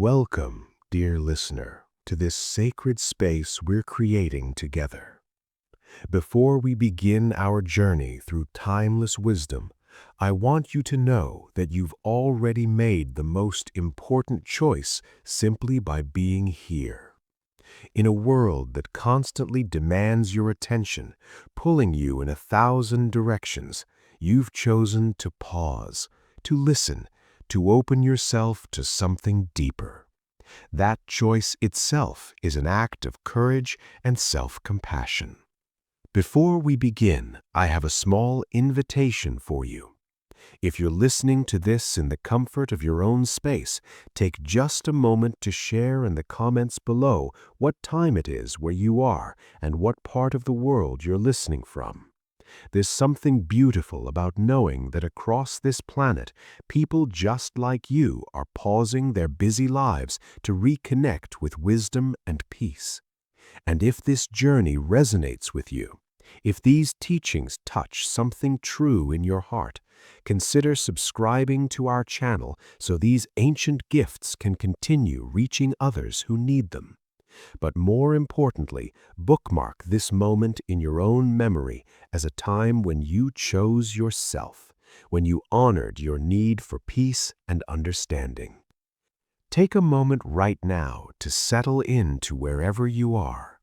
Welcome, dear listener, to this sacred space we're creating together. Before we begin our journey through timeless wisdom, I want you to know that you've already made the most important choice simply by being here. In a world that constantly demands your attention, pulling you in 1,000 directions, you've chosen to pause, to listen, to open yourself to something deeper. That choice itself is an act of courage and self-compassion. Before we begin, I have a small invitation for you. If you're listening to this in the comfort of your own space, take just a moment to share in the comments below what time it is where you are and what part of the world you're listening from. There's something beautiful about knowing that across this planet, people just like you are pausing their busy lives to reconnect with wisdom and peace. And if this journey resonates with you, if these teachings touch something true in your heart, consider subscribing to our channel so these ancient gifts can continue reaching others who need them. But more importantly, bookmark this moment in your own memory as a time when you chose yourself, when you honored your need for peace and understanding. Take a moment right now to settle into wherever you are,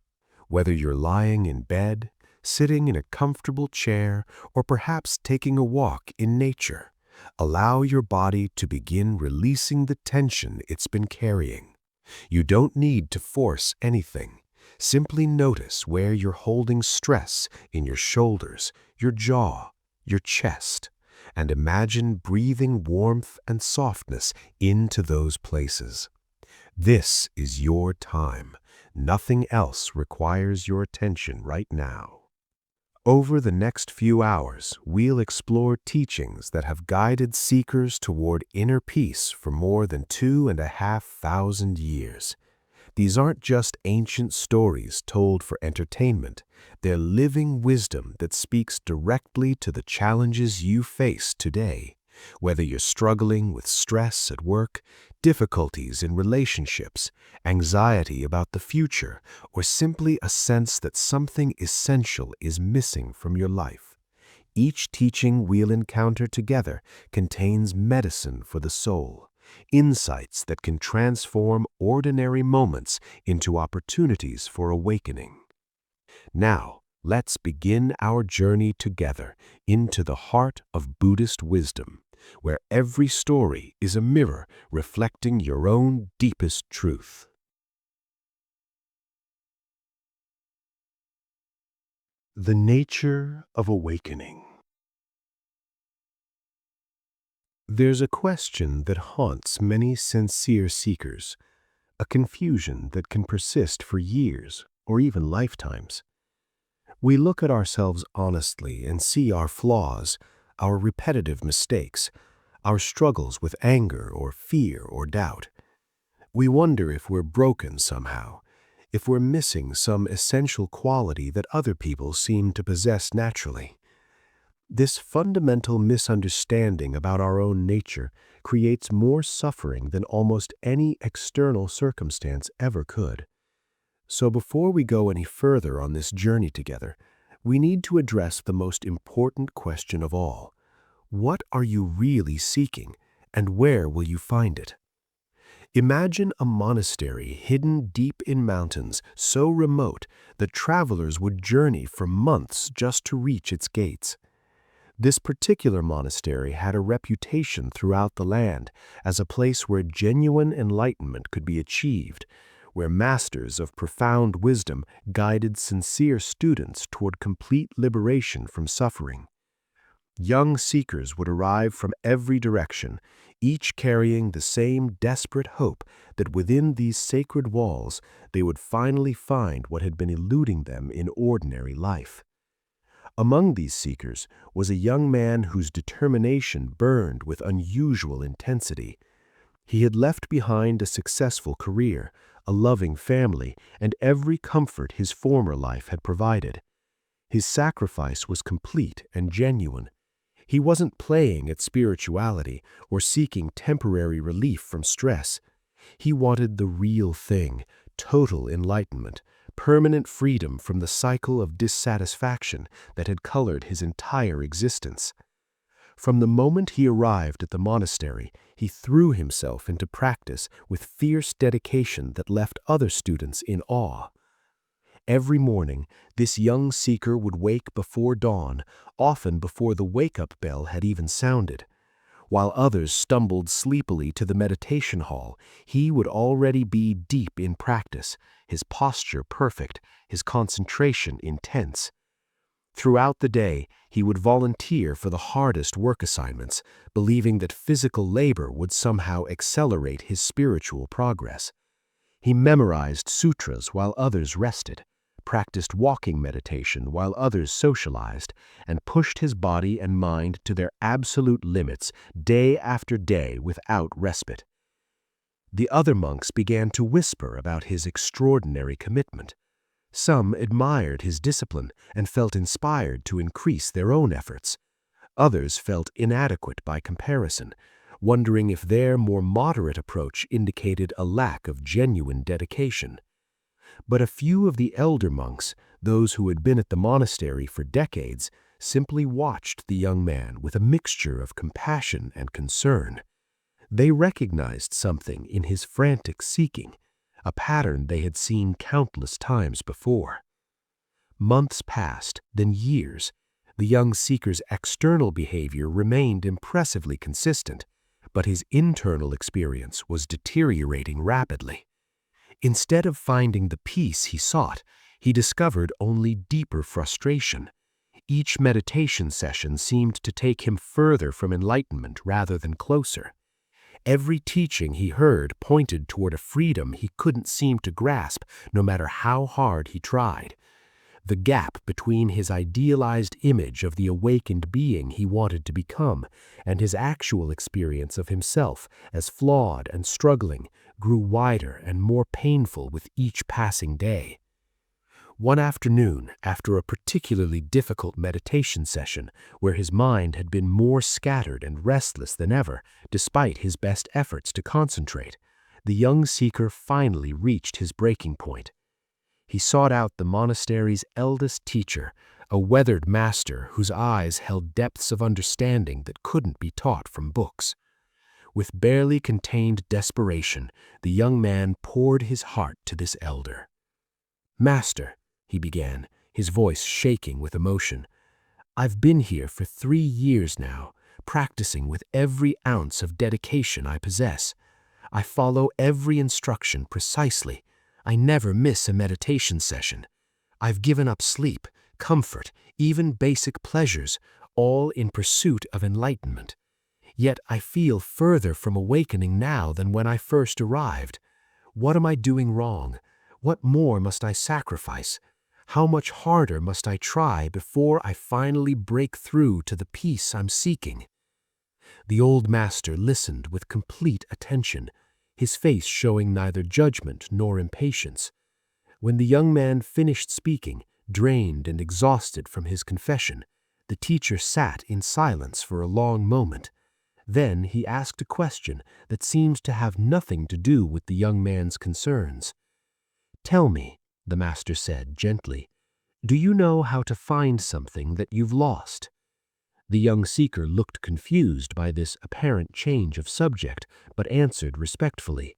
whether you're lying in bed, sitting in a comfortable chair, or perhaps taking a walk in nature. Allow your body to begin releasing the tension it's been carrying. You don't need to force anything. Simply notice where you're holding stress in your shoulders, your jaw, your chest, and imagine breathing warmth and softness into those places. This is your time. Nothing else requires your attention right now. Over the next few hours, we'll explore teachings that have guided seekers toward inner peace for more than 2,500 years. These aren't just ancient stories told for entertainment. They're living wisdom that speaks directly to the challenges you face today. Whether you're struggling with stress at work, difficulties in relationships, anxiety about the future, or simply a sense that something essential is missing from your life, each teaching we'll encounter together contains medicine for the soul, insights that can transform ordinary moments into opportunities for awakening. Now, let's begin our journey together into the heart of Buddhist wisdom, where every story is a mirror reflecting your own deepest truth. The nature of awakening. There's a question that haunts many sincere seekers, a confusion that can persist for years or even lifetimes. We look at ourselves honestly and see our flaws, our repetitive mistakes, our struggles with anger or fear or doubt. We wonder if we're broken somehow, if we're missing some essential quality that other people seem to possess naturally. This fundamental misunderstanding about our own nature creates more suffering than almost any external circumstance ever could. So before we go any further on this journey together, we need to address the most important question of all. What are you really seeking, and where will you find it? Imagine a monastery hidden deep in mountains so remote that travelers would journey for months just to reach its gates. This particular monastery had a reputation throughout the land as a place where genuine enlightenment could be achieved, where masters of profound wisdom guided sincere students toward complete liberation from suffering. Young seekers would arrive from every direction, each carrying the same desperate hope that within these sacred walls they would finally find what had been eluding them in ordinary life. Among these seekers was a young man whose determination burned with unusual intensity. He had left behind a successful career, a loving family, and every comfort his former life had provided. His sacrifice was complete and genuine. He wasn't playing at spirituality or seeking temporary relief from stress. He wanted the real thing, total enlightenment, permanent freedom from the cycle of dissatisfaction that had colored his entire existence. From the moment he arrived at the monastery, he threw himself into practice with fierce dedication that left other students in awe. Every morning, this young seeker would wake before dawn, often before the wake-up bell had even sounded. While others stumbled sleepily to the meditation hall, he would already be deep in practice, his posture perfect, his concentration intense. Throughout the day, he would volunteer for the hardest work assignments, believing that physical labor would somehow accelerate his spiritual progress. He memorized sutras while others rested, practiced walking meditation while others socialized, and pushed his body and mind to their absolute limits day after day without respite. The other monks began to whisper about his extraordinary commitment. Some admired his discipline and felt inspired to increase their own efforts. Others felt inadequate by comparison, wondering if their more moderate approach indicated a lack of genuine dedication. But a few of the elder monks, those who had been at the monastery for decades, simply watched the young man with a mixture of compassion and concern. They recognized something in his frantic seeking, a pattern they had seen countless times before. Months passed, then years. The young seeker's external behavior remained impressively consistent, but his internal experience was deteriorating rapidly. Instead of finding the peace he sought, he discovered only deeper frustration. Each meditation session seemed to take him further from enlightenment rather than closer. Every teaching he heard pointed toward a freedom he couldn't seem to grasp, no matter how hard he tried. The gap between his idealized image of the awakened being he wanted to become and his actual experience of himself as flawed and struggling grew wider and more painful with each passing day. One afternoon, after a particularly difficult meditation session where his mind had been more scattered and restless than ever, despite his best efforts to concentrate, the young seeker finally reached his breaking point. He sought out the monastery's eldest teacher, a weathered master whose eyes held depths of understanding that couldn't be taught from books. With barely contained desperation, the young man poured his heart to this elder. "Master," he began, his voice shaking with emotion, "I've been here for 3 years now, practicing with every ounce of dedication I possess. I follow every instruction precisely. I never miss a meditation session. I've given up sleep, comfort, even basic pleasures, all in pursuit of enlightenment. Yet I feel further from awakening now than when I first arrived. What am I doing wrong? What more must I sacrifice? How much harder must I try before I finally break through to the peace I'm seeking?" The old master listened with complete attention, his face showing neither judgment nor impatience. When the young man finished speaking, drained and exhausted from his confession, the teacher sat in silence for a long moment. Then he asked a question that seemed to have nothing to do with the young man's concerns. "Tell me," the master said gently, "do you know how to find something that you've lost?" The young seeker looked confused by this apparent change of subject, but answered respectfully,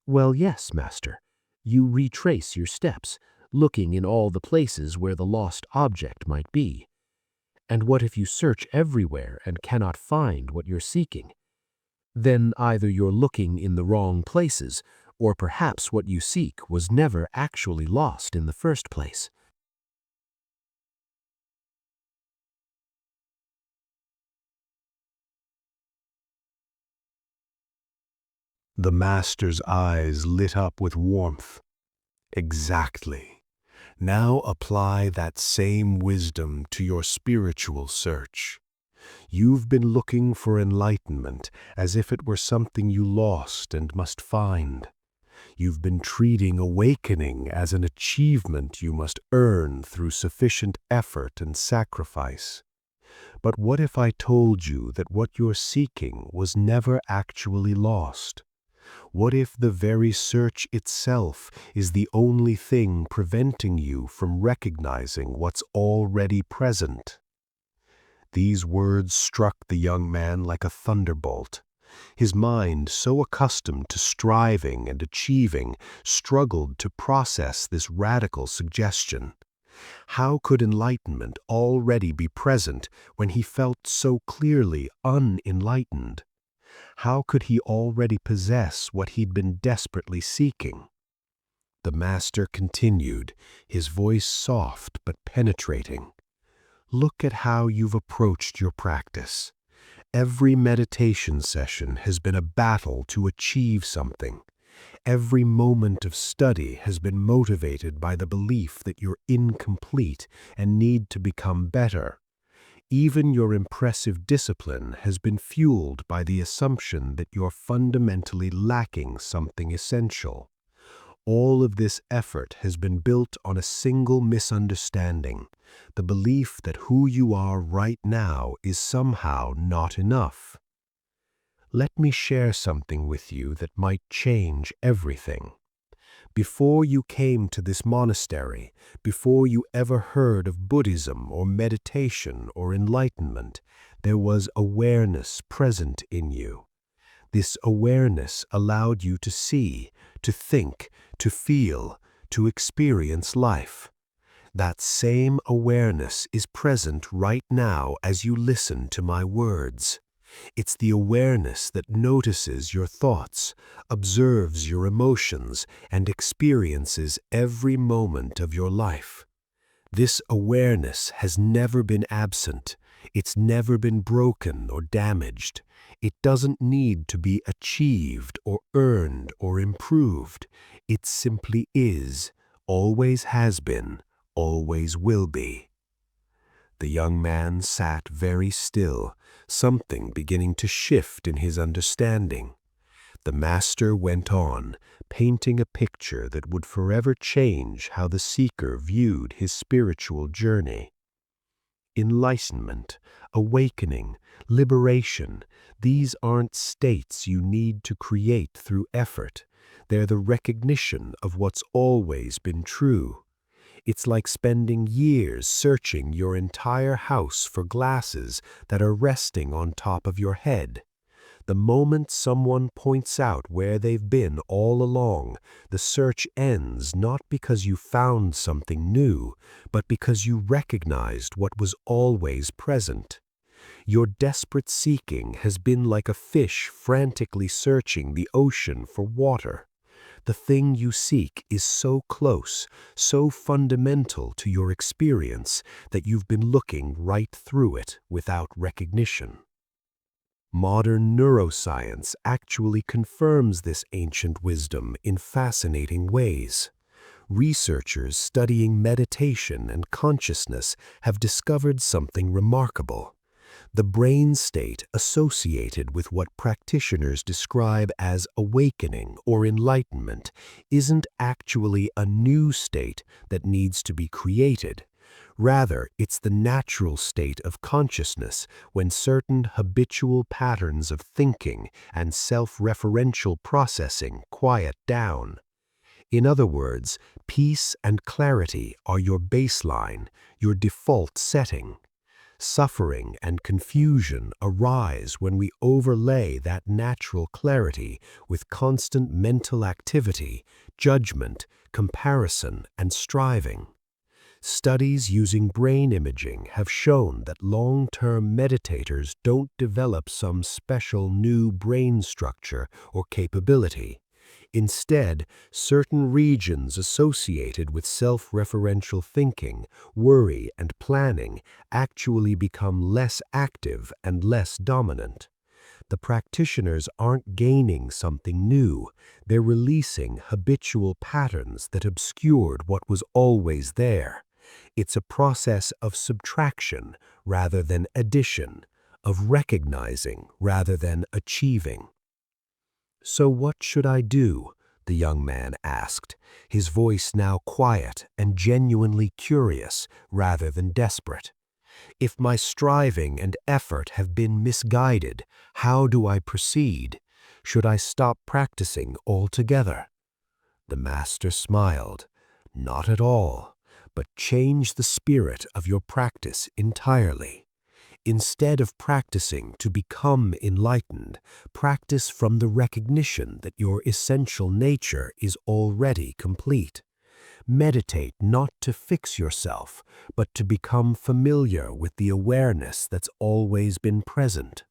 "Well, yes, master. You retrace your steps, looking in all the places where the lost object might be. And what if you search everywhere and cannot find what you're seeking? Then either you're looking in the wrong places, or perhaps what you seek was never actually lost in the first place." The master's eyes lit up with warmth. "Exactly. Now apply that same wisdom to your spiritual search. You've been looking for enlightenment as if it were something you lost and must find. You've been treating awakening as an achievement you must earn through sufficient effort and sacrifice. But what if I told you that what you're seeking was never actually lost? What if the very search itself is the only thing preventing you from recognizing what's already present? These words struck the young man like a thunderbolt. His mind, so accustomed to striving and achieving, struggled to process this radical suggestion. How could enlightenment already be present when he felt so clearly unenlightened? How could he already possess what he'd been desperately seeking? The master continued, his voice soft but penetrating. Look at how you've approached your practice. Every meditation session has been a battle to achieve something. Every moment of study has been motivated by the belief that you're incomplete and need to become better. Even your impressive discipline has been fueled by the assumption that you're fundamentally lacking something essential. All of this effort has been built on a single misunderstanding, the belief that who you are right now is somehow not enough. Let me share something with you that might change everything. Before you came to this monastery, before you ever heard of Buddhism or meditation or enlightenment, there was awareness present in you. This awareness allowed you to see, to think, to feel, to experience life. That same awareness is present right now as you listen to my words. It's the awareness that notices your thoughts, observes your emotions, and experiences every moment of your life. This awareness has never been absent. It's never been broken or damaged. It doesn't need to be achieved or earned or improved. It simply is, always has been, always will be. The young man sat very still, something beginning to shift in his understanding. The master went on, painting a picture that would forever change how the seeker viewed his spiritual journey. Enlightenment, awakening, liberation, these aren't states you need to create through effort. They're the recognition of what's always been true. It's like spending years searching your entire house for glasses that are resting on top of your head. The moment someone points out where they've been all along, the search ends not because you found something new, but because you recognized what was always present. Your desperate seeking has been like a fish frantically searching the ocean for water. The thing you seek is so close, so fundamental to your experience that you've been looking right through it without recognition. Modern neuroscience actually confirms this ancient wisdom in fascinating ways. Researchers studying meditation and consciousness have discovered something remarkable. The brain state associated with what practitioners describe as awakening or enlightenment isn't actually a new state that needs to be created. Rather, it's the natural state of consciousness when certain habitual patterns of thinking and self-referential processing quiet down. In other words, peace and clarity are your baseline, your default setting. Suffering and confusion arise when we overlay that natural clarity with constant mental activity, judgment, comparison, and striving. Studies using brain imaging have shown that long-term meditators don't develop some special new brain structure or capability. Instead, certain regions associated with self-referential thinking, worry, and planning actually become less active and less dominant. The practitioners aren't gaining something new, they're releasing habitual patterns that obscured what was always there. It's a process of subtraction rather than addition, of recognizing rather than achieving. "So what should I do?" the young man asked, his voice now quiet and genuinely curious rather than desperate. "If my striving and effort have been misguided, how do I proceed? Should I stop practicing altogether?" The master smiled. "Not at all, but change the spirit of your practice entirely. Instead of practicing to become enlightened, practice from the recognition that your essential nature is already complete. Meditate not to fix yourself, but to become familiar with the awareness that's always been present.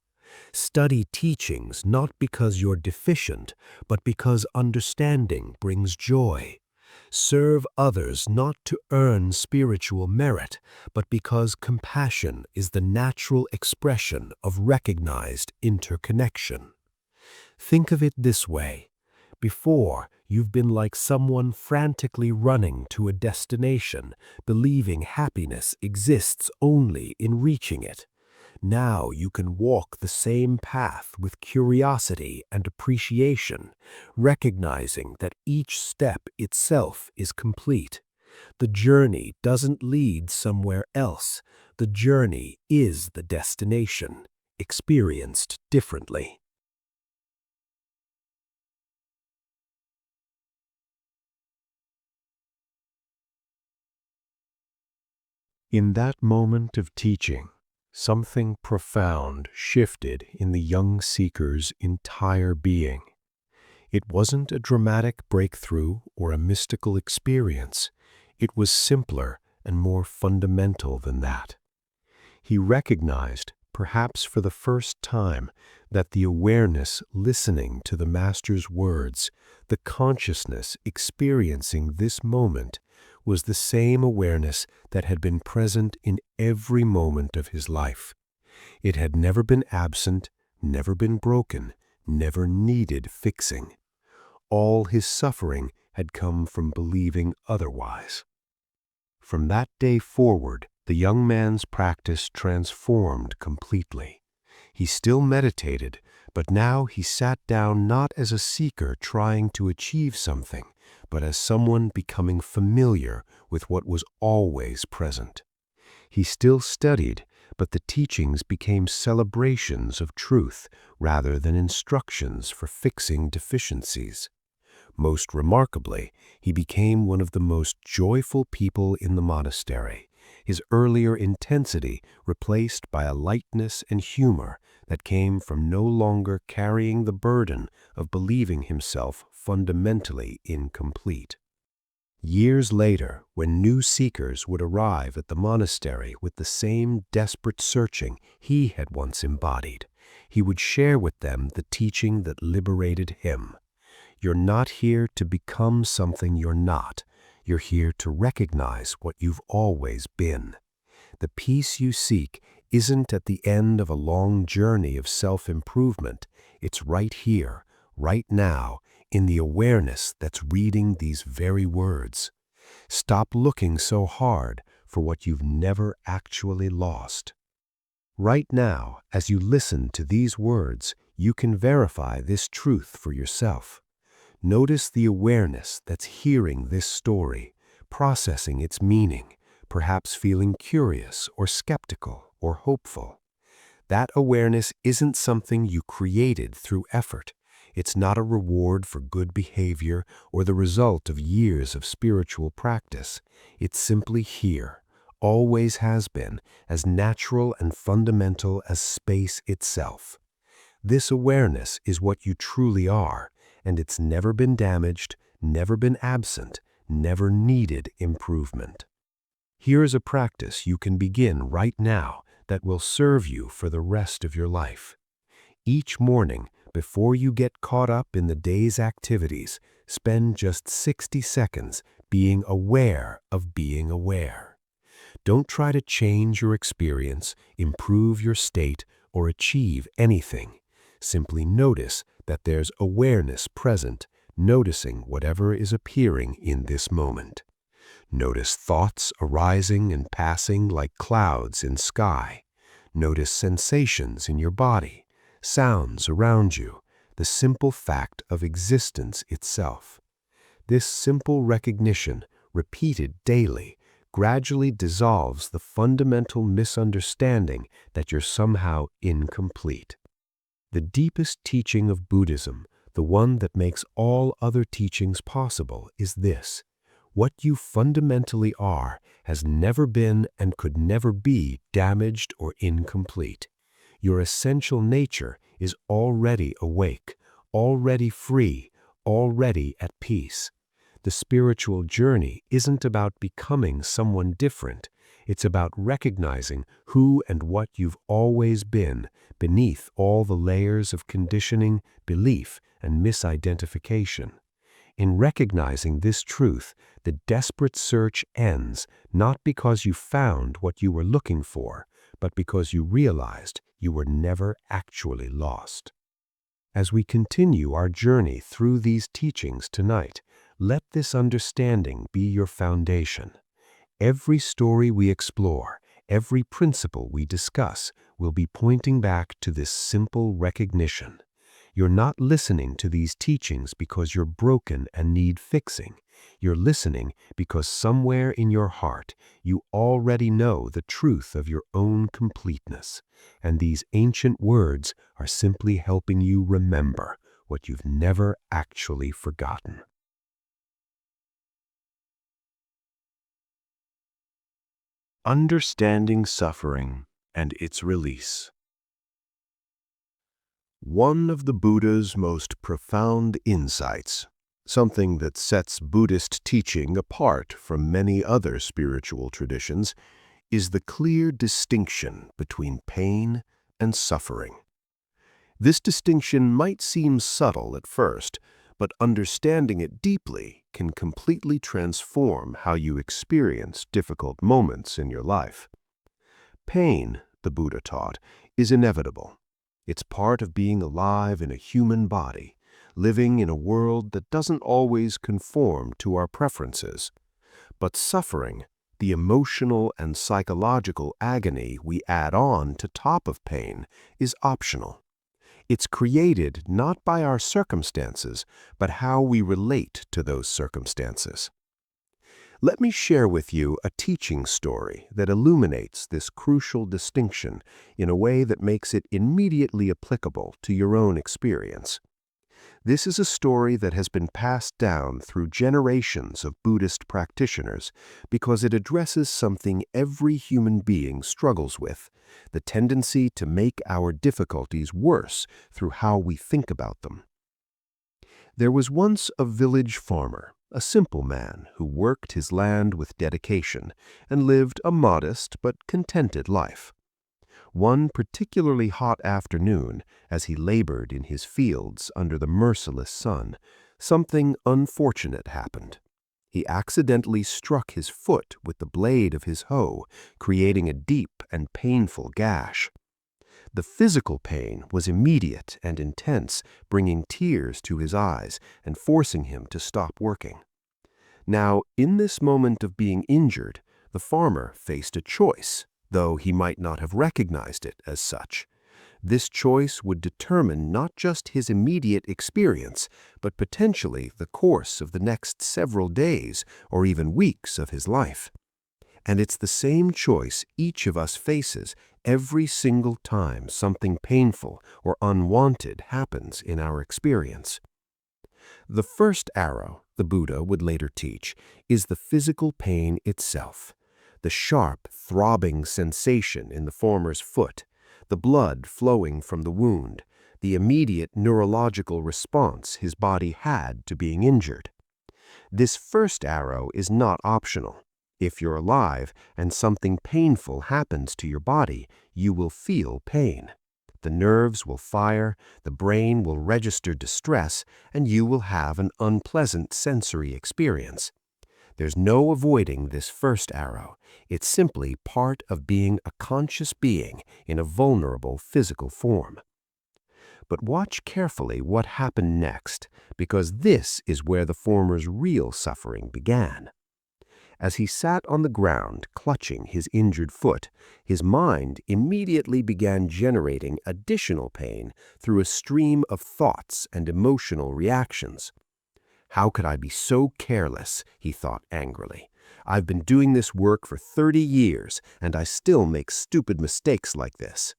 Study teachings not because you're deficient, but because understanding brings joy. Serve others not to earn spiritual merit, but because compassion is the natural expression of recognized interconnection. Think of it this way. Before, you've been like someone frantically running to a destination, believing happiness exists only in reaching it. Now you can walk the same path with curiosity and appreciation, recognizing that each step itself is complete. The journey doesn't lead somewhere else. The journey is the destination, experienced differently. In that moment of teaching, something profound shifted in the young seeker's entire being. It wasn't a dramatic breakthrough or a mystical experience. It was simpler and more fundamental than that. He recognized, perhaps for the first time, that the awareness listening to the Master's words, the consciousness experiencing this moment, was the same awareness that had been present in every moment of his life. It had never been absent, never been broken, never needed fixing. All his suffering had come from believing otherwise. From that day forward, the young man's practice transformed completely. He still meditated, but now he sat down not as a seeker trying to achieve something, but as someone becoming familiar with what was always present. He still studied, but the teachings became celebrations of truth rather than instructions for fixing deficiencies. Most remarkably, he became one of the most joyful people in the monastery, his earlier intensity replaced by a lightness and humor that came from no longer carrying the burden of believing himself fundamentally incomplete. Years later, when new seekers would arrive at the monastery with the same desperate searching he had once embodied, he would share with them the teaching that liberated him. You're not here to become something you're not. You're here to recognize what you've always been. The peace you seek isn't at the end of a long journey of self-improvement. It's right here, right now, in the awareness that's reading these very words. Stop looking so hard for what you've never actually lost. Right now, as you listen to these words, you can verify this truth for yourself. Notice the awareness that's hearing this story, processing its meaning, perhaps feeling curious or skeptical or hopeful. That awareness isn't something you created through effort. It's not a reward for good behavior or the result of years of spiritual practice. It's simply here, always has been, as natural and fundamental as space itself. This awareness is what you truly are, and it's never been damaged, never been absent, never needed improvement. Here is a practice you can begin right now that will serve you for the rest of your life. Each morning, before you get caught up in the day's activities, spend just 60 seconds being aware of being aware. Don't try to change your experience, improve your state, or achieve anything. Simply notice that there's awareness present, noticing whatever is appearing in this moment. Notice thoughts arising and passing like clouds in sky. Notice sensations in your body, sounds around you, the simple fact of existence itself. This simple recognition, repeated daily, gradually dissolves the fundamental misunderstanding that you're somehow incomplete. The deepest teaching of Buddhism, the one that makes all other teachings possible, is this: what you fundamentally are has never been and could never be damaged or incomplete. Your essential nature is already awake, already free, already at peace. The spiritual journey isn't about becoming someone different. It's about recognizing who and what you've always been beneath all the layers of conditioning, belief, and misidentification. In recognizing this truth, the desperate search ends, not because you found what you were looking for, but because you realized you were never actually lost. As we continue our journey through these teachings tonight, let this understanding be your foundation. Every story we explore, every principle we discuss, will be pointing back to this simple recognition. You're not listening to these teachings because you're broken and need fixing. You're listening because somewhere in your heart you already know the truth of your own completeness, and these ancient words are simply helping you remember what you've never actually forgotten. Understanding suffering and its release. One of the Buddha's most profound insights, something that sets Buddhist teaching apart from many other spiritual traditions, is the clear distinction between pain and suffering. This distinction might seem subtle at first, but understanding it deeply can completely transform how you experience difficult moments in your life. Pain, the Buddha taught, is inevitable. It's part of being alive in a human body, living in a world that doesn't always conform to our preferences. But suffering, the emotional and psychological agony we add on to top of pain, is optional. It's created not by our circumstances, but how we relate to those circumstances. Let me share with you a teaching story that illuminates this crucial distinction in a way that makes it immediately applicable to your own experience. This is a story that has been passed down through generations of Buddhist practitioners because it addresses something every human being struggles with: the tendency to make our difficulties worse through how we think about them. There was once a village farmer, a simple man who worked his land with dedication and lived a modest but contented life. One particularly hot afternoon, as he labored in his fields under the merciless sun, something unfortunate happened. He accidentally struck his foot with the blade of his hoe, creating a deep and painful gash. The physical pain was immediate and intense, bringing tears to his eyes and forcing him to stop working. Now, in this moment of being injured, the farmer faced a choice, though he might not have recognized it as such. This choice would determine not just his immediate experience, but potentially the course of the next several days or even weeks of his life. And it's the same choice each of us faces every single time something painful or unwanted happens in our experience. The first arrow, the Buddha would later teach, is the physical pain itself. The sharp, throbbing sensation in the farmer's foot, the blood flowing from the wound, the immediate neurological response his body had to being injured. This first arrow is not optional. If you're alive and something painful happens to your body, you will feel pain. The nerves will fire, the brain will register distress, and you will have an unpleasant sensory experience. There's no avoiding this first arrow. It's simply part of being a conscious being in a vulnerable physical form. But watch carefully what happened next, because this is where the farmer's real suffering began. As he sat on the ground, clutching his injured foot, his mind immediately began generating additional pain through a stream of thoughts and emotional reactions. "How could I be so careless?" he thought angrily. "I've been doing this work for 30 years, and I still make stupid mistakes like this."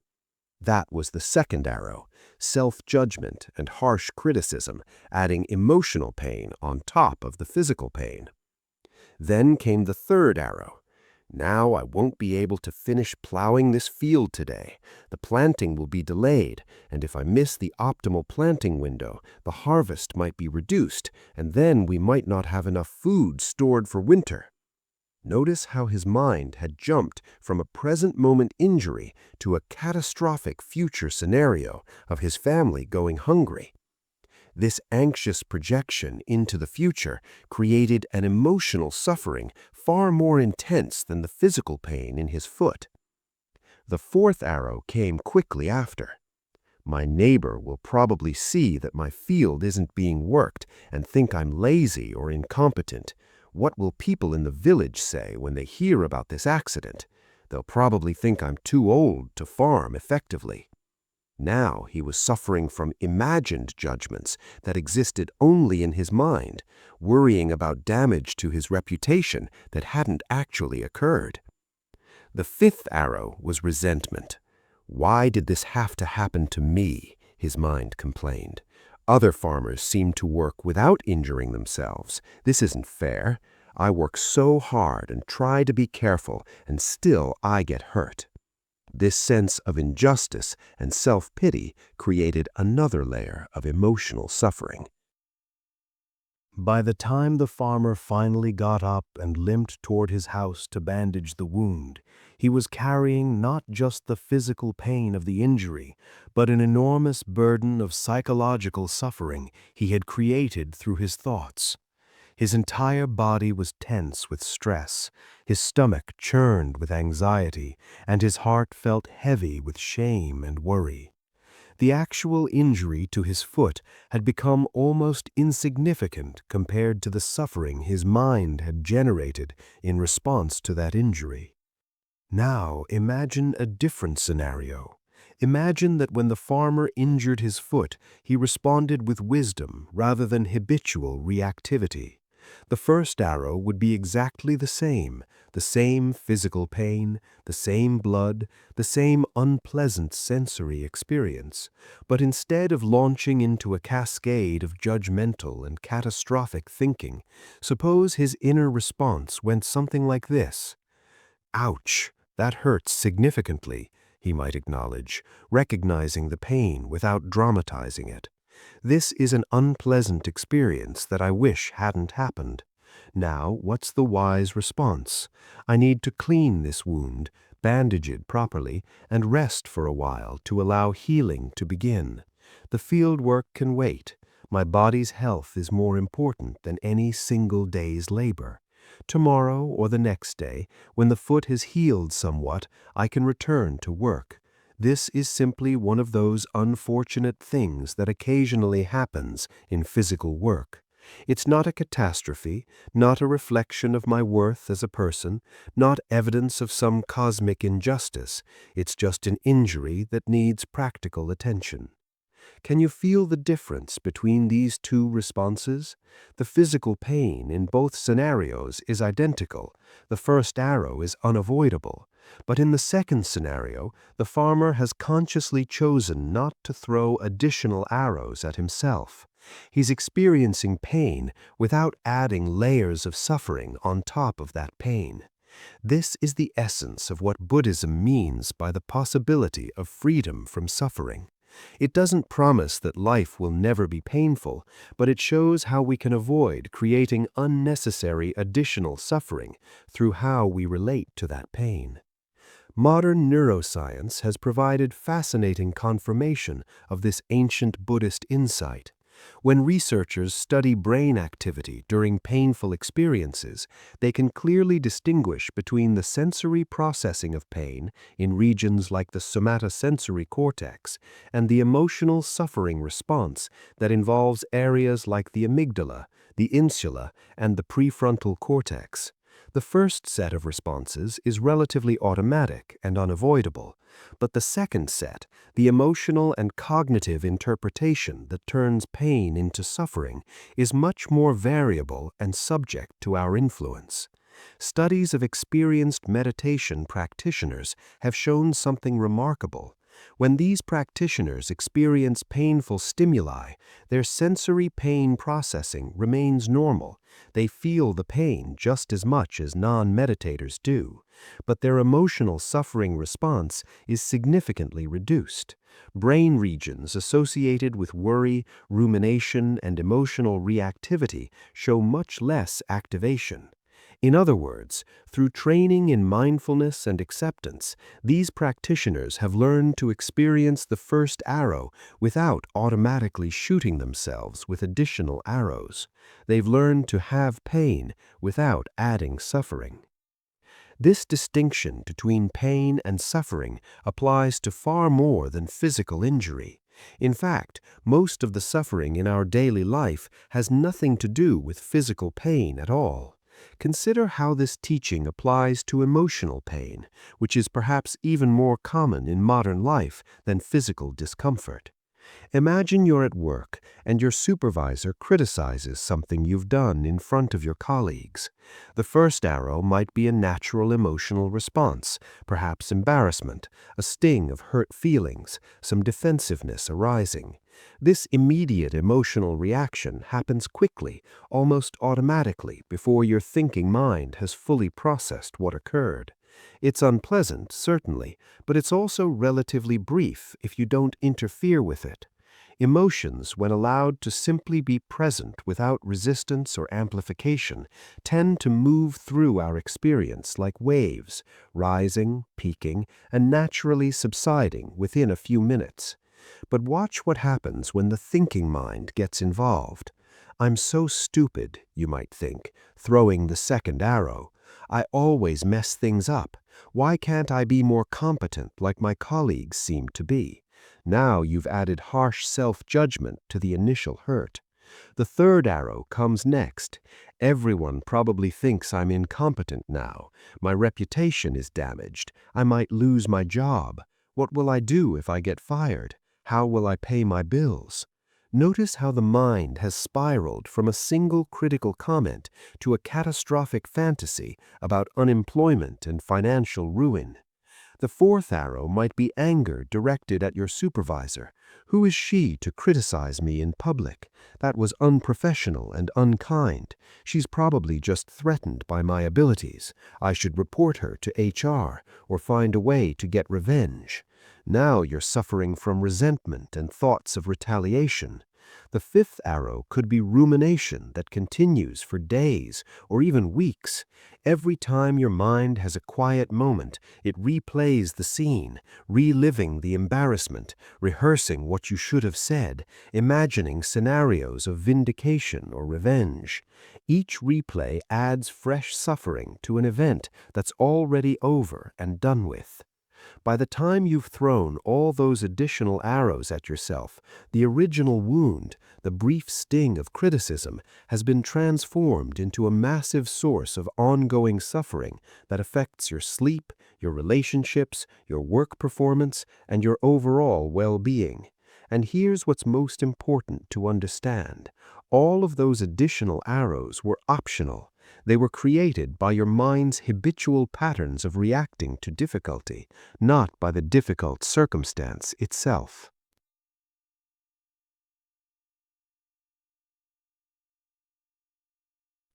That was the second arrow, self-judgment and harsh criticism, adding emotional pain on top of the physical pain. Then came the third arrow. Now I won't be able to finish plowing this field today. The planting will be delayed, and if I miss the optimal planting window, the harvest might be reduced, and then we might not have enough food stored for winter. Notice how his mind had jumped from a present moment injury to a catastrophic future scenario of his family going hungry. This anxious projection into the future created an emotional suffering far more intense than the physical pain in his foot. The fourth arrow came quickly after. My neighbor will probably see that my field isn't being worked and think I'm lazy or incompetent. What will people in the village say when they hear about this accident? They'll probably think I'm too old to farm effectively. Now he was suffering from imagined judgments that existed only in his mind, worrying about damage to his reputation that hadn't actually occurred. The fifth arrow was resentment. Why did this have to happen to me? His mind complained. Other farmers seem to work without injuring themselves. This isn't fair. I work so hard and try to be careful, and still I get hurt. This sense of injustice and self-pity created another layer of emotional suffering. By the time the farmer finally got up and limped toward his house to bandage the wound, he was carrying not just the physical pain of the injury, but an enormous burden of psychological suffering he had created through his thoughts. His entire body was tense with stress, his stomach churned with anxiety, and his heart felt heavy with shame and worry. The actual injury to his foot had become almost insignificant compared to the suffering his mind had generated in response to that injury. Now imagine a different scenario. Imagine that when the farmer injured his foot, he responded with wisdom rather than habitual reactivity. The first arrow would be exactly the same physical pain, the same blood, the same unpleasant sensory experience. But instead of launching into a cascade of judgmental and catastrophic thinking, suppose his inner response went something like this. Ouch, that hurts significantly, he might acknowledge, recognizing the pain without dramatizing it. This is an unpleasant experience that I wish hadn't happened. Now, what's the wise response? I need to clean this wound, bandage it properly, and rest for a while to allow healing to begin. The field work can wait. My body's health is more important than any single day's labor. Tomorrow or the next day, when the foot has healed somewhat, I can return to work. This is simply one of those unfortunate things that occasionally happens in physical work. It's not a catastrophe, not a reflection of my worth as a person, not evidence of some cosmic injustice. It's just an injury that needs practical attention. Can you feel the difference between these two responses? The physical pain in both scenarios is identical. The first arrow is unavoidable. But in the second scenario, the farmer has consciously chosen not to throw additional arrows at himself. He's experiencing pain without adding layers of suffering on top of that pain. This is the essence of what Buddhism means by the possibility of freedom from suffering. It doesn't promise that life will never be painful, but it shows how we can avoid creating unnecessary additional suffering through how we relate to that pain. Modern neuroscience has provided fascinating confirmation of this ancient Buddhist insight. When researchers study brain activity during painful experiences, they can clearly distinguish between the sensory processing of pain in regions like the somatosensory cortex and the emotional suffering response that involves areas like the amygdala, the insula, and the prefrontal cortex. The first set of responses is relatively automatic and unavoidable, but the second set, the emotional and cognitive interpretation that turns pain into suffering, is much more variable and subject to our influence. Studies of experienced meditation practitioners have shown something remarkable. When these practitioners experience painful stimuli, their sensory pain processing remains normal. They feel the pain just as much as non-meditators do, but their emotional suffering response is significantly reduced. Brain regions associated with worry, rumination, and emotional reactivity show much less activation. In other words, through training in mindfulness and acceptance, these practitioners have learned to experience the first arrow without automatically shooting themselves with additional arrows. They've learned to have pain without adding suffering. This distinction between pain and suffering applies to far more than physical injury. In fact, most of the suffering in our daily life has nothing to do with physical pain at all. Consider how this teaching applies to emotional pain, which is perhaps even more common in modern life than physical discomfort. Imagine you're at work and your supervisor criticizes something you've done in front of your colleagues. The first arrow might be a natural emotional response, perhaps embarrassment, a sting of hurt feelings, some defensiveness arising. This immediate emotional reaction happens quickly, almost automatically, before your thinking mind has fully processed what occurred. It's unpleasant, certainly, but it's also relatively brief if you don't interfere with it. Emotions, when allowed to simply be present without resistance or amplification, tend to move through our experience like waves, rising, peaking, and naturally subsiding within a few minutes. But watch what happens when the thinking mind gets involved. I'm so stupid, you might think, throwing the second arrow. I always mess things up. Why can't I be more competent like my colleagues seem to be? Now you've added harsh self-judgment to the initial hurt. The third arrow comes next. Everyone probably thinks I'm incompetent now. My reputation is damaged. I might lose my job. What will I do if I get fired? How will I pay my bills? Notice how the mind has spiraled from a single critical comment to a catastrophic fantasy about unemployment and financial ruin. The fourth arrow might be anger directed at your supervisor. Who is she to criticize me in public? That was unprofessional and unkind. She's probably just threatened by my abilities. I should report her to HR or find a way to get revenge. Now you're suffering from resentment and thoughts of retaliation. The fifth arrow could be rumination that continues for days or even weeks. Every time your mind has a quiet moment, it replays the scene, reliving the embarrassment, rehearsing what you should have said, imagining scenarios of vindication or revenge. Each replay adds fresh suffering to an event that's already over and done with. By the time you've thrown all those additional arrows at yourself, the original wound, the brief sting of criticism, has been transformed into a massive source of ongoing suffering that affects your sleep, your relationships, your work performance, and your overall well-being. And here's what's most important to understand. All of those additional arrows were optional. They were created by your mind's habitual patterns of reacting to difficulty, not by the difficult circumstance itself.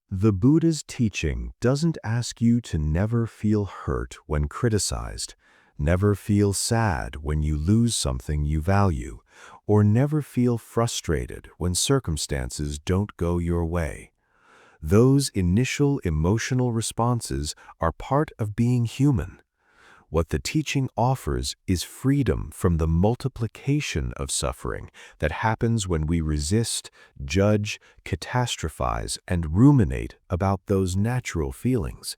The Buddha's teaching doesn't ask you to never feel hurt when criticized, never feel sad when you lose something you value, or never feel frustrated when circumstances don't go your way. Those initial emotional responses are part of being human. What the teaching offers is freedom from the multiplication of suffering that happens when we resist, judge, catastrophize, and ruminate about those natural feelings.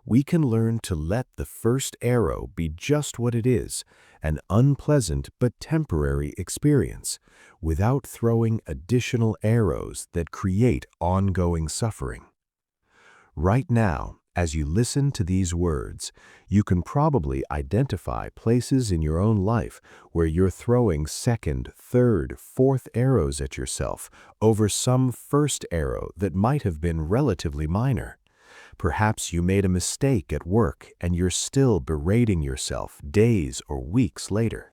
We can learn to let the first arrow be just what it is, an unpleasant but temporary experience, without throwing additional arrows that create ongoing suffering. Right now, as you listen to these words, you can probably identify places in your own life where you're throwing second, third, fourth arrows at yourself over some first arrow that might have been relatively minor. Perhaps you made a mistake at work and you're still berating yourself days or weeks later.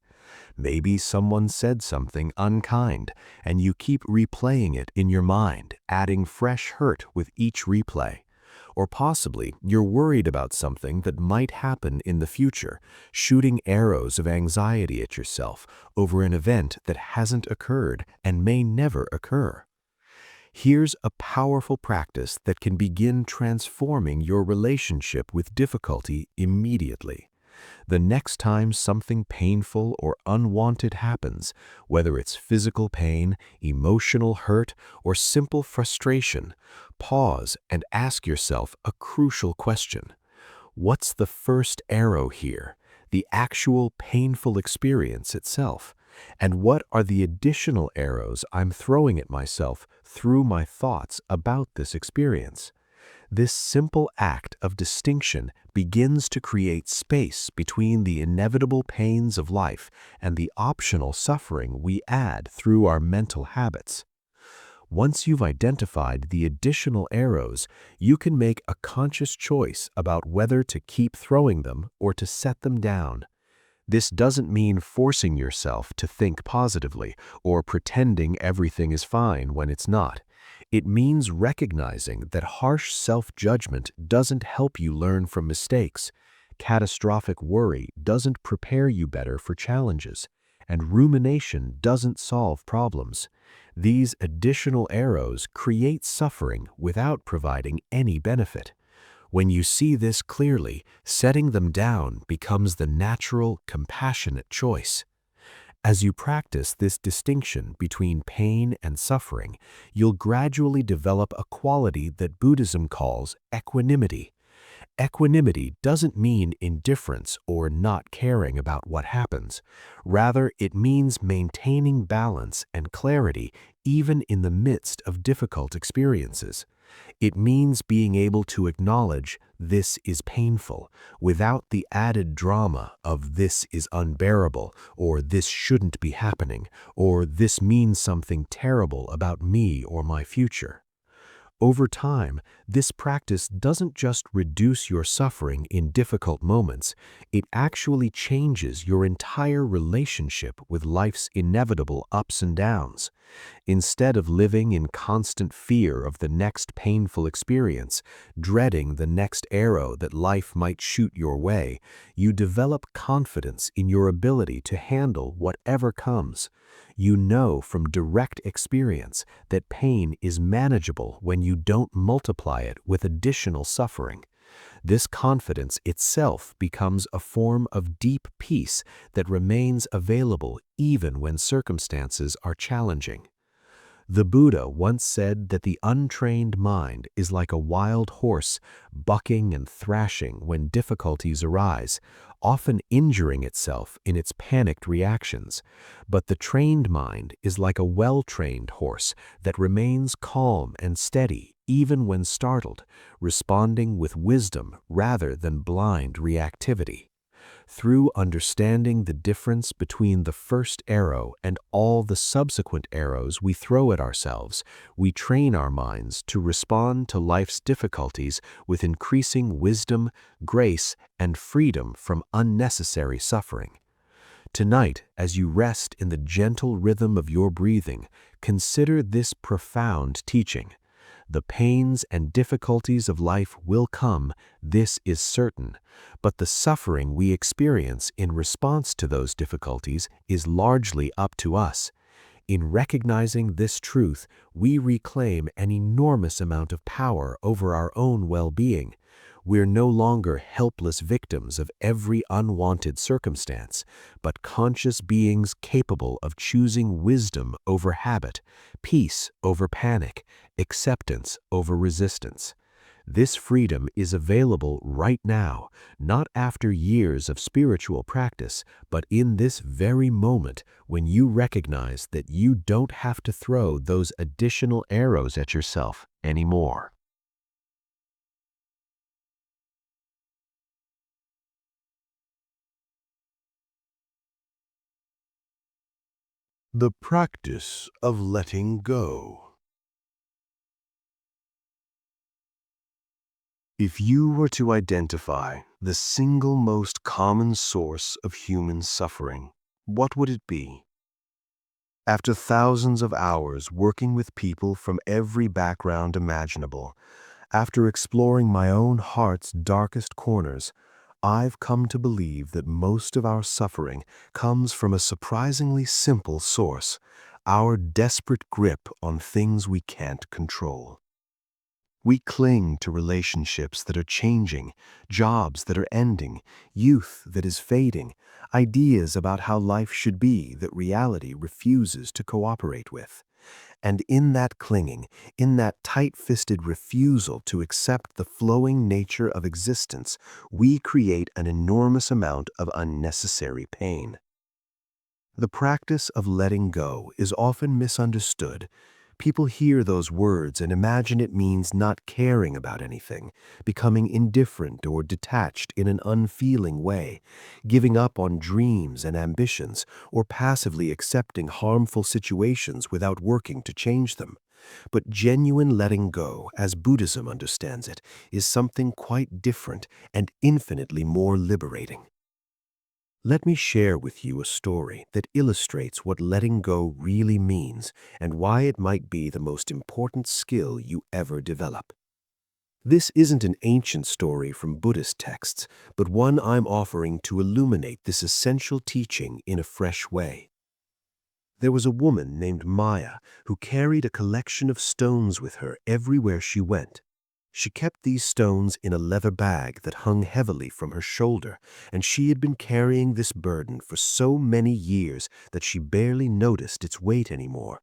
Maybe someone said something unkind, and you keep replaying it in your mind, adding fresh hurt with each replay. Or possibly you're worried about something that might happen in the future, shooting arrows of anxiety at yourself over an event that hasn't occurred and may never occur. Here's a powerful practice that can begin transforming your relationship with difficulty immediately. The next time something painful or unwanted happens, whether it's physical pain, emotional hurt, or simple frustration, pause and ask yourself a crucial question. What's the first arrow here? The actual painful experience itself? And what are the additional arrows I'm throwing at myself through my thoughts about this experience? This simple act of distinction begins to create space between the inevitable pains of life and the optional suffering we add through our mental habits. Once you've identified the additional arrows, you can make a conscious choice about whether to keep throwing them or to set them down. This doesn't mean forcing yourself to think positively or pretending everything is fine when it's not. It means recognizing that harsh self-judgment doesn't help you learn from mistakes. Catastrophic worry doesn't prepare you better for challenges, and rumination doesn't solve problems. These additional arrows create suffering without providing any benefit. When you see this clearly, setting them down becomes the natural, compassionate choice. As you practice this distinction between pain and suffering, you'll gradually develop a quality that Buddhism calls equanimity. Equanimity doesn't mean indifference or not caring about what happens. Rather, it means maintaining balance and clarity even in the midst of difficult experiences. It means being able to acknowledge this is painful without the added drama of this is unbearable or this shouldn't be happening or this means something terrible about me or my future. Over time, this practice doesn't just reduce your suffering in difficult moments, it actually changes your entire relationship with life's inevitable ups and downs. Instead of living in constant fear of the next painful experience, dreading the next arrow that life might shoot your way, you develop confidence in your ability to handle whatever comes. You know from direct experience that pain is manageable when you don't multiply it with additional suffering. This confidence itself becomes a form of deep peace that remains available even when circumstances are challenging. The Buddha once said that the untrained mind is like a wild horse, bucking and thrashing when difficulties arise, often injuring itself in its panicked reactions. But the trained mind is like a well-trained horse that remains calm and steady even when startled, responding with wisdom rather than blind reactivity. Through understanding the difference between the first arrow and all the subsequent arrows we throw at ourselves, we train our minds to respond to life's difficulties with increasing wisdom, grace, and freedom from unnecessary suffering. Tonight, as you rest in the gentle rhythm of your breathing, consider this profound teaching. The pains and difficulties of life will come, this is certain, but the suffering we experience in response to those difficulties is largely up to us. In recognizing this truth, we reclaim an enormous amount of power over our own well-being. We're no longer helpless victims of every unwanted circumstance, but conscious beings capable of choosing wisdom over habit, peace over panic, acceptance over resistance. This freedom is available right now, not after years of spiritual practice, but in this very moment when you recognize that you don't have to throw those additional arrows at yourself anymore. The practice of letting go. If you were to identify the single most common source of human suffering, what would it be? After thousands of hours working with people from every background imaginable, after exploring my own heart's darkest corners, I've come to believe that most of our suffering comes from a surprisingly simple source: our desperate grip on things we can't control. We cling to relationships that are changing, jobs that are ending, youth that is fading, ideas about how life should be that reality refuses to cooperate with. And in that clinging, in that tight-fisted refusal to accept the flowing nature of existence, we create an enormous amount of unnecessary pain. The practice of letting go is often misunderstood. People hear those words and imagine it means not caring about anything, becoming indifferent or detached in an unfeeling way, giving up on dreams and ambitions, or passively accepting harmful situations without working to change them. But genuine letting go, as Buddhism understands it, is something quite different and infinitely more liberating. Let me share with you a story that illustrates what letting go really means and why it might be the most important skill you ever develop. This isn't an ancient story from Buddhist texts, but one I'm offering to illuminate this essential teaching in a fresh way. There was a woman named Maya who carried a collection of stones with her everywhere she went. She kept these stones in a leather bag that hung heavily from her shoulder, and she had been carrying this burden for so many years that she barely noticed its weight anymore.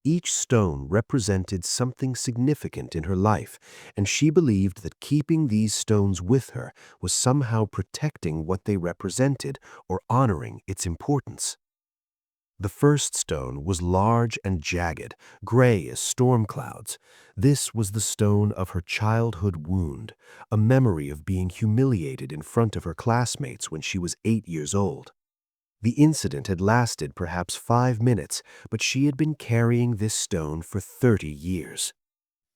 Each stone represented something significant in her life, and she believed that keeping these stones with her was somehow protecting what they represented or honoring its importance. The first stone was large and jagged, gray as storm clouds. This was the stone of her childhood wound, a memory of being humiliated in front of her classmates when she was 8 years old. The incident had lasted perhaps 5 minutes, but she had been carrying this stone for 30 years.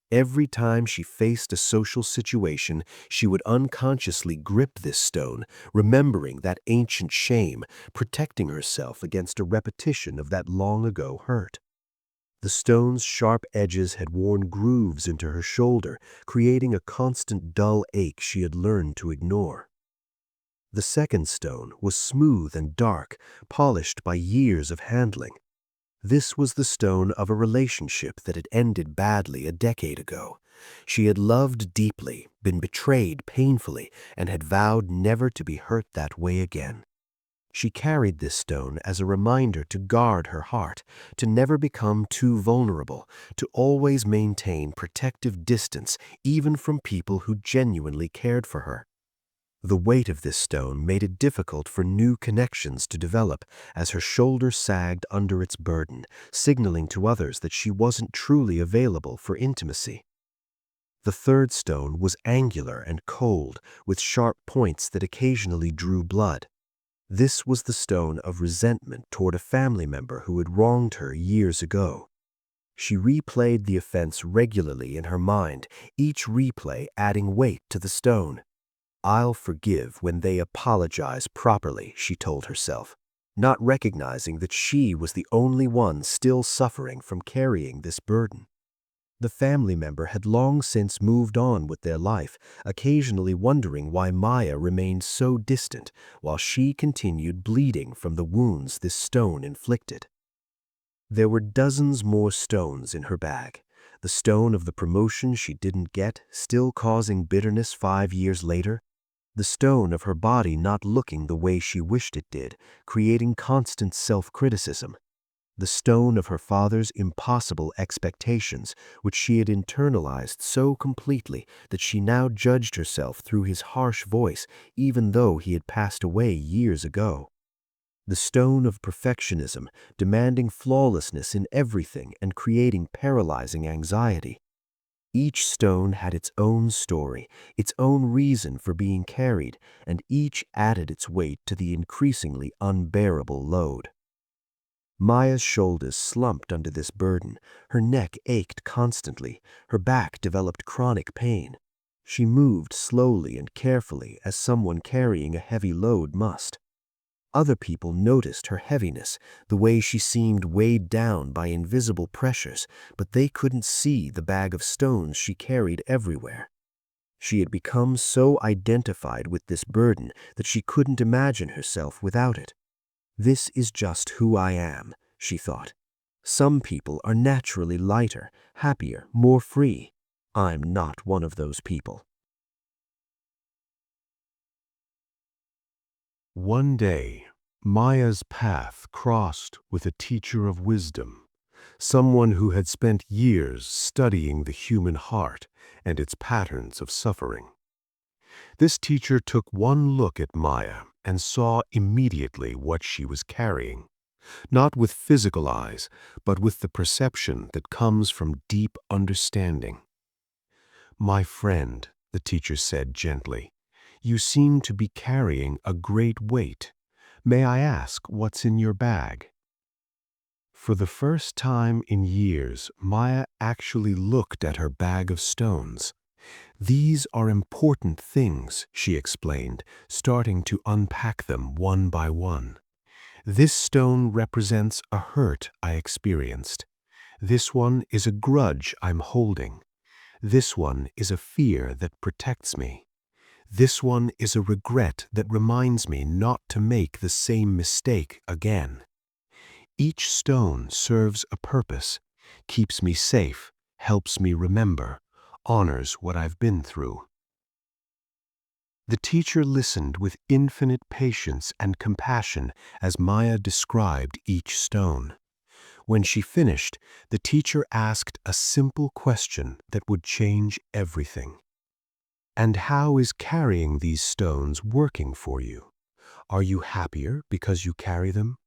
Every time she faced a social situation, she would unconsciously grip this stone, remembering that ancient shame, protecting herself against a repetition of that long-ago hurt. The stone's sharp edges had worn grooves into her shoulder, creating a constant dull ache she had learned to ignore. The second stone was smooth and dark, polished by years of handling. This was the stone of a relationship that had ended badly a decade ago. She had loved deeply, been betrayed painfully, and had vowed never to be hurt that way again. She carried this stone as a reminder to guard her heart, to never become too vulnerable, to always maintain protective distance even from people who genuinely cared for her. The weight of this stone made it difficult for new connections to develop as her shoulder sagged under its burden, signaling to others that she wasn't truly available for intimacy. The third stone was angular and cold, with sharp points that occasionally drew blood. This was the stone of resentment toward a family member who had wronged her years ago. She replayed the offense regularly in her mind, each replay adding weight to the stone. "I'll forgive when they apologize properly," she told herself, not recognizing that she was the only one still suffering from carrying this burden. The family member had long since moved on with their life, occasionally wondering why Maya remained so distant while she continued bleeding from the wounds this stone inflicted. There were dozens more stones in her bag. The stone of the promotion she didn't get, still causing bitterness 5 years later. The stone of her body not looking the way she wished it did, creating constant self-criticism. The stone of her father's impossible expectations, which she had internalized so completely that she now judged herself through his harsh voice, even though he had passed away years ago. The stone of perfectionism, demanding flawlessness in everything and creating paralyzing anxiety. Each stone had its own story, its own reason for being carried, and each added its weight to the increasingly unbearable load. Maya's shoulders slumped under this burden, her neck ached constantly, her back developed chronic pain. She moved slowly and carefully as someone carrying a heavy load must. Other people noticed her heaviness, the way she seemed weighed down by invisible pressures, but they couldn't see the bag of stones she carried everywhere. She had become so identified with this burden that she couldn't imagine herself without it. This is just who I am, she thought. Some people are naturally lighter, happier, more free. I'm not one of those people. One day, Maya's path crossed with a teacher of wisdom, someone who had spent years studying the human heart and its patterns of suffering. This teacher took one look at Maya and saw immediately what she was carrying, not with physical eyes, but with the perception that comes from deep understanding. "My friend," the teacher said gently, "you seem to be carrying a great weight. May I ask what's in your bag?" For the first time in years, Maya actually looked at her bag of stones. "These are important things," she explained, starting to unpack them one by one. "This stone represents a hurt I experienced. This one is a grudge I'm holding. This one is a fear that protects me. This one is a regret that reminds me not to make the same mistake again. Each stone serves a purpose, keeps me safe, helps me remember, honors what I've been through." The teacher listened with infinite patience and compassion as Maya described each stone. When she finished, the teacher asked a simple question that would change everything. "And how is carrying these stones working for you? Are you happier because you carry them?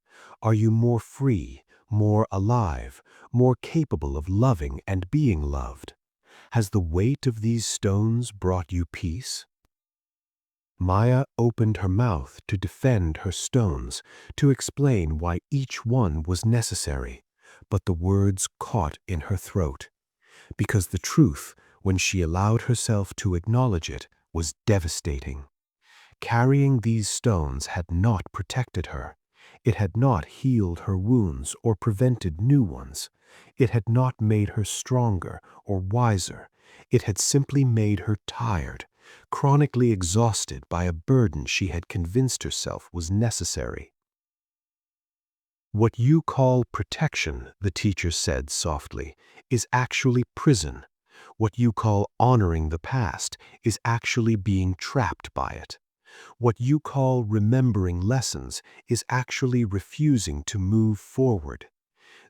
Are you more free, more alive, more capable of loving and being loved? Has the weight of these stones brought you peace?" Maya opened her mouth to defend her stones, to explain why each one was necessary, but the words caught in her throat, because the truth, when she allowed herself to acknowledge it, was devastating. Carrying these stones had not protected her. It had not healed her wounds or prevented new ones. It had not made her stronger or wiser. It had simply made her tired, chronically exhausted by a burden she had convinced herself was necessary. "What you call protection," the teacher said softly, "is actually prison. What you call honoring the past is actually being trapped by it. What you call remembering lessons is actually refusing to move forward.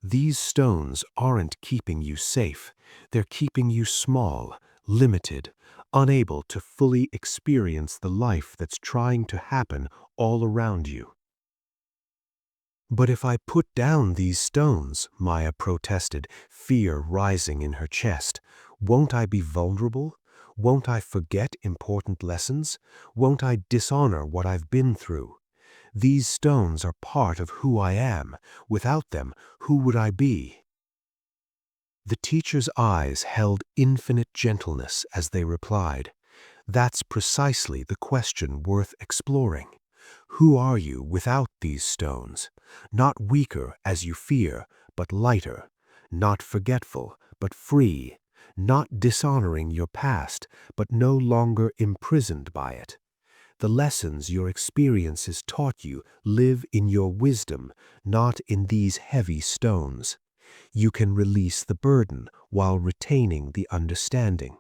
These stones aren't keeping you safe. They're keeping you small, limited, unable to fully experience the life that's trying to happen all around you." "But if I put down these stones," Maya protested, fear rising in her chest, "won't I be vulnerable? Won't I forget important lessons? Won't I dishonor what I've been through? These stones are part of who I am. Without them, who would I be?" The teacher's eyes held infinite gentleness as they replied, "That's precisely the question worth exploring. Who are you without these stones? Not weaker as you fear, but lighter. Not forgetful, but free. Not dishonoring your past, but no longer imprisoned by it. The lessons your experiences taught you live in your wisdom, not in these heavy stones. You can release the burden while retaining the understanding."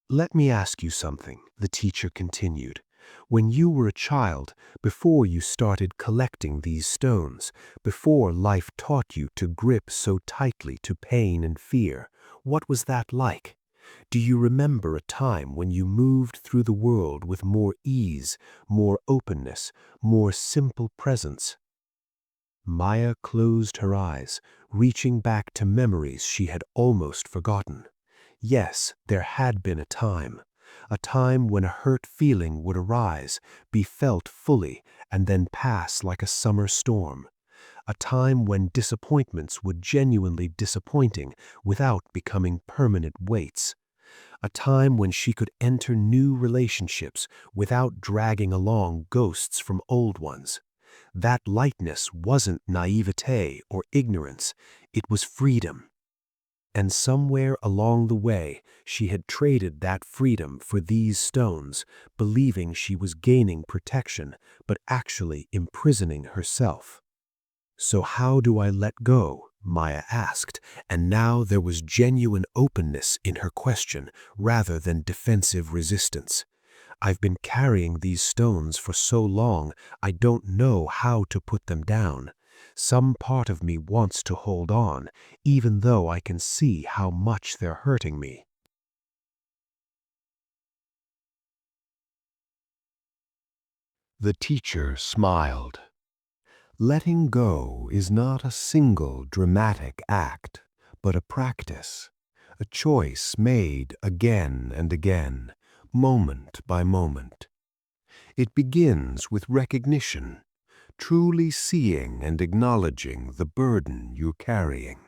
"Let me ask you something," the teacher continued. "When you were a child, before you started collecting these stones, before life taught you to grip so tightly to pain and fear, what was that like? Do you remember a time when you moved through the world with more ease, more openness, more simple presence?" Maya closed her eyes, reaching back to memories she had almost forgotten. Yes, there had been a time when a hurt feeling would arise, be felt fully, and then pass like a summer storm. A time when disappointments were genuinely disappointing without becoming permanent weights. a time when she could enter new relationships without dragging along ghosts from old ones. That lightness wasn't naivete or ignorance, it was freedom. And somewhere along the way, she had traded that freedom for these stones, believing she was gaining protection, but actually imprisoning herself. "So how do I let go?" Maya asked, and now there was genuine openness in her question rather than defensive resistance. "I've been carrying these stones for so long, I don't know how to put them down. Some part of me wants to hold on, even though I can see how much they're hurting me." The teacher smiled. Letting go is not a single dramatic act, but a practice, a choice made again and again, moment by moment. It begins with recognition, truly seeing and acknowledging the burden you're carrying.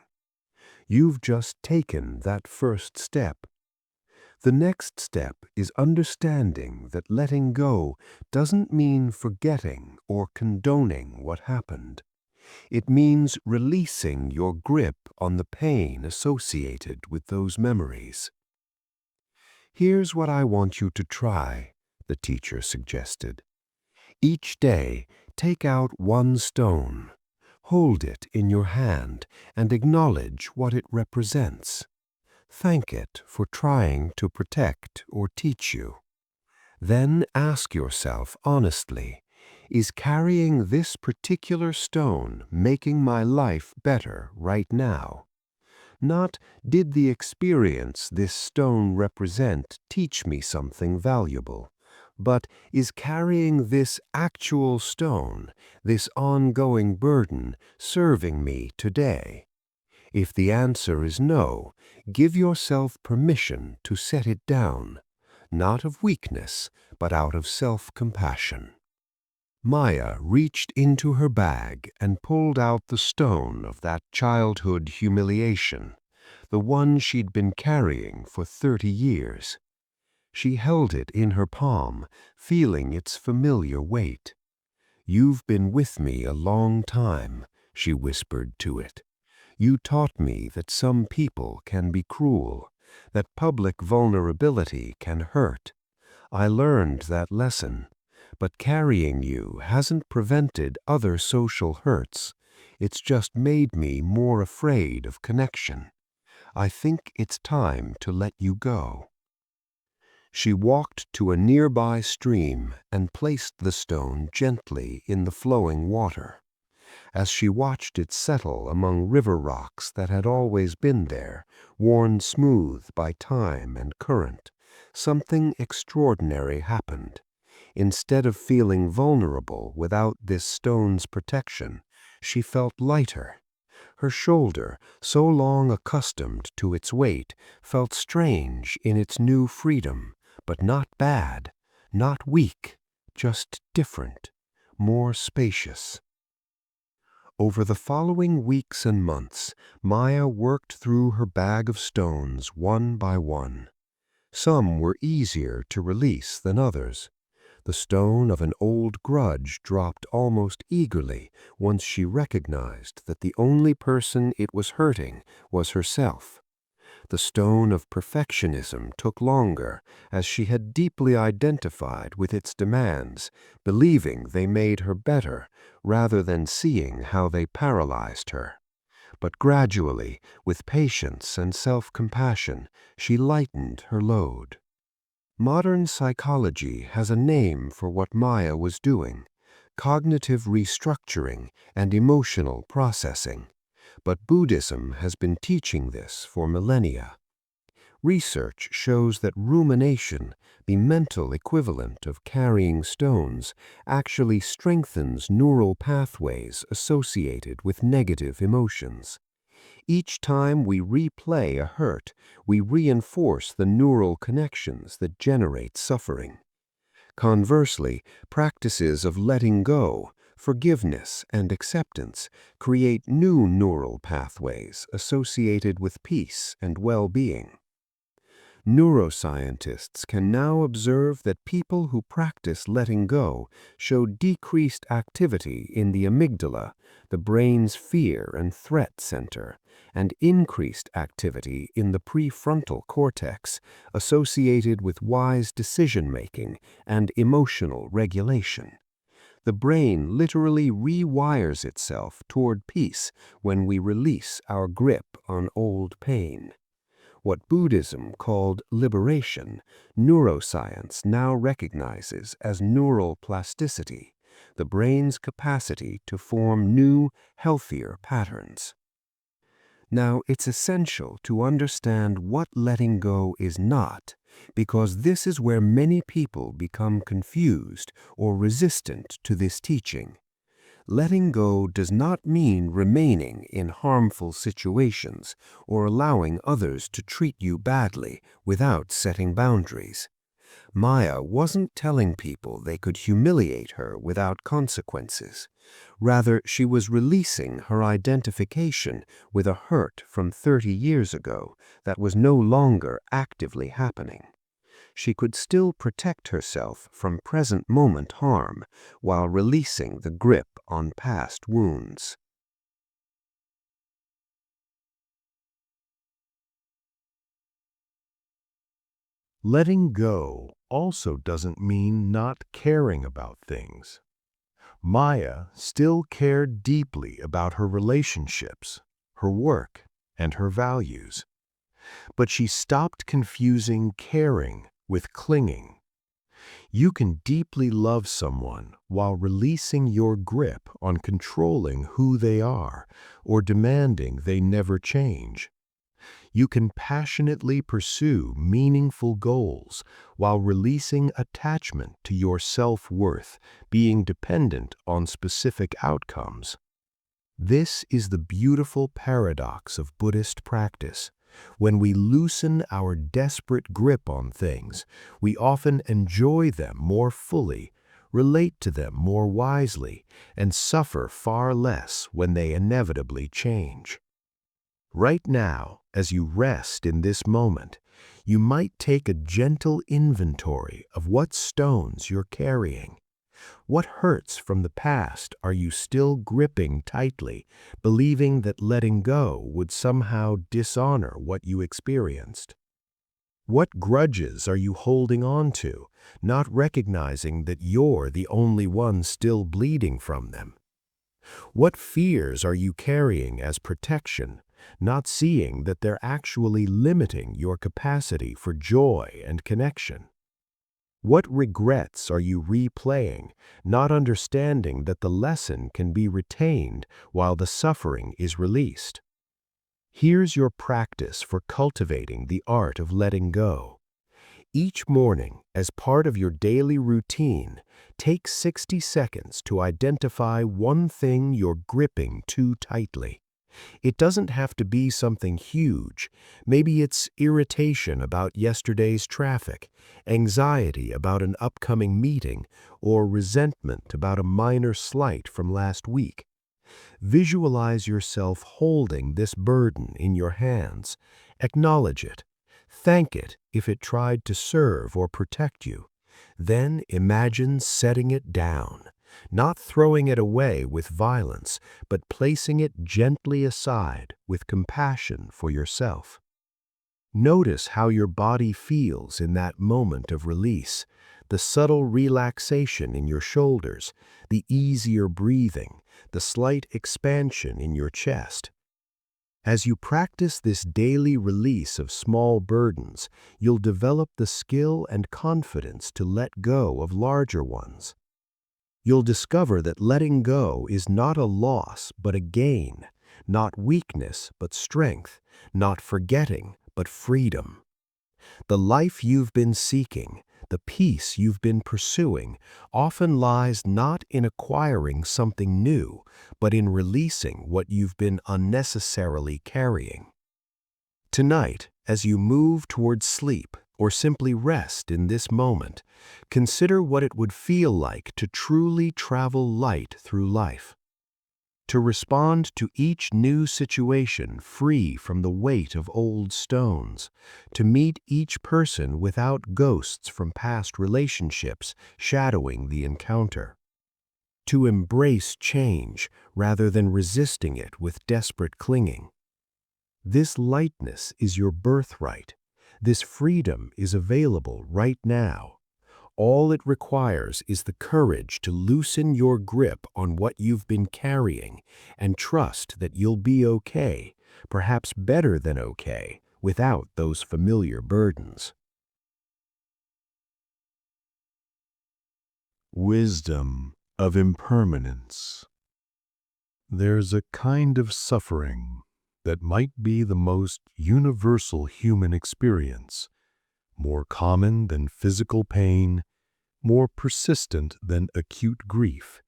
You've just taken that first step. The next step is understanding that letting go doesn't mean forgetting or condoning what happened. It means releasing your grip on the pain associated with those memories. "Here's what I want you to try," the teacher suggested. "Each day, take out one stone, hold it in your hand, and acknowledge what it represents. Thank it for trying to protect or teach you. Then ask yourself honestly, is carrying this particular stone making my life better right now? Not, did the experience this stone represent teach me something valuable, but is carrying this actual stone, this ongoing burden, serving me today? If the answer is no, give yourself permission to set it down, not of weakness, but out of self-compassion." Maya reached into her bag and pulled out the stone of that childhood humiliation, the one she'd been carrying for 30 years. She held it in her palm, feeling its familiar weight. "You've been with me a long time," she whispered to it. "You taught me that some people can be cruel, that public vulnerability can hurt. I learned that lesson, but carrying you hasn't prevented other social hurts. It's just made me more afraid of connection. I think it's time to let you go." She walked to a nearby stream and placed the stone gently in the flowing water. As she watched it settle among river rocks that had always been there, worn smooth by time and current, something extraordinary happened. Instead of feeling vulnerable without this stone's protection, she felt lighter. Her shoulder, so long accustomed to its weight, felt strange in its new freedom, but not bad, not weak, just different, more spacious. Over the following weeks and months, Maya worked through her bag of stones one by one. Some were easier to release than others. The stone of an old grudge dropped almost eagerly once she recognized that the only person it was hurting was herself. The stone of perfectionism took longer, as she had deeply identified with its demands, believing they made her better rather than seeing how they paralyzed her. But gradually, with patience and self-compassion, she lightened her load. Modern psychology has a name for what Maya was doing: cognitive restructuring and emotional processing. But Buddhism has been teaching this for millennia. Research shows that rumination, the mental equivalent of carrying stones, actually strengthens neural pathways associated with negative emotions. Each time we replay a hurt, we reinforce the neural connections that generate suffering. Conversely, practices of letting go, forgiveness, and acceptance create new neural pathways associated with peace and well-being. Neuroscientists can now observe that people who practice letting go show decreased activity in the amygdala, the brain's fear and threat center, and increased activity in the prefrontal cortex associated with wise decision-making and emotional regulation. The brain literally rewires itself toward peace when we release our grip on old pain. What Buddhism called liberation, neuroscience now recognizes as neural plasticity, the brain's capacity to form new, healthier patterns. Now, it's essential to understand what letting go is not, because this is where many people become confused or resistant to this teaching. Letting go does not mean remaining in harmful situations or allowing others to treat you badly without setting boundaries. Maya wasn't telling people they could humiliate her without consequences. Rather, she was releasing her identification with a hurt from 30 years ago that was no longer actively happening. She could still protect herself from present moment harm while releasing the grip on past wounds. Letting go also doesn't mean not caring about things. Maya still cared deeply about her relationships, her work, and her values. But she stopped confusing caring with clinging. You can deeply love someone while releasing your grip on controlling who they are or demanding they never change. You can passionately pursue meaningful goals while releasing attachment to your self-worth, being dependent on specific outcomes. This is the beautiful paradox of Buddhist practice. When we loosen our desperate grip on things, we often enjoy them more fully, relate to them more wisely, and suffer far less when they inevitably change. Right now, as you rest in this moment, you might take a gentle inventory of what stones you're carrying. What hurts from the past are you still gripping tightly, believing that letting go would somehow dishonor what you experienced? What grudges are you holding on to, not recognizing that you're the only one still bleeding from them? What fears are you carrying as protection, not seeing that they're actually limiting your capacity for joy and connection? What regrets are you replaying, not understanding that the lesson can be retained while the suffering is released? Here's your practice for cultivating the art of letting go. Each morning, as part of your daily routine, take 60 seconds to identify one thing you're gripping too tightly. It doesn't have to be something huge. Maybe it's irritation about yesterday's traffic, anxiety about an upcoming meeting, or resentment about a minor slight from last week. Visualize yourself holding this burden in your hands. Acknowledge it. Thank it if it tried to serve or protect you. Then imagine setting it down. Not throwing it away with violence, but placing it gently aside with compassion for yourself. Notice how your body feels in that moment of release, the subtle relaxation in your shoulders, the easier breathing, the slight expansion in your chest. As you practice this daily release of small burdens, you'll develop the skill and confidence to let go of larger ones. You'll discover that letting go is not a loss but a gain, not weakness but strength, not forgetting but freedom. The life you've been seeking, the peace you've been pursuing, often lies not in acquiring something new, but in releasing what you've been unnecessarily carrying. Tonight, as you move towards sleep, or simply rest in this moment, consider what it would feel like to truly travel light through life. to respond to each new situation free from the weight of old stones, to meet each person without ghosts from past relationships shadowing the encounter, to embrace change rather than resisting it with desperate clinging. This lightness is your birthright. This freedom is available right now. All it requires is the courage to loosen your grip on what you've been carrying and trust that you'll be okay, perhaps better than okay, without those familiar burdens. Wisdom of impermanence. There's a kind of suffering that might be the most universal human experience, more common than physical pain, more persistent than acute grief.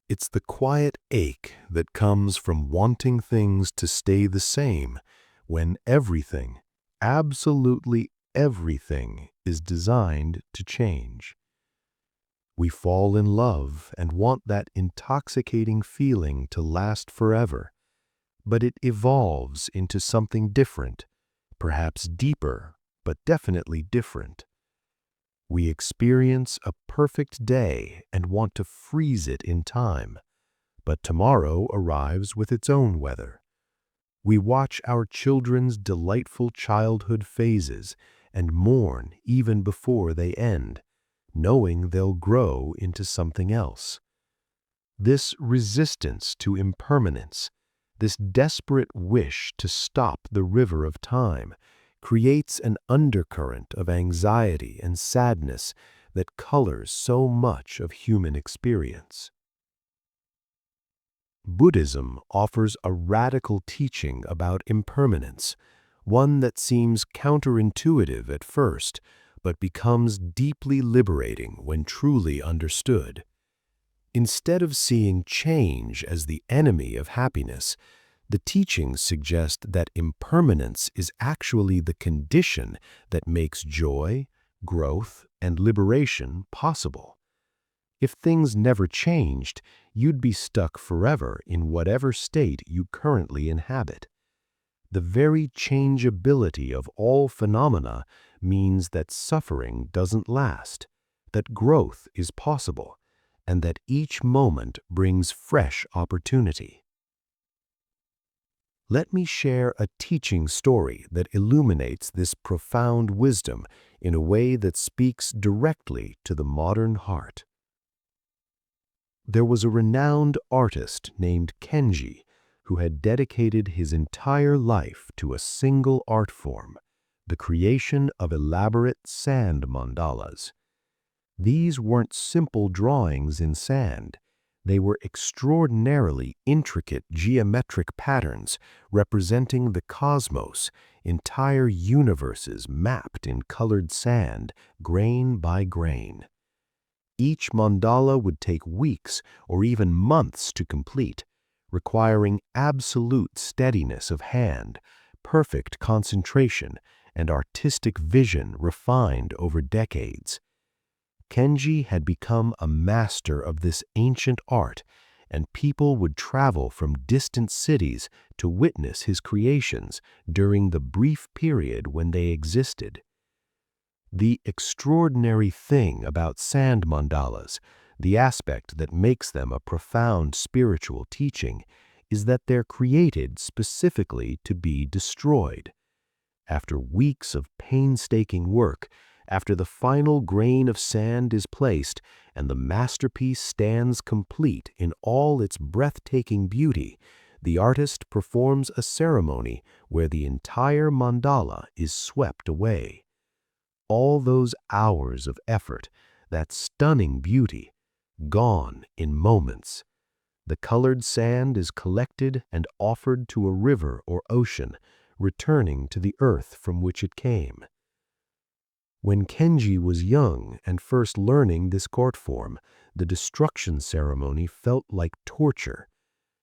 It's the quiet ache that comes from wanting things to stay the same when everything, absolutely everything, is designed to change. We fall in love and want that intoxicating feeling to last forever, but it evolves into something different, perhaps deeper, but definitely different. We experience a perfect day and want to freeze it in time, but tomorrow arrives with its own weather. We watch our children's delightful childhood phases and mourn even before they end, knowing they'll grow into something else. This resistance to impermanence, this desperate wish to stop the river of time, creates an undercurrent of anxiety and sadness that colors so much of human experience. Buddhism offers a radical teaching about impermanence, one that seems counterintuitive at first, but becomes deeply liberating when truly understood. Instead of seeing change as the enemy of happiness, the teachings suggest that impermanence is actually the condition that makes joy, growth, and liberation possible. If things never changed, you'd be stuck forever in whatever state you currently inhabit. The very changeability of all phenomena means that suffering doesn't last, that growth is possible, and that each moment brings fresh opportunity. Let me share a teaching story that illuminates this profound wisdom in a way that speaks directly to the modern heart. There was a renowned artist named Kenji who had dedicated his entire life to a single art form, the creation of elaborate sand mandalas. These weren't simple drawings in sand. They were extraordinarily intricate geometric patterns representing the cosmos, entire universes mapped in colored sand, grain by grain. Each mandala would take weeks or even months to complete, requiring absolute steadiness of hand, perfect concentration, and artistic vision refined over decades. Kenji had become a master of this ancient art, and people would travel from distant cities to witness his creations during the brief period when they existed. The extraordinary thing about sand mandalas, the aspect that makes them a profound spiritual teaching, is that they're created specifically to be destroyed. After weeks of painstaking work, after the final grain of sand is placed and the masterpiece stands complete in all its breathtaking beauty, the artist performs a ceremony where the entire mandala is swept away. All those hours of effort, that stunning beauty, gone in moments. The colored sand is collected and offered to a river or ocean, returning to the earth from which it came. When Kenji was young and first learning this art form, the destruction ceremony felt like torture.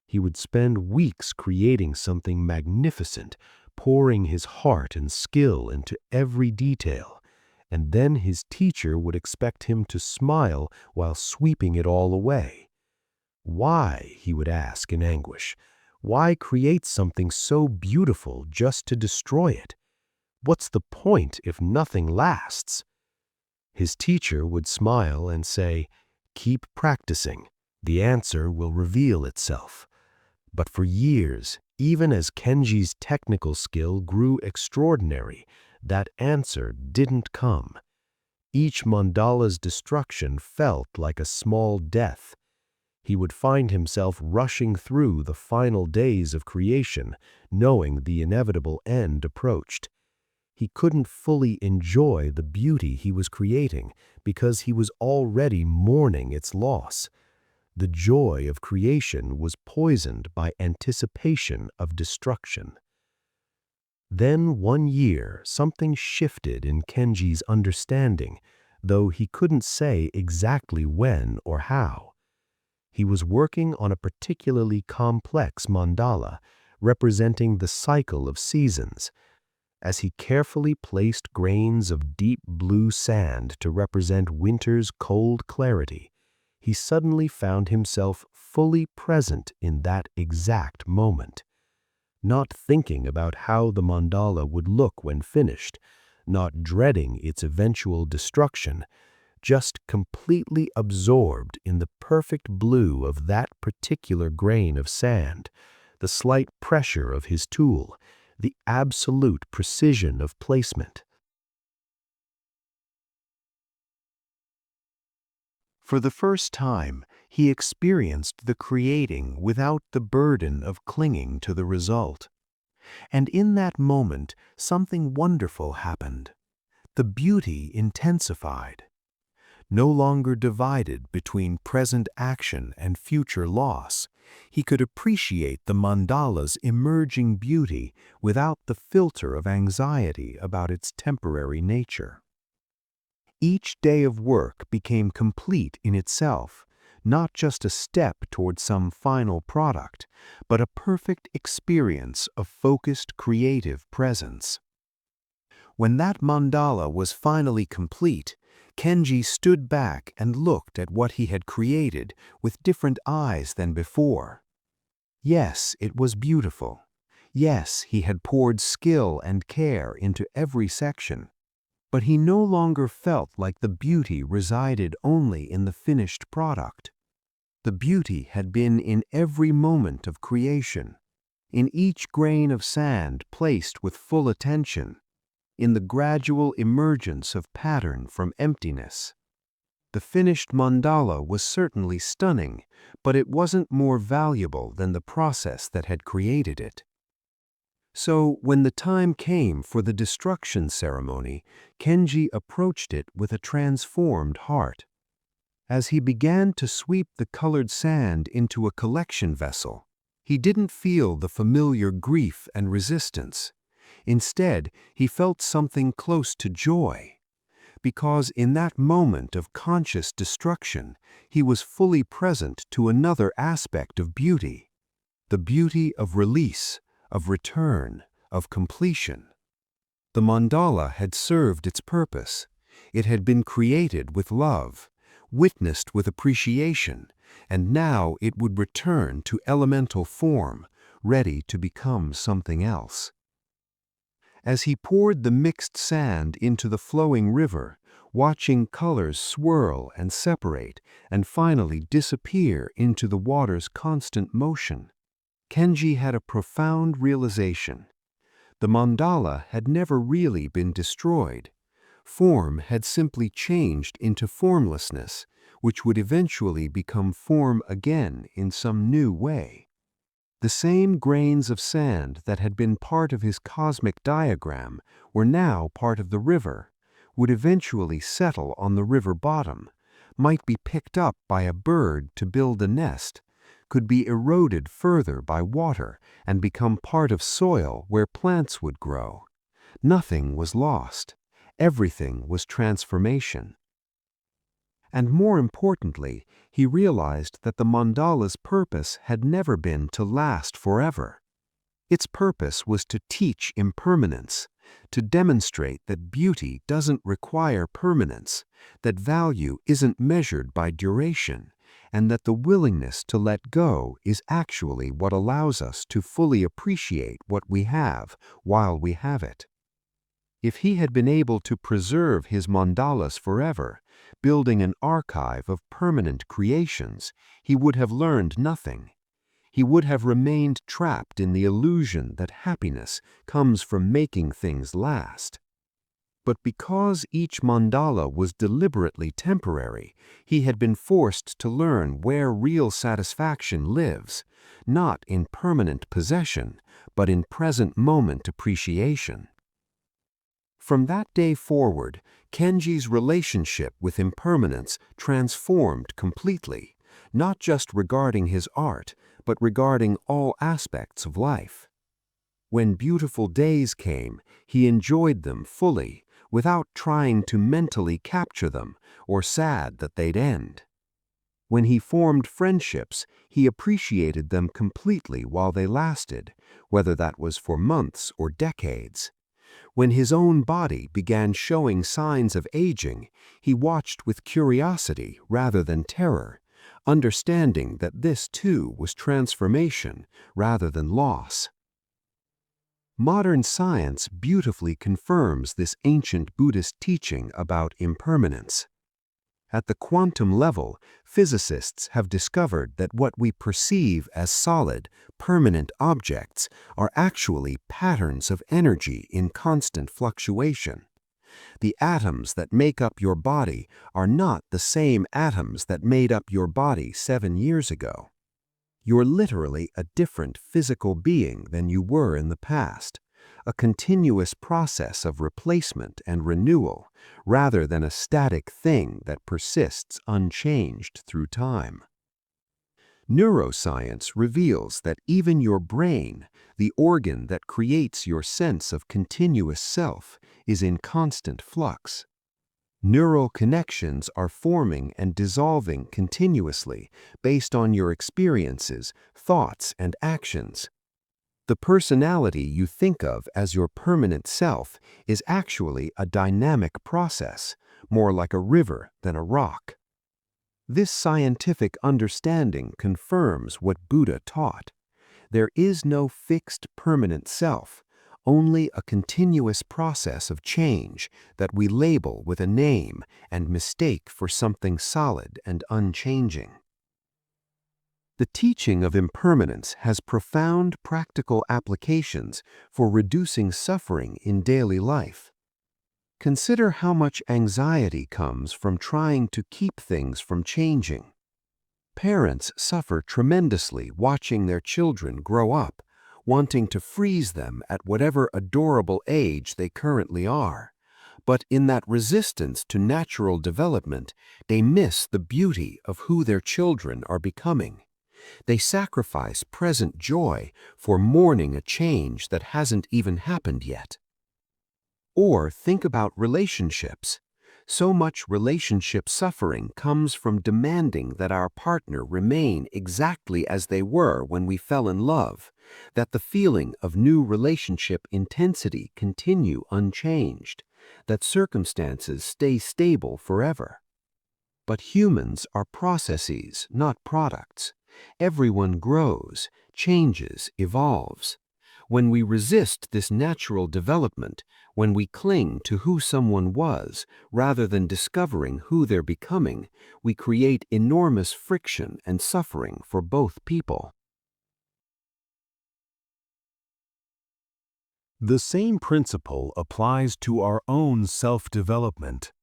He would spend weeks creating something magnificent, pouring his heart and skill into every detail, and then his teacher would expect him to smile while sweeping it all away. Why, he would ask in anguish, why create something so beautiful just to destroy it? What's the point if nothing lasts? His teacher would smile and say, "Keep practicing. The answer will reveal itself." But for years, even as Kenji's technical skill grew extraordinary, that answer didn't come. Each mandala's destruction felt like a small death. He would find himself rushing through the final days of creation, knowing the inevitable end approached. He couldn't fully enjoy the beauty he was creating because he was already mourning its loss. The joy of creation was poisoned by anticipation of destruction. Then one year, something shifted in Kenji's understanding, though he couldn't say exactly when or how. He was working on a particularly complex mandala, representing the cycle of seasons. As he carefully placed grains of deep blue sand to represent winter's cold clarity, he suddenly found himself fully present in that exact moment. Not thinking about how the mandala would look when finished, not dreading its eventual destruction, just completely absorbed in the perfect blue of that particular grain of sand, the slight pressure of his tool, the absolute precision of placement. For the first time, he experienced the creating without the burden of clinging to the result. And in that moment, something wonderful happened. The beauty intensified. No longer divided between present action and future loss, he could appreciate the mandala's emerging beauty without the filter of anxiety about its temporary nature. Each day of work became complete in itself, not just a step toward some final product, but a perfect experience of focused creative presence. When that mandala was finally complete, Kenji stood back and looked at what he had created with different eyes than before. Yes, it was beautiful. Yes, he had poured skill and care into every section. But he no longer felt like the beauty resided only in the finished product. The beauty had been in every moment of creation, in each grain of sand placed with full attention, in the gradual emergence of pattern from emptiness. The finished mandala was certainly stunning, but it wasn't more valuable than the process that had created it. So, when the time came for the destruction ceremony, Kenji approached it with a transformed heart. As he began to sweep the colored sand into a collection vessel, he didn't feel the familiar grief and resistance. Instead, he felt something close to joy. Because in that moment of conscious destruction, he was fully present to another aspect of beauty, the beauty of release, of return, of completion. The mandala had served its purpose. It had been created with love, witnessed with appreciation, and now it would return to elemental form, ready to become something else. As he poured the mixed sand into the flowing river, watching colors swirl and separate and finally disappear into the water's constant motion, Kenji had a profound realization. The mandala had never really been destroyed. Form had simply changed into formlessness, which would eventually become form again in some new way. The same grains of sand that had been part of his cosmic diagram were now part of the river, would eventually settle on the river bottom, might be picked up by a bird to build a nest, could be eroded further by water and become part of soil where plants would grow. Nothing was lost. Everything was transformation. And more importantly, he realized that the mandala's purpose had never been to last forever. Its purpose was to teach impermanence, to demonstrate that beauty doesn't require permanence, that value isn't measured by duration, and that the willingness to let go is actually what allows us to fully appreciate what we have while we have it. If he had been able to preserve his mandalas forever, building an archive of permanent creations, he would have learned nothing. He would have remained trapped in the illusion that happiness comes from making things last. But because each mandala was deliberately temporary, he had been forced to learn where real satisfaction lives, not in permanent possession, but in present moment appreciation. From that day forward, Kenji's relationship with impermanence transformed completely, not just regarding his art, but regarding all aspects of life. When beautiful days came, he enjoyed them fully, without trying to mentally capture them or sad that they'd end. When he formed friendships, he appreciated them completely while they lasted, whether that was for months or decades. When his own body began showing signs of aging, he watched with curiosity rather than terror, understanding that this too was transformation rather than loss. Modern science beautifully confirms this ancient Buddhist teaching about impermanence. At the quantum level, physicists have discovered that what we perceive as solid, permanent objects are actually patterns of energy in constant fluctuation. The atoms that make up your body are not the same atoms that made up your body 7 years ago. You're literally a different physical being than you were in the past, a continuous process of replacement and renewal, rather than a static thing that persists unchanged through time. Neuroscience reveals that even your brain, the organ that creates your sense of continuous self, is in constant flux. Neural connections are forming and dissolving continuously based on your experiences, thoughts, and actions. The personality you think of as your permanent self is actually a dynamic process, more like a river than a rock. This scientific understanding confirms what Buddha taught. There is no fixed permanent self, only a continuous process of change that we label with a name and mistake for something solid and unchanging. The teaching of impermanence has profound practical applications for reducing suffering in daily life. Consider how much anxiety comes from trying to keep things from changing. Parents suffer tremendously watching their children grow up, wanting to freeze them at whatever adorable age they currently are. But in that resistance to natural development, they miss the beauty of who their children are becoming. They sacrifice present joy for mourning a change that hasn't even happened yet. Or think about relationships. So much relationship suffering comes from demanding that our partner remain exactly as they were when we fell in love, that the feeling of new relationship intensity continue unchanged, that circumstances stay stable forever. But humans are processes, not products. Everyone grows, changes, evolves. When we resist this natural development, when we cling to who someone was rather than discovering who they're becoming, we create enormous friction and suffering for both people. The same principle applies to our own self-development.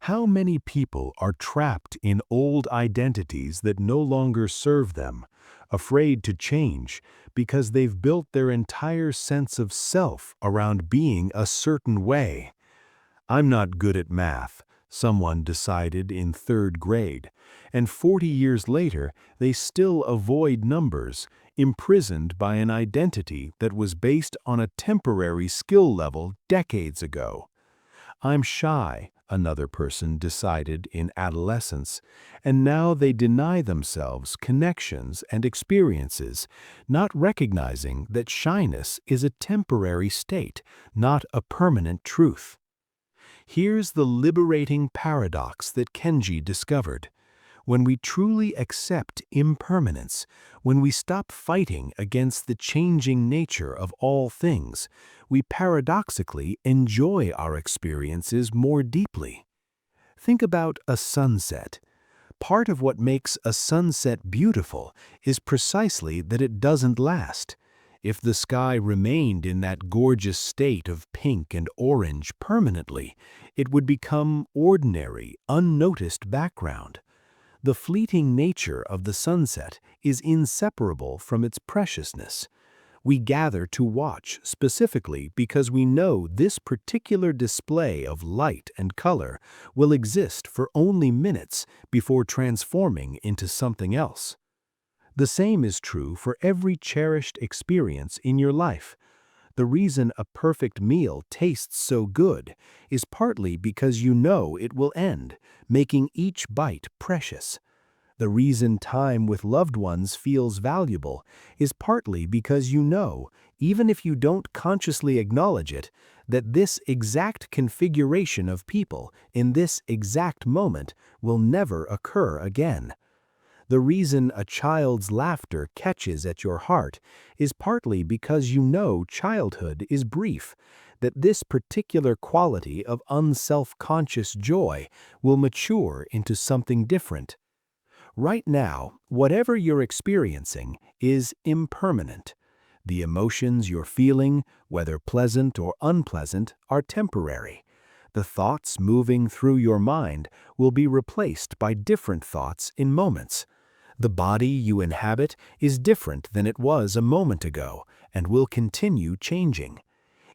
How many people are trapped in old identities that no longer serve them, afraid to change because they've built their entire sense of self around being a certain way? I'm not good at math, someone decided in 3rd grade, and 40 years later they still avoid numbers, imprisoned by an identity that was based on a temporary skill level decades ago. I'm shy, another person decided in adolescence, and now they deny themselves connections and experiences, not recognizing that shyness is a temporary state, not a permanent truth. Here's the liberating paradox that Kenji discovered. When we truly accept impermanence, when we stop fighting against the changing nature of all things, we paradoxically enjoy our experiences more deeply. Think about a sunset. Part of what makes a sunset beautiful is precisely that it doesn't last. If the sky remained in that gorgeous state of pink and orange permanently, it would become ordinary, unnoticed background. The fleeting nature of the sunset is inseparable from its preciousness. We gather to watch specifically because we know this particular display of light and color will exist for only minutes before transforming into something else. The same is true for every cherished experience in your life. The reason a perfect meal tastes so good is partly because you know it will end, making each bite precious. The reason time with loved ones feels valuable is partly because you know, even if you don't consciously acknowledge it, that this exact configuration of people in this exact moment will never occur again. The reason a child's laughter catches at your heart is partly because you know childhood is brief, that this particular quality of unself-conscious joy will mature into something different. Right now, whatever you're experiencing is impermanent. The emotions you're feeling, whether pleasant or unpleasant, are temporary. The thoughts moving through your mind will be replaced by different thoughts in moments. The body you inhabit is different than it was a moment ago and will continue changing.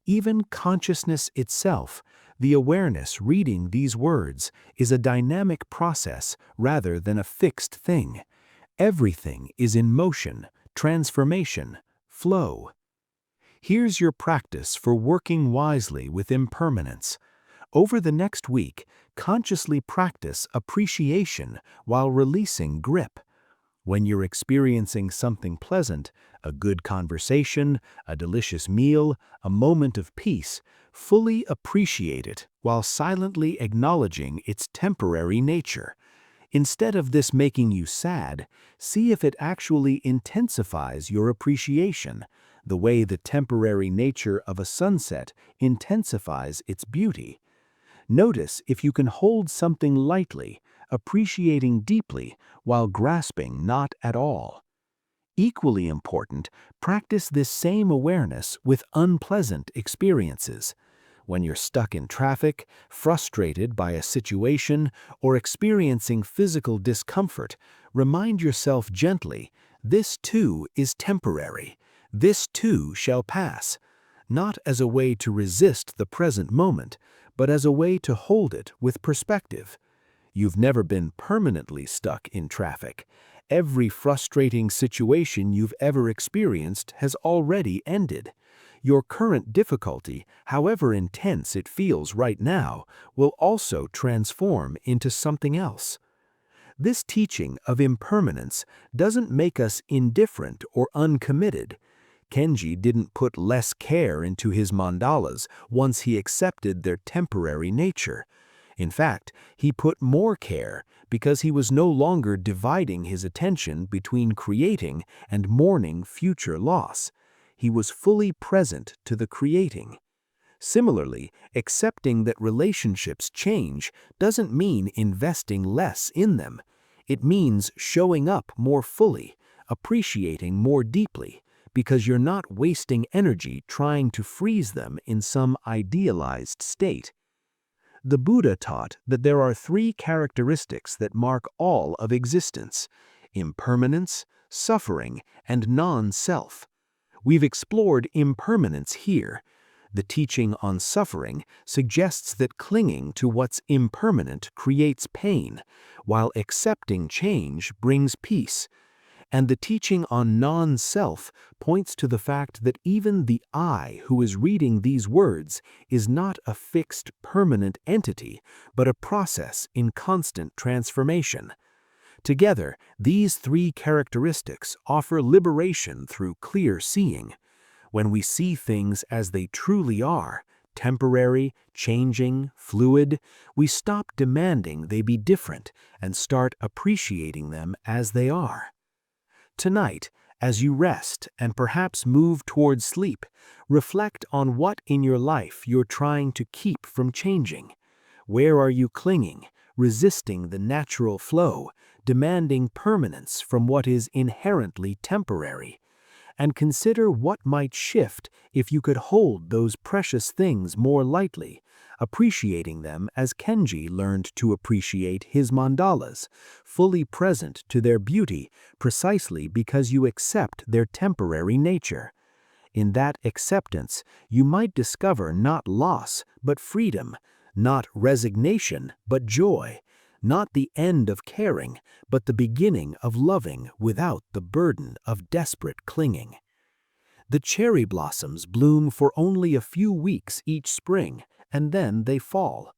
Even consciousness itself, the awareness reading these words, is a dynamic process rather than a fixed thing. Everything is in motion, transformation, flow. Here's your practice for working wisely with impermanence. Over the next week, consciously practice appreciation while releasing grip. When you're experiencing something pleasant, a good conversation, a delicious meal, a moment of peace, fully appreciate it while silently acknowledging its temporary nature. Instead of this making you sad, see if it actually intensifies your appreciation, the way the temporary nature of a sunset intensifies its beauty. Notice if you can hold something lightly, appreciating deeply while grasping not at all. Equally important, practice this same awareness with unpleasant experiences. When you're stuck in traffic, frustrated by a situation, or experiencing physical discomfort, remind yourself gently, this too is temporary. This too shall pass. Not as a way to resist the present moment, but as a way to hold it with perspective. You've never been permanently stuck in traffic. Every frustrating situation you've ever experienced has already ended. Your current difficulty, however intense it feels right now, will also transform into something else. This teaching of impermanence doesn't make us indifferent or uncommitted. Kenji didn't put less care into his mandalas once he accepted their temporary nature. In fact, he put more care because he was no longer dividing his attention between creating and mourning future loss. He was fully present to the creating. Similarly, accepting that relationships change doesn't mean investing less in them. It means showing up more fully, appreciating more deeply, because you're not wasting energy trying to freeze them in some idealized state. The Buddha taught that there are three characteristics that mark all of existence: impermanence, suffering, and non-self. We've explored impermanence here. The teaching on suffering suggests that clinging to what's impermanent creates pain, while accepting change brings peace. And the teaching on non-self points to the fact that even the I who is reading these words is not a fixed, permanent entity, but a process in constant transformation. Together, these three characteristics offer liberation through clear seeing. When we see things as they truly are, temporary, changing, fluid, we stop demanding they be different and start appreciating them as they are. Tonight, as you rest and perhaps move toward sleep, reflect on what in your life you're trying to keep from changing. Where are you clinging, resisting the natural flow, demanding permanence from what is inherently temporary? And consider what might shift if you could hold those precious things more lightly, appreciating them as Kenji learned to appreciate his mandalas, fully present to their beauty precisely because you accept their temporary nature. In that acceptance, you might discover not loss, but freedom, not resignation, but joy, not the end of caring, but the beginning of loving without the burden of desperate clinging. The cherry blossoms bloom for only a few weeks each spring, and then they fall.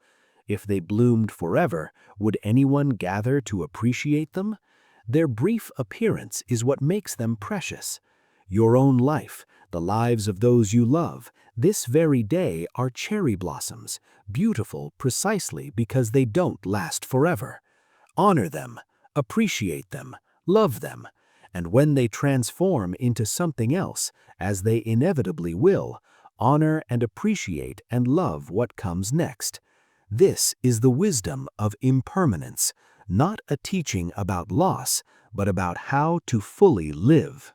If they bloomed forever, would anyone gather to appreciate them? Their brief appearance is what makes them precious. Your own life, the lives of those you love, this very day are cherry blossoms, beautiful precisely because they don't last forever. Honor them, appreciate them, love them, and when they transform into something else, as they inevitably will, honor and appreciate and love what comes next. This is the wisdom of impermanence, not a teaching about loss, but about how to fully live.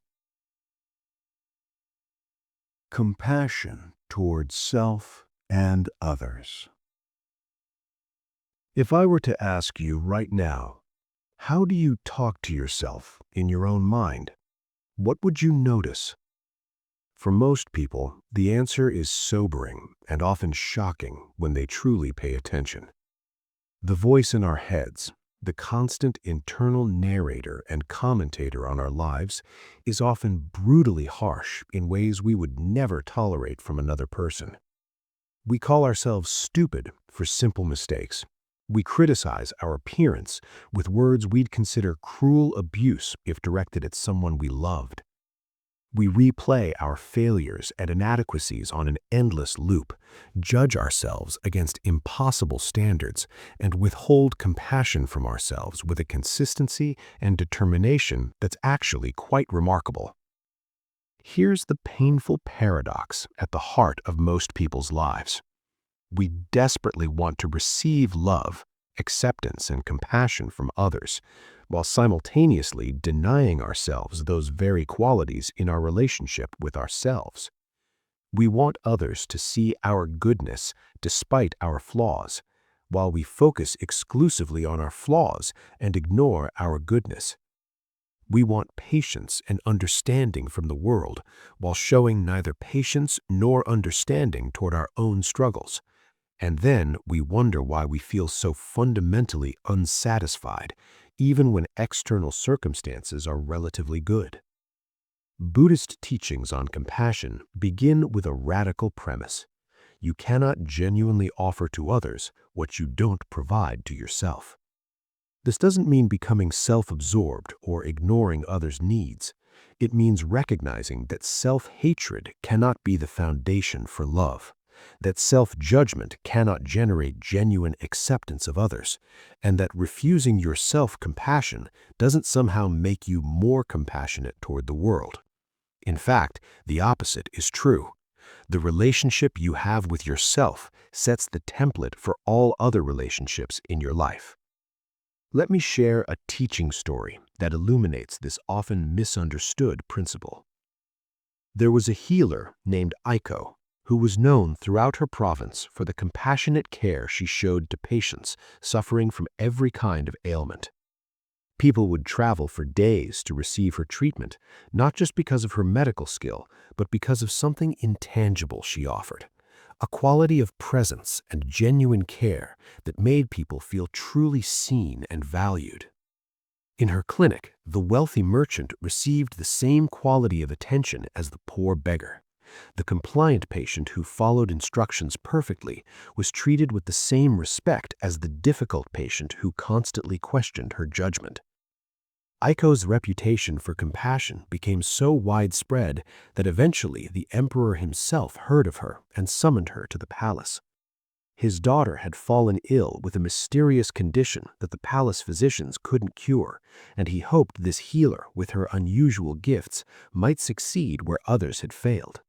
Compassion towards self and others. If I were to ask you right now, how do you talk to yourself in your own mind? What would you notice? For most people, the answer is sobering and often shocking when they truly pay attention. The voice in our heads, the constant internal narrator and commentator on our lives, is often brutally harsh in ways we would never tolerate from another person. We call ourselves stupid for simple mistakes. We criticize our appearance with words we'd consider cruel abuse if directed at someone we loved. We replay our failures and inadequacies on an endless loop, judge ourselves against impossible standards, and withhold compassion from ourselves with a consistency and determination that's actually quite remarkable. Here's the painful paradox at the heart of most people's lives. We desperately want to receive love, acceptance, and compassion from others, while simultaneously denying ourselves those very qualities in our relationship with ourselves. We want others to see our goodness despite our flaws, while we focus exclusively on our flaws and ignore our goodness. We want patience and understanding from the world, while showing neither patience nor understanding toward our own struggles. And then we wonder why we feel so fundamentally unsatisfied, even when external circumstances are relatively good. Buddhist teachings on compassion begin with a radical premise. You cannot genuinely offer to others what you don't provide to yourself. This doesn't mean becoming self-absorbed or ignoring others' needs. It means recognizing that self-hatred cannot be the foundation for love, that self-judgment cannot generate genuine acceptance of others, and that refusing your self-compassion doesn't somehow make you more compassionate toward the world. In fact, the opposite is true. The relationship you have with yourself sets the template for all other relationships in your life. Let me share a teaching story that illuminates this often misunderstood principle. There was a healer named Aiko who was known throughout her province for the compassionate care she showed to patients suffering from every kind of ailment. People would travel for days to receive her treatment, not just because of her medical skill, but because of something intangible she offered, a quality of presence and genuine care that made people feel truly seen and valued. In her clinic, the wealthy merchant received the same quality of attention as the poor beggar. The compliant patient who followed instructions perfectly was treated with the same respect as the difficult patient who constantly questioned her judgment. Aiko's reputation for compassion became so widespread that eventually the emperor himself heard of her and summoned her to the palace. His daughter had fallen ill with a mysterious condition that the palace physicians couldn't cure, and he hoped this healer, with her unusual gifts, might succeed where others had failed.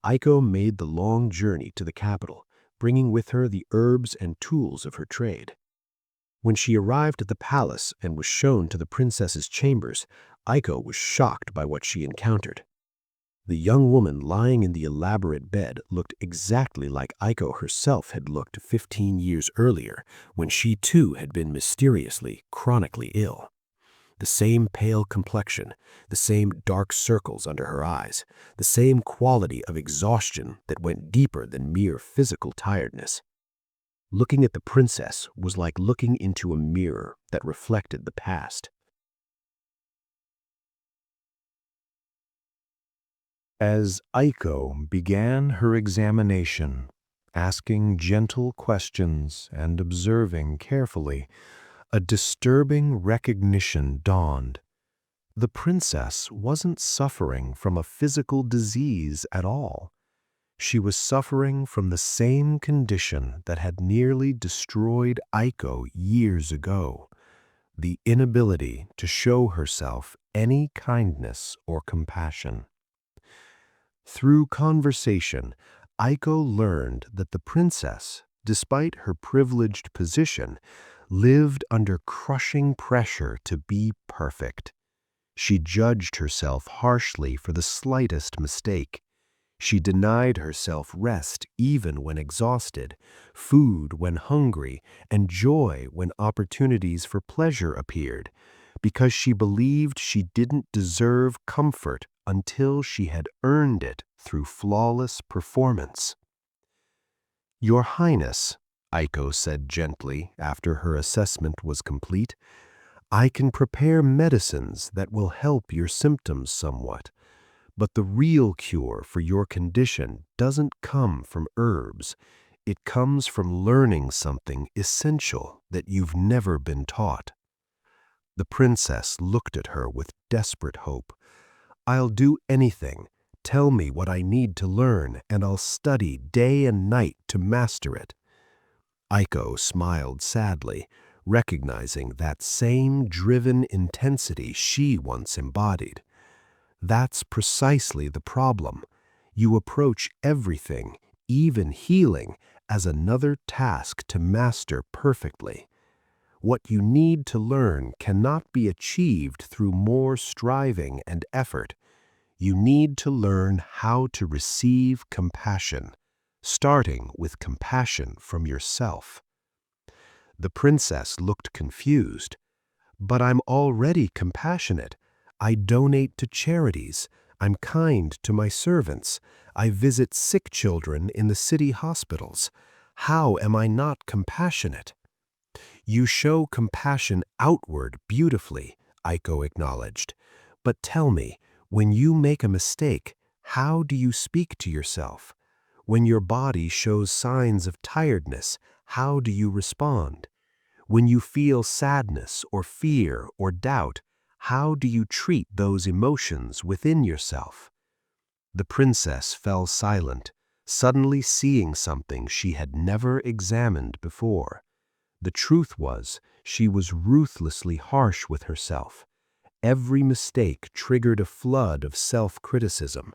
Aiko made the long journey to the capital, bringing with her the herbs and tools of her trade. When she arrived at the palace and was shown to the princess's chambers, Aiko was shocked by what she encountered. The young woman lying in the elaborate bed looked exactly like Aiko herself had looked 15 years earlier, when she too had been mysteriously, chronically ill. The same pale complexion, the same dark circles under her eyes, the same quality of exhaustion that went deeper than mere physical tiredness. Looking at the princess was like looking into a mirror that reflected the past. As Aiko began her examination, asking gentle questions and observing carefully, a disturbing recognition dawned. The princess wasn't suffering from a physical disease at all. She was suffering from the same condition that had nearly destroyed Aiko years ago, the inability to show herself any kindness or compassion. Through conversation, Aiko learned that the princess, despite her privileged position, lived under crushing pressure to be perfect. She judged herself harshly for the slightest mistake. She denied herself rest even when exhausted, food when hungry, and joy when opportunities for pleasure appeared, because she believed she didn't deserve comfort until she had earned it through flawless performance. "Your Highness," Aiko said gently after her assessment was complete, "I can prepare medicines that will help your symptoms somewhat, but the real cure for your condition doesn't come from herbs. It comes from learning something essential that you've never been taught." The princess looked at her with desperate hope. "I'll do anything. Tell me what I need to learn, and I'll study day and night to master it." Aiko smiled sadly, recognizing that same driven intensity she once embodied. That's precisely the problem. You approach everything, even healing, as another task to master perfectly. What you need to learn cannot be achieved through more striving and effort. You need to learn how to receive compassion, starting with compassion from yourself. The princess looked confused. "But I'm already compassionate. I donate to charities. I'm kind to my servants. I visit sick children in the city hospitals. How am I not compassionate?" "You show compassion outward beautifully," Aiko acknowledged. "But tell me, when you make a mistake, how do you speak to yourself? When your body shows signs of tiredness, how do you respond? When you feel sadness or fear or doubt, how do you treat those emotions within yourself?" The princess fell silent, suddenly seeing something she had never examined before. The truth was, she was ruthlessly harsh with herself. Every mistake triggered a flood of self-criticism.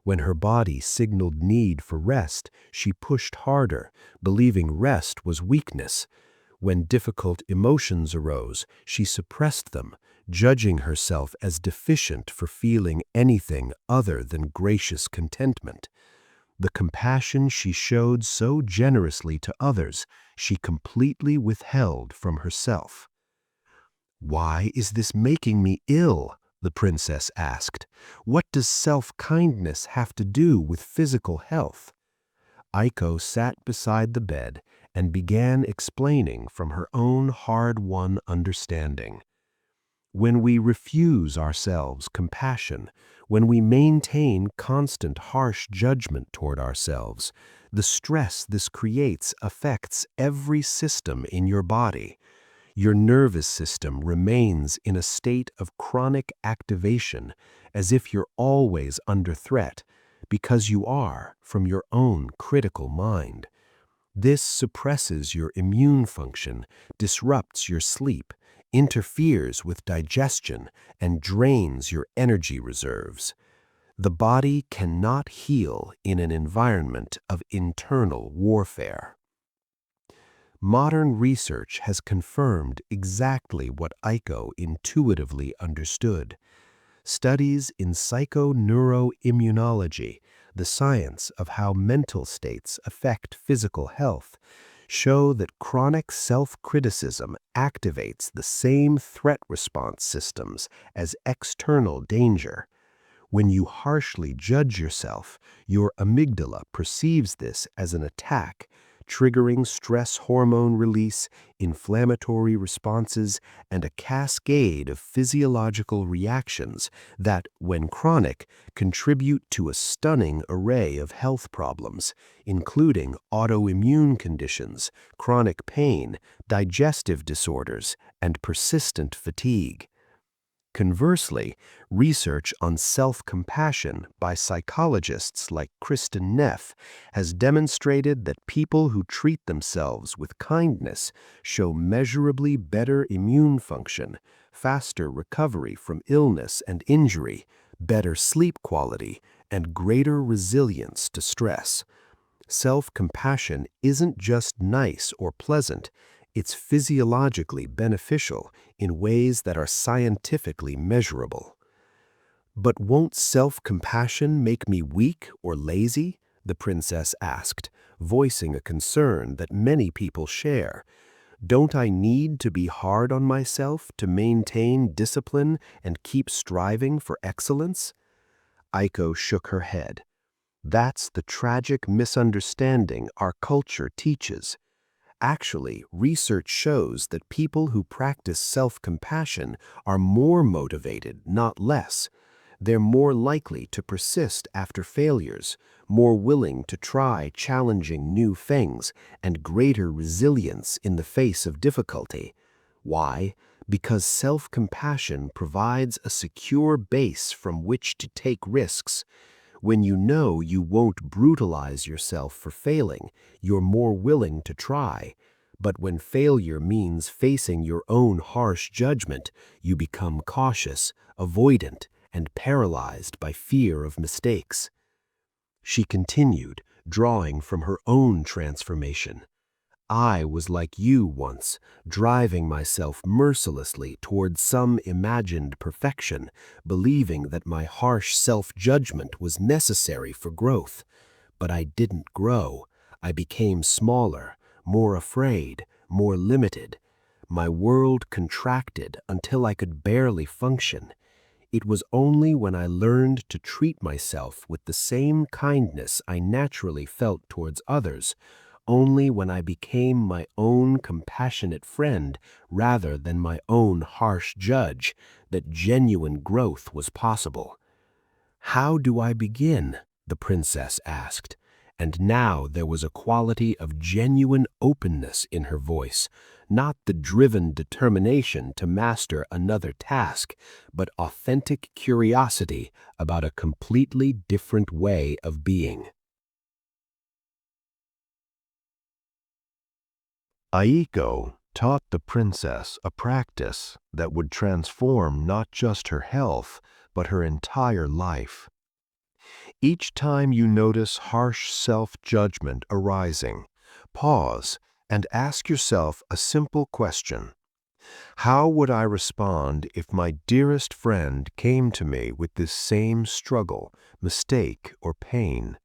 When her body signaled need for rest, she pushed harder, believing rest was weakness. When difficult emotions arose, she suppressed them, judging herself as deficient for feeling anything other than gracious contentment. The compassion she showed so generously to others, she completely withheld from herself. "Why is this making me ill?" the princess asked. "What does self-kindness have to do with physical health?" Aiko sat beside the bed and began explaining from her own hard-won understanding. When we refuse ourselves compassion, when we maintain constant harsh judgment toward ourselves, the stress this creates affects every system in your body. Your nervous system remains in a state of chronic activation, as if you're always under threat, because you are from your own critical mind. This suppresses your immune function, disrupts your sleep, interferes with digestion, and drains your energy reserves. The body cannot heal in an environment of internal warfare. Modern research has confirmed exactly what Aiko intuitively understood. Studies in psychoneuroimmunology, the science of how mental states affect physical health, show that chronic self-criticism activates the same threat response systems as external danger. When you harshly judge yourself, your amygdala perceives this as an attack, triggering stress hormone release, inflammatory responses, and a cascade of physiological reactions that, when chronic, contribute to a stunning array of health problems, including autoimmune conditions, chronic pain, digestive disorders, and persistent fatigue. Conversely, research on self-compassion by psychologists like Kristen Neff has demonstrated that people who treat themselves with kindness show measurably better immune function, faster recovery from illness and injury, better sleep quality, and greater resilience to stress. Self-compassion isn't just nice or pleasant, it's physiologically beneficial in ways that are scientifically measurable. But won't self-compassion make me weak or lazy? The princess asked, voicing a concern that many people share. Don't I need to be hard on myself to maintain discipline and keep striving for excellence? Aiko shook her head. That's the tragic misunderstanding our culture teaches. Actually, research shows that people who practice self-compassion are more motivated, not less. They're more likely to persist after failures, more willing to try challenging new things, and greater resilience in the face of difficulty. Why? Because self-compassion provides a secure base from which to take risks. When you know you won't brutalize yourself for failing, you're more willing to try. But when failure means facing your own harsh judgment, you become cautious, avoidant, and paralyzed by fear of mistakes. She continued, drawing from her own transformation. I was like you once, driving myself mercilessly toward some imagined perfection, believing that my harsh self-judgment was necessary for growth. But I didn't grow. I became smaller, more afraid, more limited. My world contracted until I could barely function. It was only when I learned to treat myself with the same kindness I naturally felt towards others, only when I became my own compassionate friend rather than my own harsh judge, that genuine growth was possible. How do I begin? The princess asked, and now there was a quality of genuine openness in her voice, not the driven determination to master another task, but authentic curiosity about a completely different way of being. Aiko taught the princess a practice that would transform not just her health, but her entire life. Each time you notice harsh self-judgment arising, pause and ask yourself a simple question. How would I respond if my dearest friend came to me with this same struggle, mistake, or pain?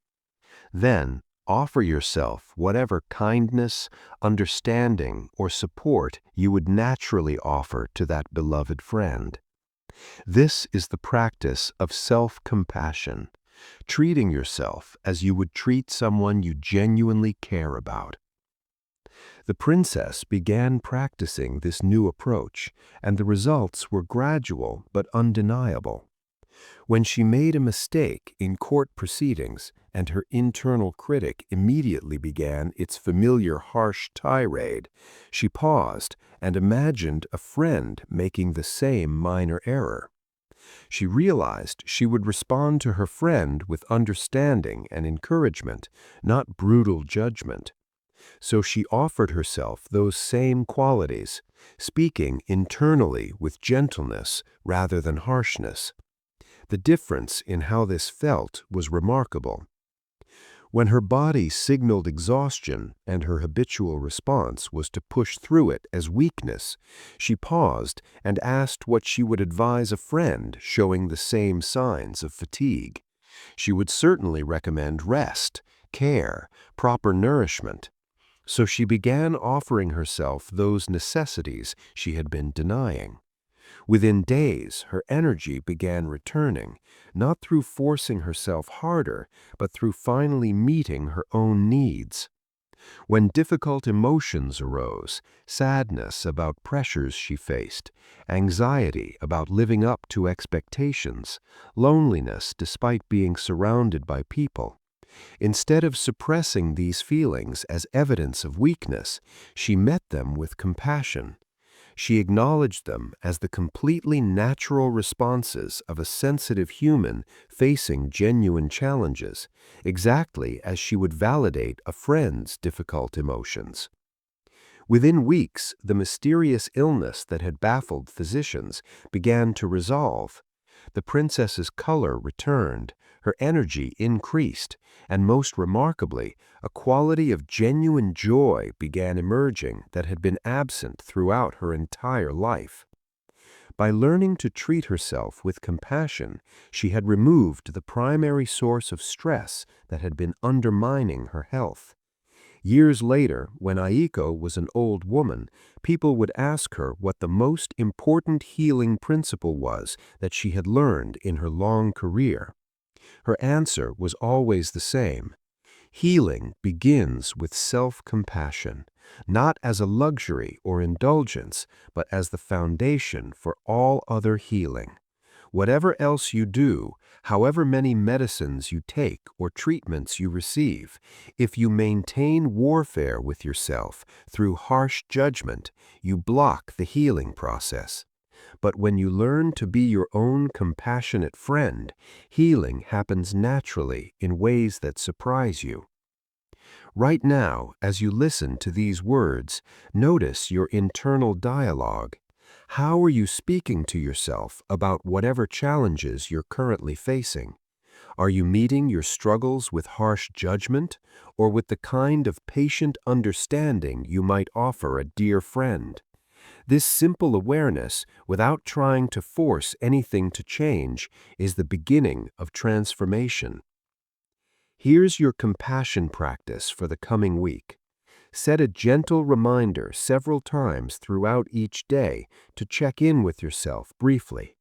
Then, offer yourself whatever kindness, understanding, or support you would naturally offer to that beloved friend. This is the practice of self-compassion, treating yourself as you would treat someone you genuinely care about. The princess began practicing this new approach, and the results were gradual but undeniable. When she made a mistake in court proceedings, and her internal critic immediately began its familiar harsh tirade, she paused and imagined a friend making the same minor error. She realized she would respond to her friend with understanding and encouragement, not brutal judgment. So she offered herself those same qualities, speaking internally with gentleness rather than harshness. The difference in how this felt was remarkable. When her body signaled exhaustion and her habitual response was to push through it as weakness, she paused and asked what she would advise a friend showing the same signs of fatigue. She would certainly recommend rest, care, proper nourishment. So she began offering herself those necessities she had been denying. Within days, her energy began returning, not through forcing herself harder, but through finally meeting her own needs. When difficult emotions arose, sadness about pressures she faced, anxiety about living up to expectations, loneliness despite being surrounded by people, instead of suppressing these feelings as evidence of weakness, she met them with compassion. She acknowledged them as the completely natural responses of a sensitive human facing genuine challenges, exactly as she would validate a friend's difficult emotions. Within weeks, the mysterious illness that had baffled physicians began to resolve. The princess's color returned, her energy increased, and most remarkably, a quality of genuine joy began emerging that had been absent throughout her entire life. By learning to treat herself with compassion, she had removed the primary source of stress that had been undermining her health. Years later, when Aiko was an old woman, people would ask her what the most important healing principle was that she had learned in her long career. Her answer was always the same. Healing begins with self-compassion, not as a luxury or indulgence, but as the foundation for all other healing. Whatever else you do, however many medicines you take or treatments you receive, if you maintain warfare with yourself through harsh judgment, you block the healing process. But when you learn to be your own compassionate friend, healing happens naturally in ways that surprise you. Right now, as you listen to these words, notice your internal dialogue. How are you speaking to yourself about whatever challenges you're currently facing? Are you meeting your struggles with harsh judgment, or with the kind of patient understanding you might offer a dear friend? This simple awareness, without trying to force anything to change, is the beginning of transformation. Here's your compassion practice for the coming week. Set a gentle reminder several times throughout each day to check in with yourself briefly.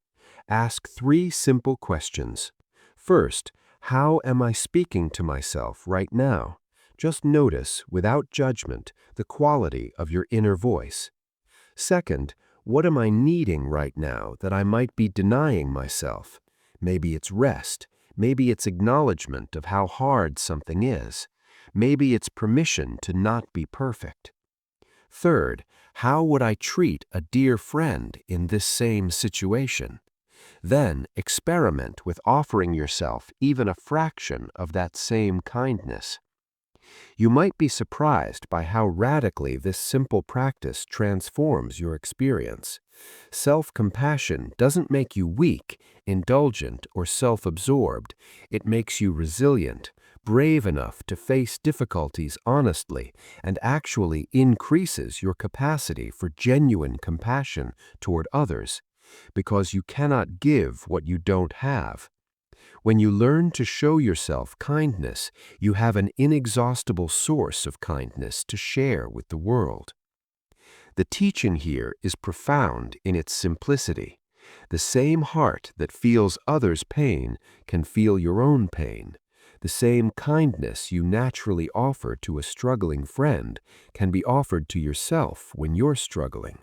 Ask 3 simple questions. First, how am I speaking to myself right now? Just notice, without judgment, the quality of your inner voice. Second, what am I needing right now that I might be denying myself? Maybe it's rest. Maybe it's acknowledgement of how hard something is. Maybe it's permission to not be perfect. Third, how would I treat a dear friend in this same situation? Then experiment with offering yourself even a fraction of that same kindness. You might be surprised by how radically this simple practice transforms your experience. Self-compassion doesn't make you weak, indulgent, or self-absorbed. It makes you resilient, brave enough to face difficulties honestly, and actually increases your capacity for genuine compassion toward others, because you cannot give what you don't have. When you learn to show yourself kindness, you have an inexhaustible source of kindness to share with the world. The teaching here is profound in its simplicity. The same heart that feels others' pain can feel your own pain. The same kindness you naturally offer to a struggling friend can be offered to yourself when you're struggling.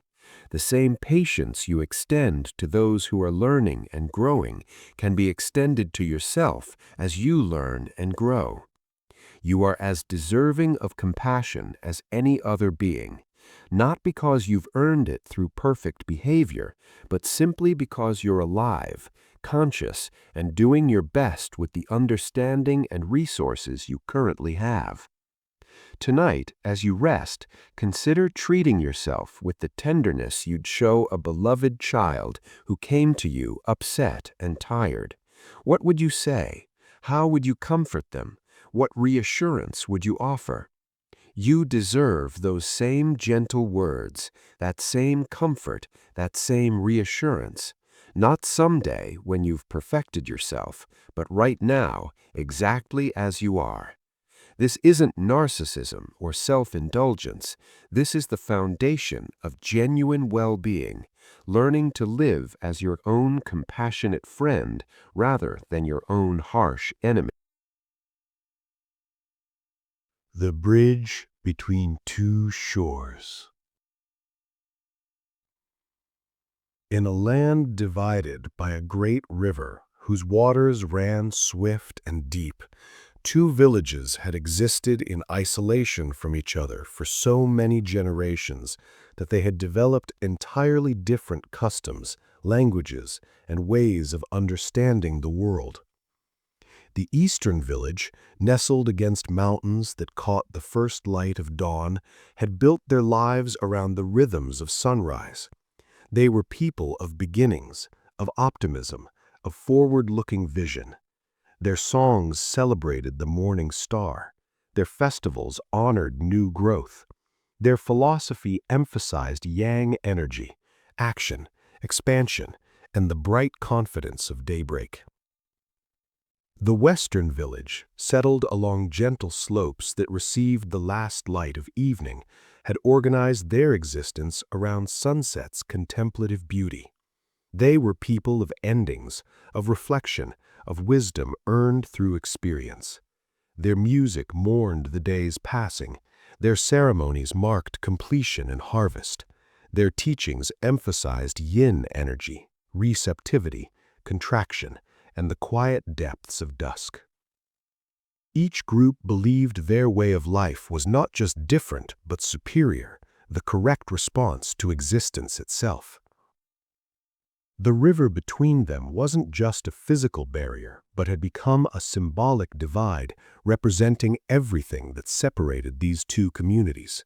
The same patience you extend to those who are learning and growing can be extended to yourself as you learn and grow. You are as deserving of compassion as any other being, not because you've earned it through perfect behavior, but simply because you're alive, conscious, and doing your best with the understanding and resources you currently have. Tonight, as you rest, consider treating yourself with the tenderness you'd show a beloved child who came to you upset and tired. What would you say? How would you comfort them? What reassurance would you offer? You deserve those same gentle words, that same comfort, that same reassurance. Not someday when you've perfected yourself, but right now, exactly as you are. This isn't narcissism or self-indulgence. This is the foundation of genuine well-being, learning to live as your own compassionate friend rather than your own harsh enemy. The bridge between two shores. In a land divided by a great river whose waters ran swift and deep, two villages had existed in isolation from each other for so many generations that they had developed entirely different customs, languages, and ways of understanding the world. The eastern village, nestled against mountains that caught the first light of dawn, had built their lives around the rhythms of sunrise. They were people of beginnings, of optimism, of forward-looking vision. Their songs celebrated the morning star. Their festivals honored new growth. Their philosophy emphasized yang energy, action, expansion, and the bright confidence of daybreak. The western village, settled along gentle slopes that received the last light of evening, had organized their existence around sunset's contemplative beauty. They were people of endings, of reflection, of wisdom earned through experience. Their music mourned the day's passing. Their ceremonies marked completion and harvest. Their teachings emphasized yin energy, receptivity, contraction, and the quiet depths of dusk. Each group believed their way of life was not just different but superior, the correct response to existence itself. The river between them wasn't just a physical barrier, but had become a symbolic divide representing everything that separated these two communities.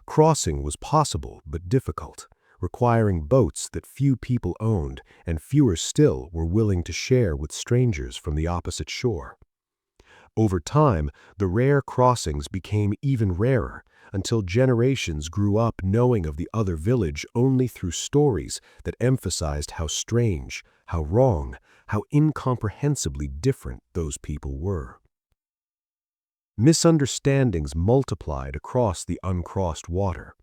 Crossing was possible but difficult, requiring boats that few people owned and fewer still were willing to share with strangers from the opposite shore. Over time, the rare crossings became even rarer, until generations grew up knowing of the other village only through stories that emphasized how strange, how wrong, how incomprehensibly different those people were. Misunderstandings multiplied across the uncrossed water.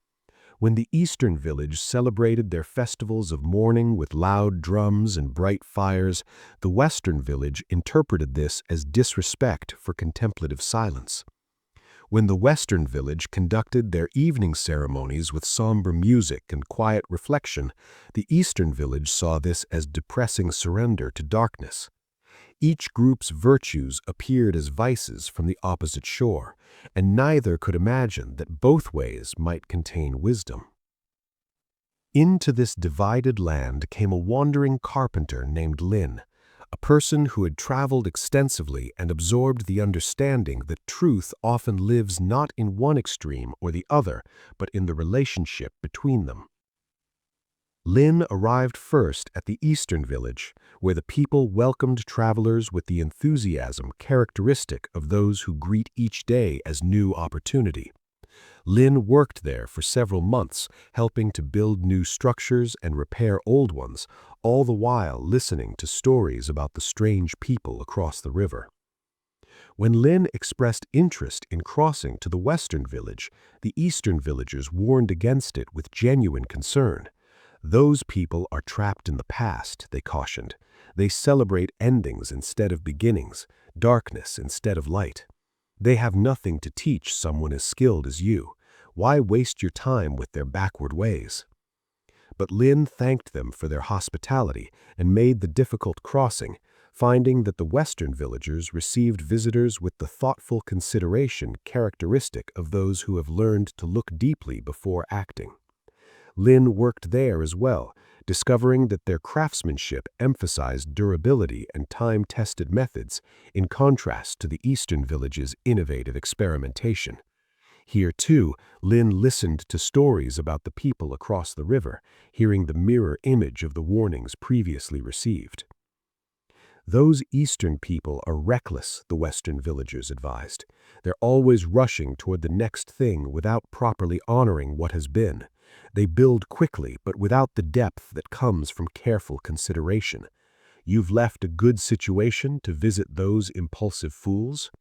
When the eastern village celebrated their festivals of mourning with loud drums and bright fires, the western village interpreted this as disrespect for contemplative silence. When the western village conducted their evening ceremonies with somber music and quiet reflection, the eastern village saw this as depressing surrender to darkness. Each group's virtues appeared as vices from the opposite shore, and neither could imagine that both ways might contain wisdom. Into this divided land came a wandering carpenter named Lin, a person who had traveled extensively and absorbed the understanding that truth often lives not in one extreme or the other, but in the relationship between them. Lin arrived first at the eastern village, where the people welcomed travelers with the enthusiasm characteristic of those who greet each day as new opportunity. Lin worked there for several months, helping to build new structures and repair old ones, all the while listening to stories about the strange people across the river. When Lin expressed interest in crossing to the western village, the eastern villagers warned against it with genuine concern. Those people are trapped in the past, they cautioned. They celebrate endings instead of beginnings, darkness instead of light. They have nothing to teach someone as skilled as you. Why waste your time with their backward ways? but Lin thanked them for their hospitality and made the difficult crossing, finding that the Western villagers received visitors with the thoughtful consideration characteristic of those who have learned to look deeply before acting. Lin worked there as well, discovering that their craftsmanship emphasized durability and time-tested methods, in contrast to the Eastern village's innovative experimentation. Here, too, Lin listened to stories about the people across the river, hearing the mirror image of the warnings previously received. Those Eastern people are reckless, the Western villagers advised. They're always rushing toward the next thing without properly honoring what has been. They build quickly, but without the depth that comes from careful consideration. You've left a good situation to visit those impulsive fools?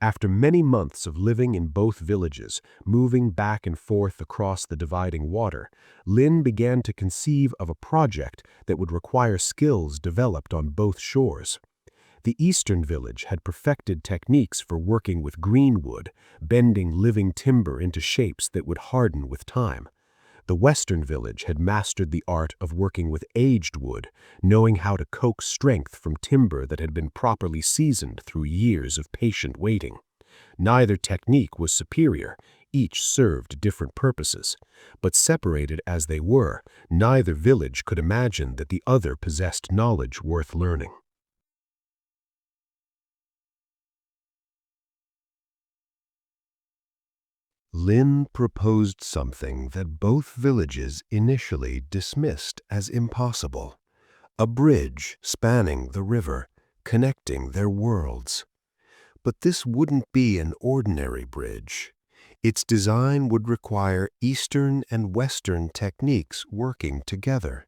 After many months of living in both villages, moving back and forth across the dividing water, Lin began to conceive of a project that would require skills developed on both shores. The Eastern village had perfected techniques for working with green wood, bending living timber into shapes that would harden with time. The Western village had mastered the art of working with aged wood, knowing how to coax strength from timber that had been properly seasoned through years of patient waiting. Neither technique was superior, each served different purposes, but separated as they were, neither village could imagine that the other possessed knowledge worth learning. Lin proposed something that both villages initially dismissed as impossible: a bridge spanning the river, connecting their worlds. But this wouldn't be an ordinary bridge. Its design would require Eastern and Western techniques working together.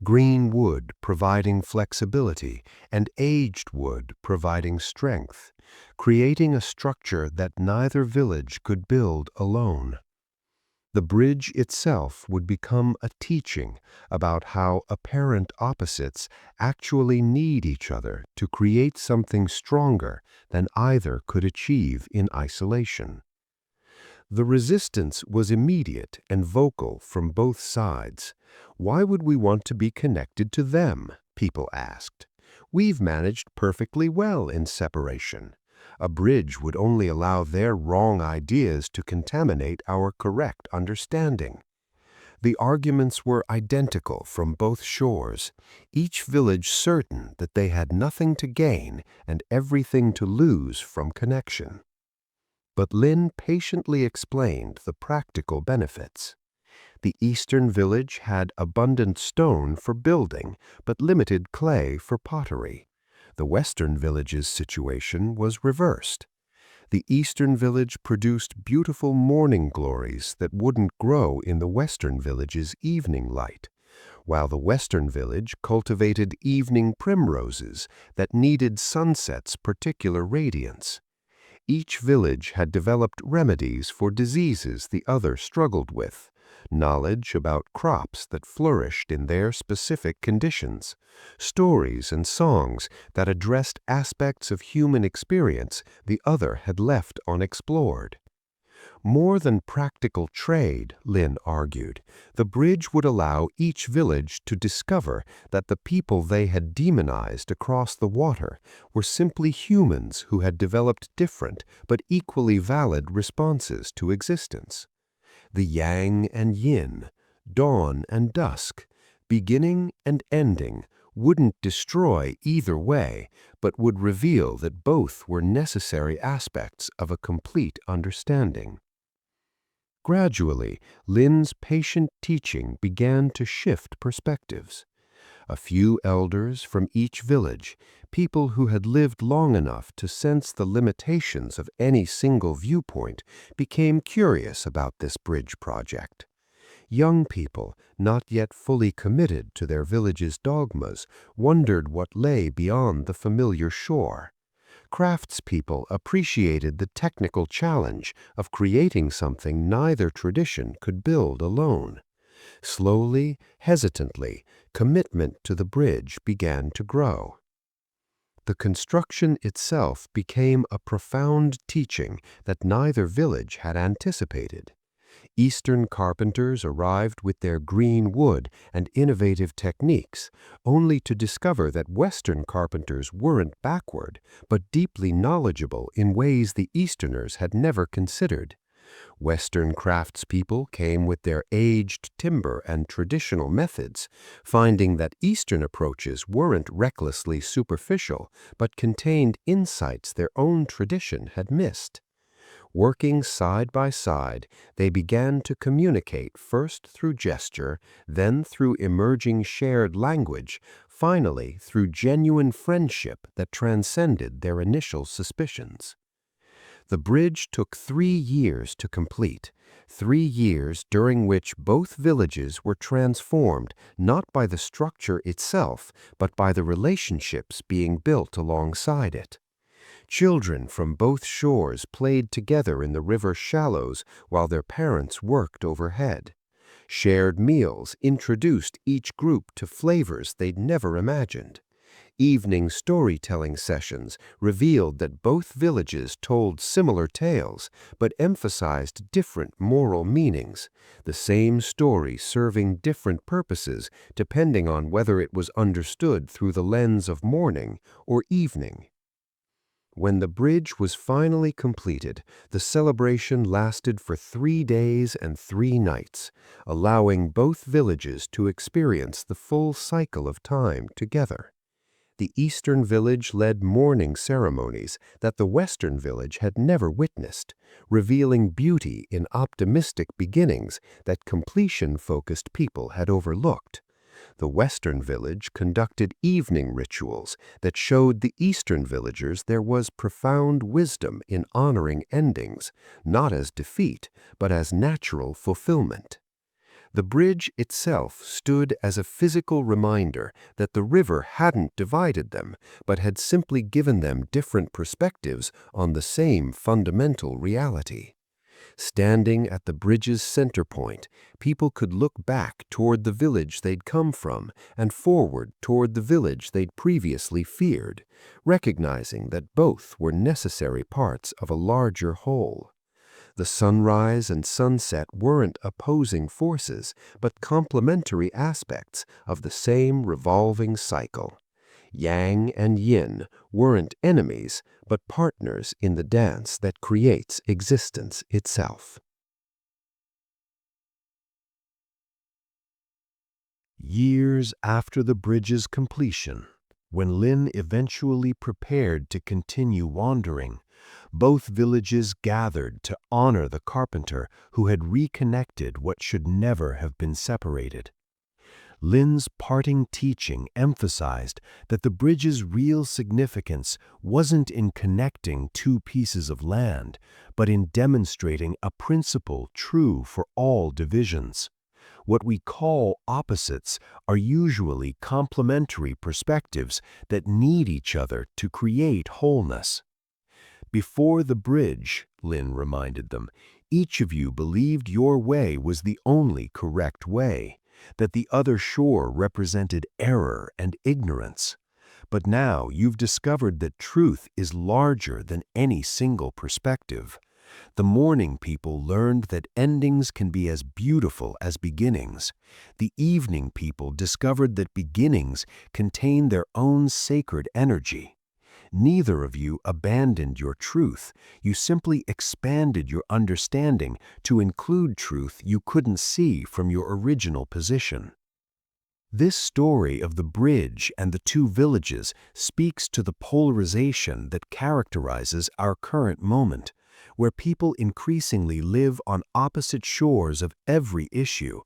Green wood providing flexibility and aged wood providing strength, creating a structure that neither village could build alone. The bridge itself would become a teaching about how apparent opposites actually need each other to create something stronger than either could achieve in isolation. The resistance was immediate and vocal from both sides. Why would we want to be connected to them? People asked. We've managed perfectly well in separation. A bridge would only allow their wrong ideas to contaminate our correct understanding. The arguments were identical from both shores, each village certain that they had nothing to gain and everything to lose from connection. But Lin patiently explained the practical benefits. The Eastern village had abundant stone for building, but limited clay for pottery. The Western village's situation was reversed. The Eastern village produced beautiful morning glories that wouldn't grow in the Western village's evening light, while the Western village cultivated evening primroses that needed sunset's particular radiance. Each village had developed remedies for diseases the other struggled with, knowledge about crops that flourished in their specific conditions, stories and songs that addressed aspects of human experience the other had left unexplored. More than practical trade, Lin argued, the bridge would allow each village to discover that the people they had demonized across the water were simply humans who had developed different but equally valid responses to existence. The yang and yin, dawn and dusk, beginning and ending, wouldn't destroy either way, but would reveal that both were necessary aspects of a complete understanding. Gradually, Lin's patient teaching began to shift perspectives. A few elders from each village, people who had lived long enough to sense the limitations of any single viewpoint, became curious about this bridge project. Young people, not yet fully committed to their village's dogmas, wondered what lay beyond the familiar shore. Craftspeople appreciated the technical challenge of creating something neither tradition could build alone. Slowly, hesitantly, commitment to the bridge began to grow. The construction itself became a profound teaching that neither village had anticipated. Eastern carpenters arrived with their green wood and innovative techniques, only to discover that Western carpenters weren't backward, but deeply knowledgeable in ways the Easterners had never considered. Western craftspeople came with their aged timber and traditional methods, finding that Eastern approaches weren't recklessly superficial, but contained insights their own tradition had missed. Working side by side, they began to communicate first through gesture, then through emerging shared language, finally through genuine friendship that transcended their initial suspicions. The bridge took 3 years to complete, 3 years during which both villages were transformed not by the structure itself, but by the relationships being built alongside it. Children from both shores played together in the river shallows while their parents worked overhead. Shared meals introduced each group to flavors they'd never imagined. Evening storytelling sessions revealed that both villages told similar tales, but emphasized different moral meanings, the same story serving different purposes depending on whether it was understood through the lens of morning or evening. When the bridge was finally completed, the celebration lasted for 3 days and 3 nights, allowing both villages to experience the full cycle of time together. The Eastern village led mourning ceremonies that the Western village had never witnessed, revealing beauty in optimistic beginnings that completion-focused people had overlooked. The Western village conducted evening rituals that showed the Eastern villagers there was profound wisdom in honoring endings, not as defeat, but as natural fulfillment. The bridge itself stood as a physical reminder that the river hadn't divided them, but had simply given them different perspectives on the same fundamental reality. Standing at the bridge's center point, people could look back toward the village they'd come from and forward toward the village they'd previously feared, recognizing that both were necessary parts of a larger whole. The sunrise and sunset weren't opposing forces, but complementary aspects of the same revolving cycle. Yang and yin weren't enemies, but partners in the dance that creates existence itself. Years after the bridge's completion, when Lin eventually prepared to continue wandering, both villages gathered to honor the carpenter who had reconnected what should never have been separated. Lin's parting teaching emphasized that the bridge's real significance wasn't in connecting two pieces of land, but in demonstrating a principle true for all divisions. What we call opposites are usually complementary perspectives that need each other to create wholeness. Before the bridge, Lin reminded them, each of you believed your way was the only correct way, that the other shore represented error and ignorance. But now you've discovered that truth is larger than any single perspective. The morning people learned that endings can be as beautiful as beginnings. The evening people discovered that beginnings contain their own sacred energy. Neither of you abandoned your truth. You simply expanded your understanding to include truth you couldn't see from your original position. This story of the bridge and the two villages speaks to the polarization that characterizes our current moment, where people increasingly live on opposite shores of every issue,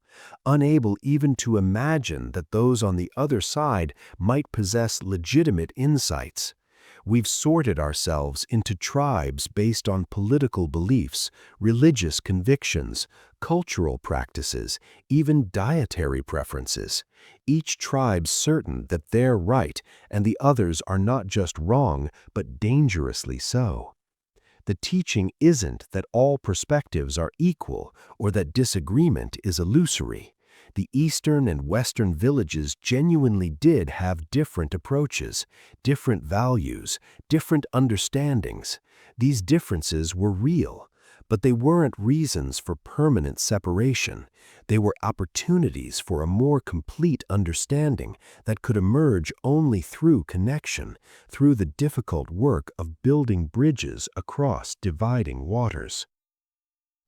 unable even to imagine that those on the other side might possess legitimate insights. We've sorted ourselves into tribes based on political beliefs, religious convictions, cultural practices, even dietary preferences. Each tribe certain that they're right and the others are not just wrong, but dangerously so. The teaching isn't that all perspectives are equal or that disagreement is illusory. The Eastern and Western villages genuinely did have different approaches, different values, different understandings. These differences were real, But they weren't reasons for permanent separation. They were opportunities for a more complete understanding that could emerge only through connection, through the difficult work of building bridges across dividing waters.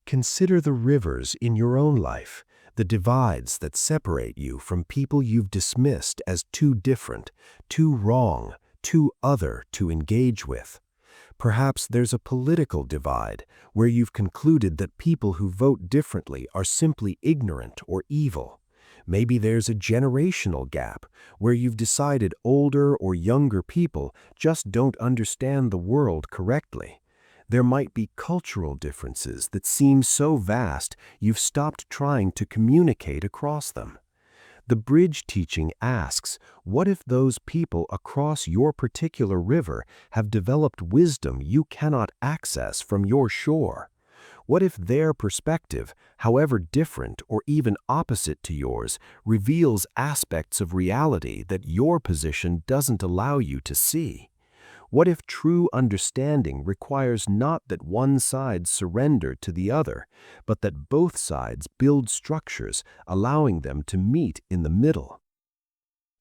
Consider the rivers in your own life, the divides that separate you from people you've dismissed as too different, too wrong, too other to engage with. Perhaps there's a political divide where you've concluded that people who vote differently are simply ignorant or evil. Maybe there's a generational gap where you've decided older or younger people just don't understand the world correctly. There might be cultural differences that seem so vast you've stopped trying to communicate across them. The bridge teaching asks, what if those people across your particular river have developed wisdom you cannot access from your shore? What if their perspective, however different or even opposite to yours, reveals aspects of reality that your position doesn't allow you to see? What if true understanding requires not that one side surrender to the other, but that both sides build structures allowing them to meet in the middle?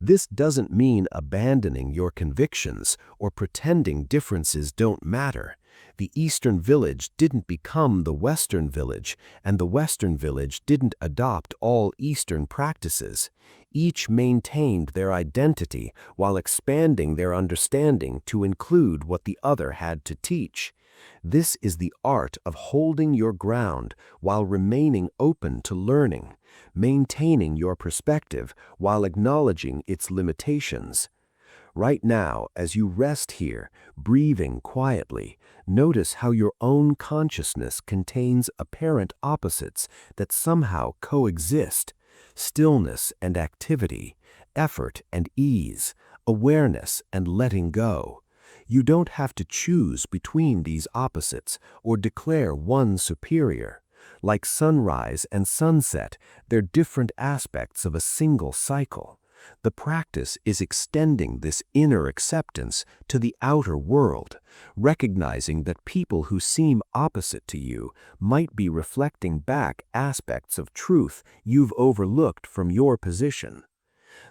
This doesn't mean abandoning your convictions or pretending differences don't matter. The Eastern village didn't become the Western village, and the Western village didn't adopt all Eastern practices. Each maintained their identity while expanding their understanding to include what the other had to teach. This is the art of holding your ground while remaining open to learning, maintaining your perspective while acknowledging its limitations. Right now, as you rest here, breathing quietly, notice how your own consciousness contains apparent opposites that somehow coexist: stillness and activity, effort and ease, awareness and letting go. You don't have to choose between these opposites or declare one superior. Like sunrise and sunset, they're different aspects of a single cycle. The practice is extending this inner acceptance to the outer world, recognizing that people who seem opposite to you might be reflecting back aspects of truth you've overlooked from your position.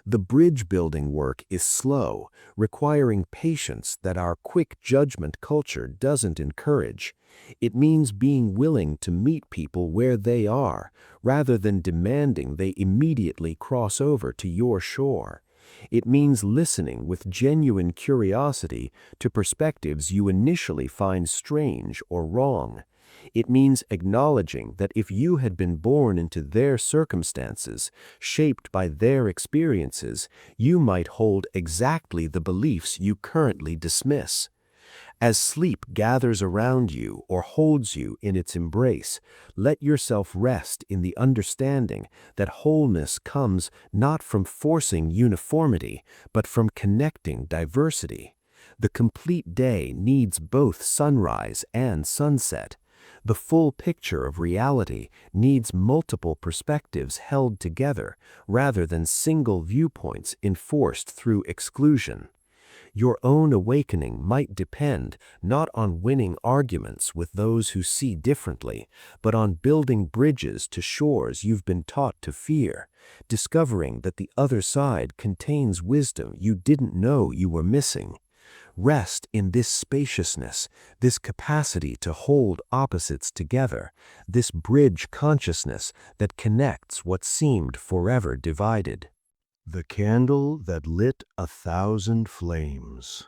The bridge-building work is slow, requiring patience that our quick judgment culture doesn't encourage. It means being willing to meet people where they are, rather than demanding they immediately cross over to your shore. It means listening with genuine curiosity to perspectives you initially find strange or wrong. It means acknowledging that if you had been born into their circumstances, shaped by their experiences, you might hold exactly the beliefs you currently dismiss. As sleep gathers around you or holds you in its embrace, let yourself rest in the understanding that wholeness comes not from forcing uniformity, but from connecting diversity. The complete day needs both sunrise and sunset. The full picture of reality needs multiple perspectives held together rather than single viewpoints enforced through exclusion. Your own awakening might depend not on winning arguments with those who see differently, but on building bridges to shores you've been taught to fear, discovering that the other side contains wisdom you didn't know you were missing. Rest in this spaciousness, this capacity to hold opposites together, this bridge consciousness that connects what seemed forever divided. The candle that lit 1,000 flames.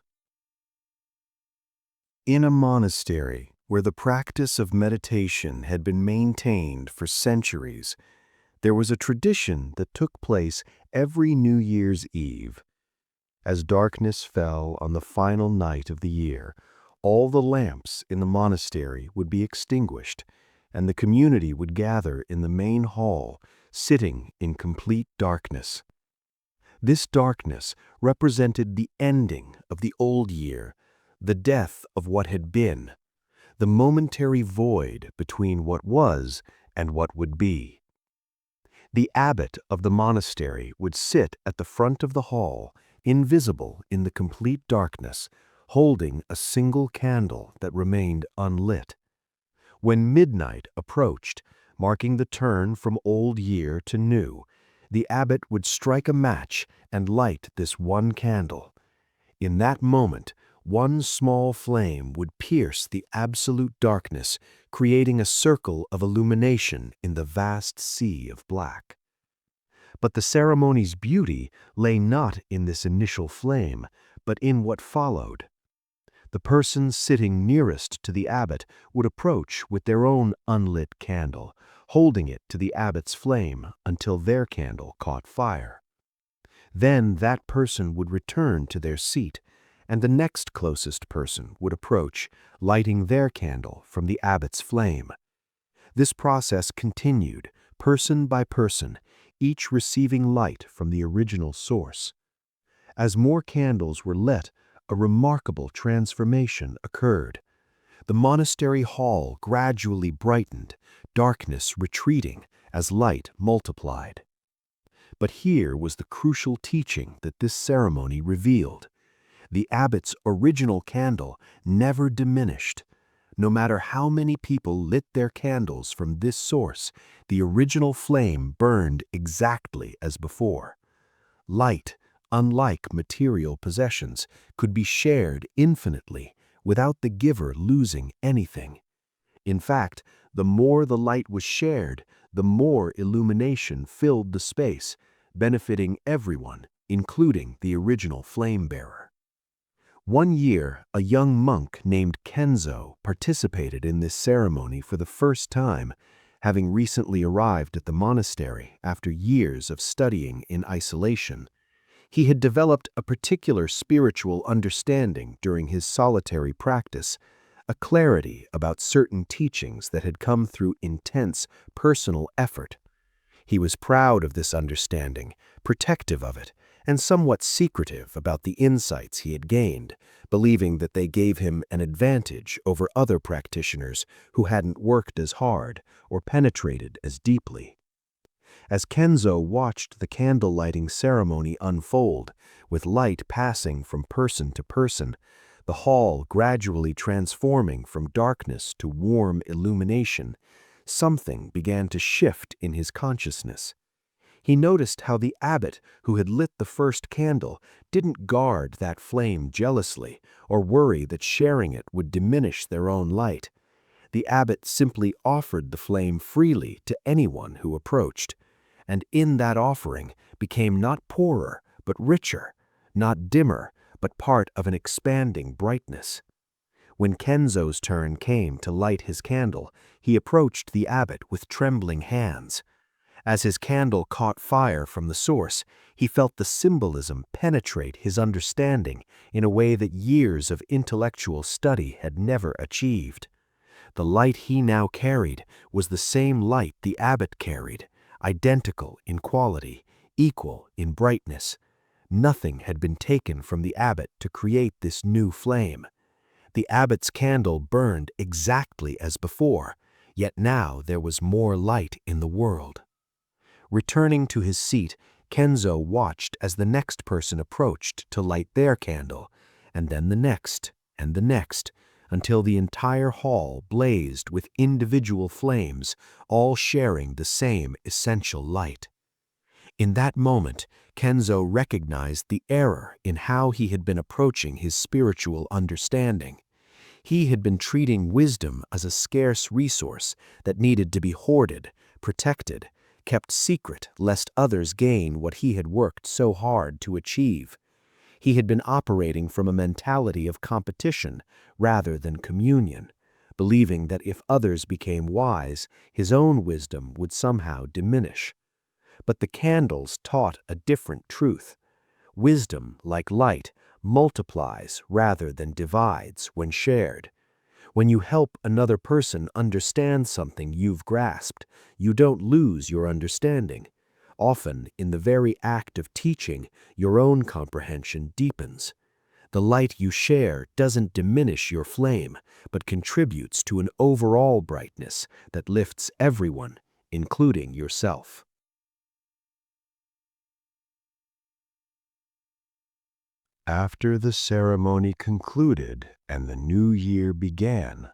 In a monastery where the practice of meditation had been maintained for centuries, there was a tradition that took place every New Year's Eve. As darkness fell on the final night of the year, all the lamps in the monastery would be extinguished, and the community would gather in the main hall, sitting in complete darkness. This darkness represented the ending of the old year, the death of what had been, the momentary void between what was and what would be. The abbot of the monastery would sit at the front of the hall, invisible in the complete darkness, holding a single candle that remained unlit. When midnight approached, marking the turn from old year to new, the abbot would strike a match and light this one candle. In that moment, one small flame would pierce the absolute darkness, creating a circle of illumination in the vast sea of black. But the ceremony's beauty lay not in this initial flame, but in what followed. The person sitting nearest to the abbot would approach with their own unlit candle, holding it to the abbot's flame until their candle caught fire. Then that person would return to their seat, and the next closest person would approach, lighting their candle from the abbot's flame. This process continued, person by person, each receiving light from the original source. As more candles were lit, a remarkable transformation occurred. The monastery hall gradually brightened, darkness retreating as light multiplied. But here was the crucial teaching that this ceremony revealed. The abbot's original candle never diminished. No matter how many people lit their candles from this source, the original flame burned exactly as before. Light, unlike material possessions, could be shared infinitely without the giver losing anything. In fact, the more the light was shared, the more illumination filled the space, benefiting everyone, including the original flame bearer. One year, a young monk named Kenzo participated in this ceremony for the first time, having recently arrived at the monastery after years of studying in isolation. He had developed a particular spiritual understanding during his solitary practice, a clarity about certain teachings that had come through intense personal effort. He was proud of this understanding, protective of it, and somewhat secretive about the insights he had gained, believing that they gave him an advantage over other practitioners who hadn't worked as hard or penetrated as deeply. As Kenzo watched the candle-lighting ceremony unfold, with light passing from person to person, the hall gradually transforming from darkness to warm illumination, something began to shift in his consciousness. He noticed how the abbot who had lit the first candle didn't guard that flame jealously or worry that sharing it would diminish their own light. The abbot simply offered the flame freely to anyone who approached, and in that offering became not poorer but richer, not dimmer but part of an expanding brightness. When Kenzo's turn came to light his candle, he approached the abbot with trembling hands. As his candle caught fire from the source, he felt the symbolism penetrate his understanding in a way that years of intellectual study had never achieved. The light he now carried was the same light the abbot carried, identical in quality, equal in brightness. Nothing had been taken from the abbot to create this new flame. The abbot's candle burned exactly as before, yet now there was more light in the world. Returning to his seat, Kenzo watched as the next person approached to light their candle, and then the next, until the entire hall blazed with individual flames, all sharing the same essential light. In that moment, Kenzo recognized the error in how he had been approaching his spiritual understanding. He had been treating wisdom as a scarce resource that needed to be hoarded, protected, kept secret lest others gain what he had worked so hard to achieve. He had been operating from a mentality of competition rather than communion, believing that if others became wise, his own wisdom would somehow diminish. But the candles taught a different truth. Wisdom, like light, multiplies rather than divides when shared. When you help another person understand something you've grasped, you don't lose your understanding. Often, in the very act of teaching, your own comprehension deepens. The light you share doesn't diminish your flame, but contributes to an overall brightness that lifts everyone, including yourself. After the ceremony concluded and the new year began,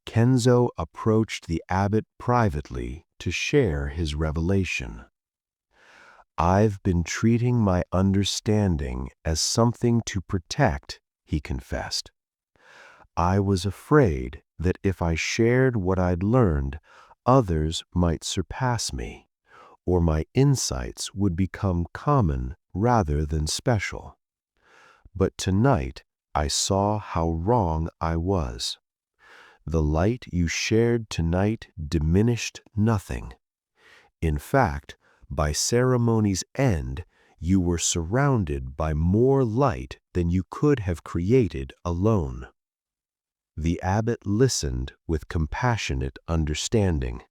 Kenzo approached the abbot privately to share his revelation. "I've been treating my understanding as something to protect," he confessed. "I was afraid that if I shared what I'd learned, others might surpass me, or my insights would become common rather than special. But tonight, I saw how wrong I was. The light you shared tonight diminished nothing. In fact, by ceremony's end, you were surrounded by more light than you could have created alone." The abbot listened with compassionate understanding,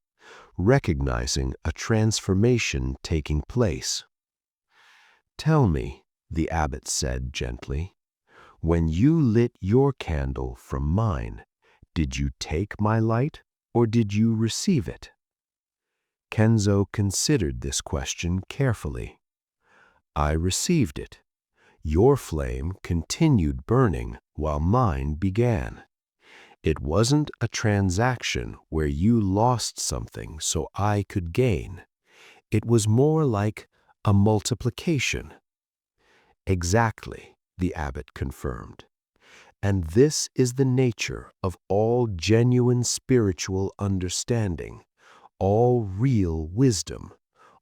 recognizing a transformation taking place. "Tell me," the abbot said gently, "when you lit your candle from mine, did you take my light or did you receive it?" Kenzo considered this question carefully. "I received it. Your flame continued burning while mine began. It wasn't a transaction where you lost something so I could gain. It was more like a multiplication." "Exactly," the abbot confirmed. "And this is the nature of all genuine spiritual understanding, all real wisdom,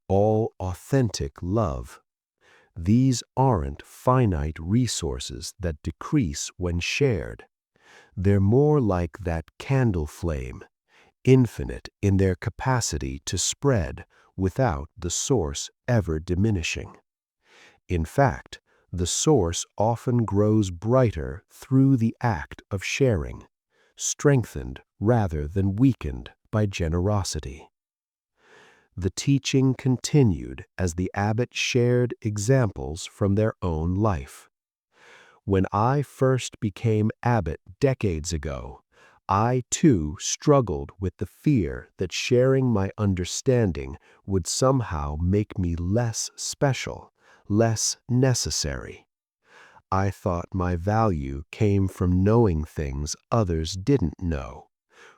all authentic love. These aren't finite resources that decrease when shared. They're more like that candle flame, infinite in their capacity to spread without the source ever diminishing. In fact, the source often grows brighter through the act of sharing, strengthened rather than weakened by generosity." The teaching continued as the abbot shared examples from their own life. "When I first became abbot decades ago, I too struggled with the fear that sharing my understanding would somehow make me less special, less necessary. I thought my value came from knowing things others didn't know,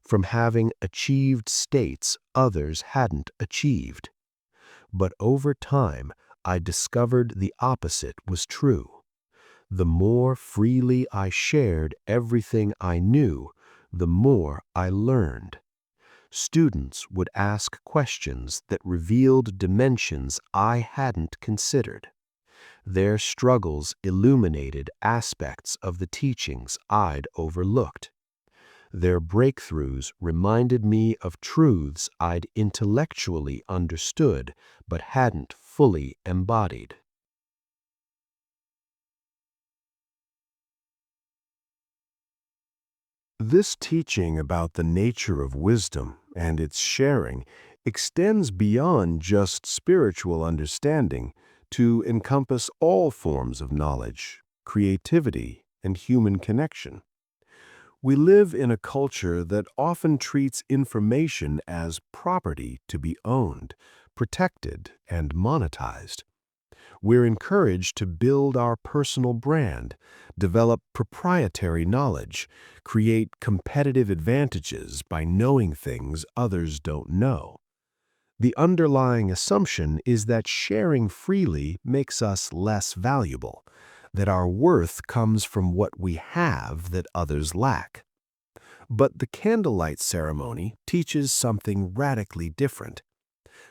from having achieved states others hadn't achieved. But over time, I discovered the opposite was true. The more freely I shared everything I knew, the more I learned. Students would ask questions that revealed dimensions I hadn't considered. Their struggles illuminated aspects of the teachings I'd overlooked. Their breakthroughs reminded me of truths I'd intellectually understood but hadn't fully embodied." This teaching about the nature of wisdom and its sharing extends beyond just spiritual understanding to encompass all forms of knowledge, creativity, and human connection. We live in a culture that often treats information as property to be owned, protected, and monetized. We're encouraged to build our personal brand, develop proprietary knowledge, create competitive advantages by knowing things others don't know. The underlying assumption is that sharing freely makes us less valuable, that our worth comes from what we have that others lack. But the candlelight ceremony teaches something radically different.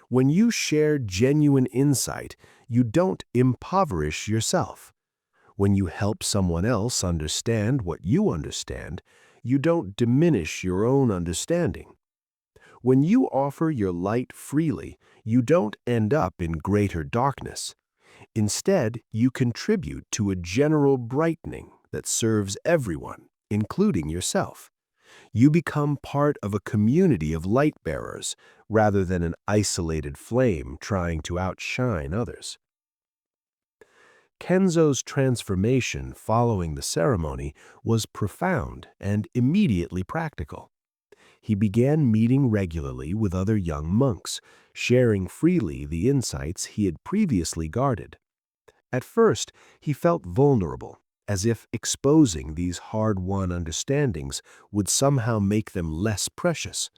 When you share genuine insight, you don't impoverish yourself. When you help someone else understand what you understand, you don't diminish your own understanding. When you offer your light freely, you don't end up in greater darkness. Instead, you contribute to a general brightening that serves everyone, including yourself. You become part of a community of light bearers rather than an isolated flame trying to outshine others. Kenzo's transformation following the ceremony was profound and immediately practical. He began meeting regularly with other young monks, sharing freely the insights he had previously guarded. At first, he felt vulnerable, as if exposing these hard-won understandings would somehow make them less precious.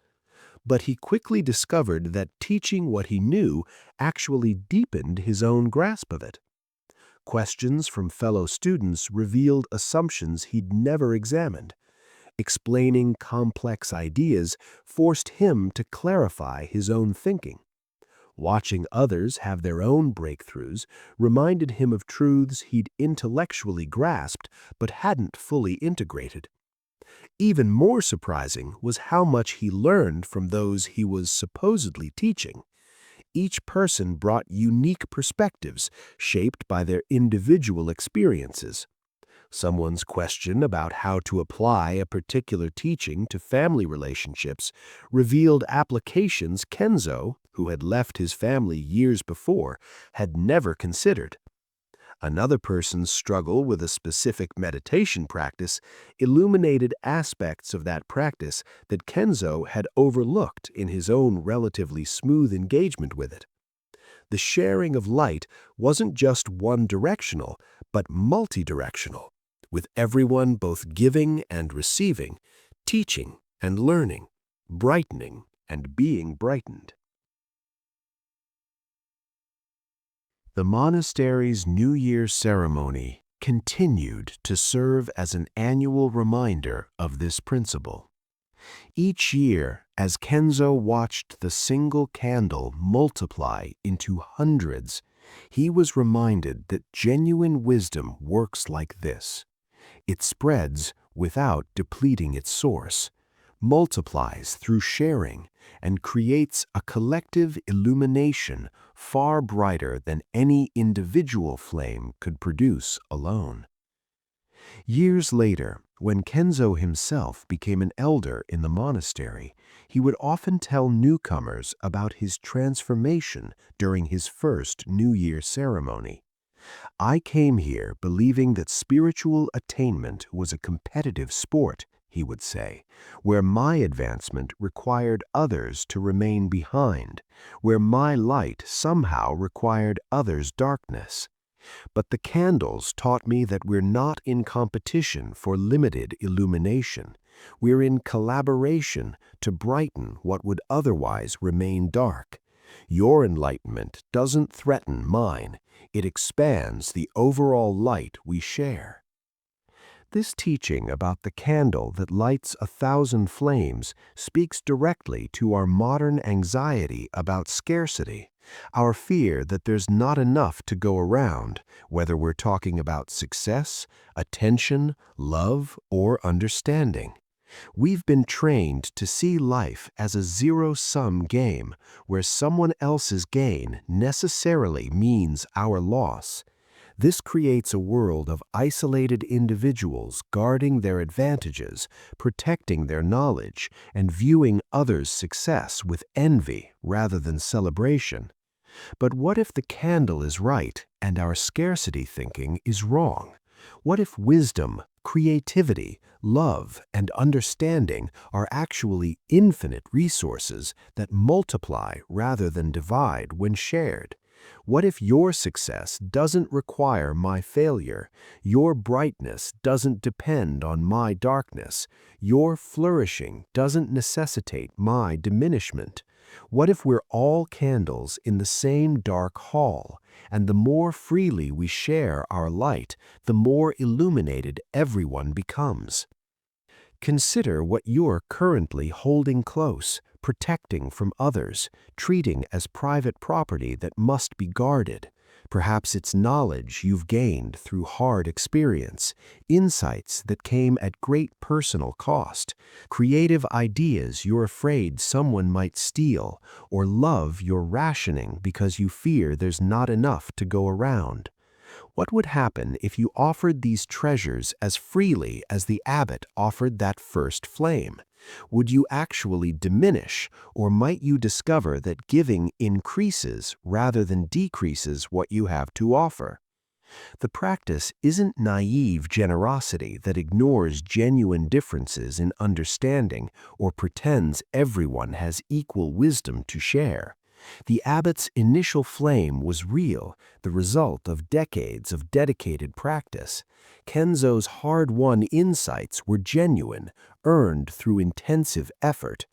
But he quickly discovered that teaching what he knew actually deepened his own grasp of it. Questions from fellow students revealed assumptions he'd never examined. Explaining complex ideas forced him to clarify his own thinking. Watching others have their own breakthroughs reminded him of truths he'd intellectually grasped but hadn't fully integrated. Even more surprising was how much he learned from those he was supposedly teaching. Each person brought unique perspectives shaped by their individual experiences. Someone's question about how to apply a particular teaching to family relationships revealed applications Kenzo, who had left his family years before, had never considered. Another person's struggle with a specific meditation practice illuminated aspects of that practice that Kenzo had overlooked in his own relatively smooth engagement with it. The sharing of light wasn't just one-directional, but multidirectional, with everyone both giving and receiving, teaching and learning, brightening and being brightened. The monastery's New Year ceremony continued to serve as an annual reminder of this principle. Each year, as Kenzo watched the single candle multiply into hundreds, he was reminded that genuine wisdom works like this. It spreads without depleting its source, multiplies through sharing, and creates a collective illumination far brighter than any individual flame could produce alone. Years later, when Kenzo himself became an elder in the monastery, he would often tell newcomers about his transformation during his first New Year ceremony. "I came here believing that spiritual attainment was a competitive sport," he would say, "where my advancement required others to remain behind, where my light somehow required others' darkness. But the candles taught me that we're not in competition for limited illumination. We're in collaboration to brighten what would otherwise remain dark. Your enlightenment doesn't threaten mine. It expands the overall light we share." This teaching about the candle that lights 1,000 flames speaks directly to our modern anxiety about scarcity, our fear that there's not enough to go around, whether we're talking about success, attention, love, or understanding. We've been trained to see life as a zero-sum game where someone else's gain necessarily means our loss. This creates a world of isolated individuals guarding their advantages, protecting their knowledge, and viewing others' success with envy rather than celebration. But what if the candle is right and our scarcity thinking is wrong? What if wisdom, creativity, love, and understanding are actually infinite resources that multiply rather than divide when shared? What if your success doesn't require my failure? Your brightness doesn't depend on my darkness? Your flourishing doesn't necessitate my diminishment? What if we're all candles in the same dark hall, and the more freely we share our light, the more illuminated everyone becomes? Consider what you're currently holding close, protecting from others, treating as private property that must be guarded. Perhaps it's knowledge you've gained through hard experience, insights that came at great personal cost, creative ideas you're afraid someone might steal, or love you're rationing because you fear there's not enough to go around. What would happen if you offered these treasures as freely as the abbot offered that first flame? Would you actually diminish, or might you discover that giving increases rather than decreases what you have to offer? The practice isn't naive generosity that ignores genuine differences in understanding or pretends everyone has equal wisdom to share. The abbot's initial flame was real, the result of decades of dedicated practice. Kenzo's hard-won insights were genuine, earned through intensive effort.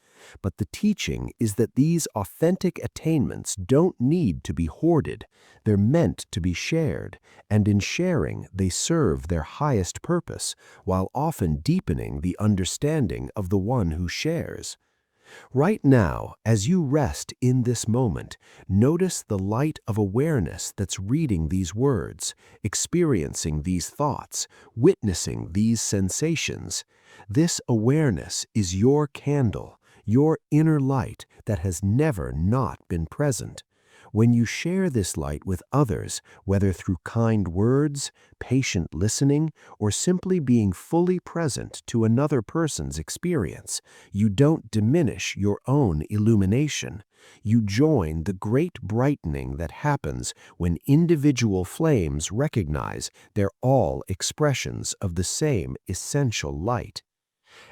But the teaching is that these authentic attainments don't need to be hoarded. They're meant to be shared, and in sharing, they serve their highest purpose, while often deepening the understanding of the one who shares. Right now, as you rest in this moment, notice the light of awareness that's reading these words, experiencing these thoughts, witnessing these sensations. This awareness is your candle, your inner light that has never not been present. When you share this light with others, whether through kind words, patient listening, or simply being fully present to another person's experience, you don't diminish your own illumination. You join the great brightening that happens when individual flames recognize they're all expressions of the same essential light.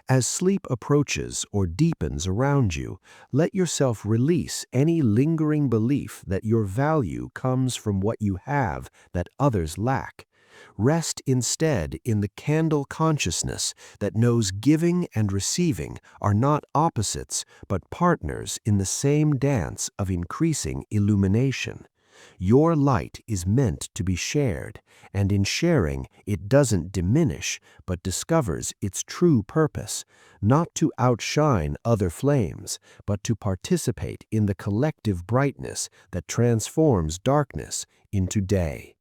As sleep approaches or deepens around you, let yourself release any lingering belief that your value comes from what you have that others lack. Rest instead in the candle consciousness that knows giving and receiving are not opposites, but partners in the same dance of increasing illumination. Your light is meant to be shared, and in sharing, it doesn't diminish, but discovers its true purpose, not to outshine other flames, but to participate in the collective brightness that transforms darkness into day.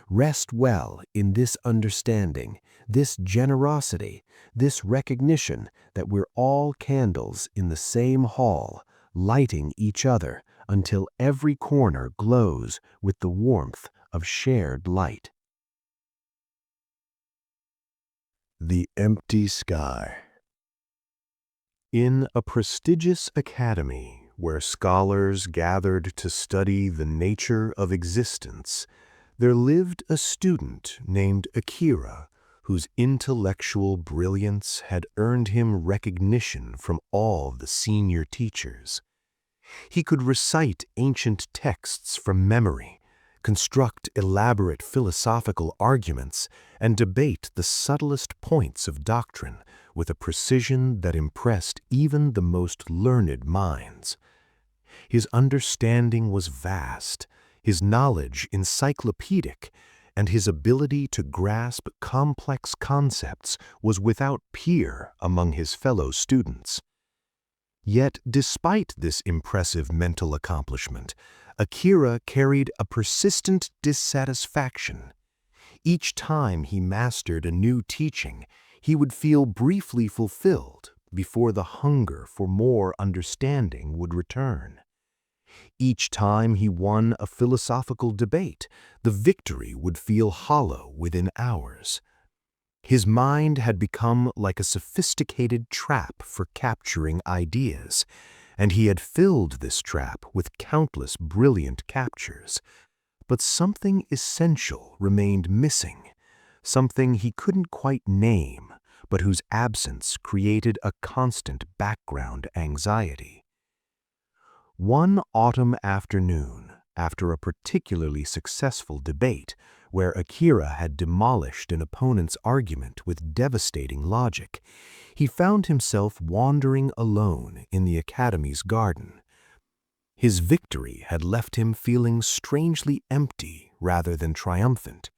Rest well in this understanding, this generosity, this recognition that we're all candles in the same hall, lighting each other until every corner glows with the warmth of shared light. The empty sky. In a prestigious academy where scholars gathered to study the nature of existence, there lived a student named Akira, whose intellectual brilliance had earned him recognition from all the senior teachers. He could recite ancient texts from memory, construct elaborate philosophical arguments, and debate the subtlest points of doctrine with a precision that impressed even the most learned minds. His understanding was vast, his knowledge encyclopedic, and his ability to grasp complex concepts was without peer among his fellow students. Yet, despite this impressive mental accomplishment, Akira carried a persistent dissatisfaction. Each time he mastered a new teaching, he would feel briefly fulfilled before the hunger for more understanding would return. Each time he won a philosophical debate, the victory would feel hollow within hours. His mind had become like a sophisticated trap for capturing ideas, and he had filled this trap with countless brilliant captures. But something essential remained missing, something he couldn't quite name, but whose absence created a constant background anxiety. One autumn afternoon, after a particularly successful debate, where Akira had demolished an opponent's argument with devastating logic, he found himself wandering alone in the academy's garden. His victory had left him feeling strangely empty rather than triumphant.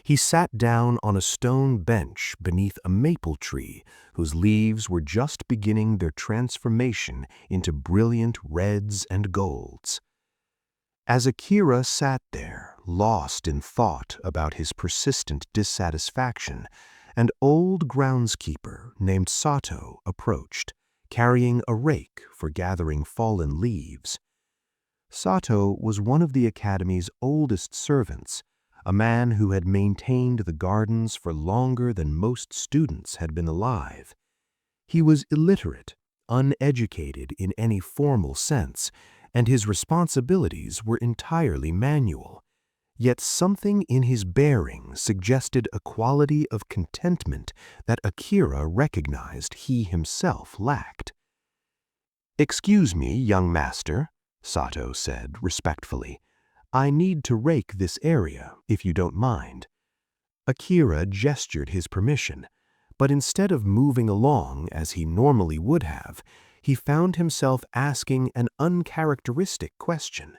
He sat down on a stone bench beneath a maple tree whose leaves were just beginning their transformation into brilliant reds and golds. As Akira sat there, lost in thought about his persistent dissatisfaction, an old groundskeeper named Sato approached, carrying a rake for gathering fallen leaves. Sato was one of the academy's oldest servants, a man who had maintained the gardens for longer than most students had been alive. He was illiterate, uneducated in any formal sense, and his responsibilities were entirely manual. Yet something in his bearing suggested a quality of contentment that Akira recognized he himself lacked. "Excuse me, young master," Sato said respectfully. "I need to rake this area, if you don't mind." Akira gestured his permission, but instead of moving along as he normally would have, he found himself asking an uncharacteristic question.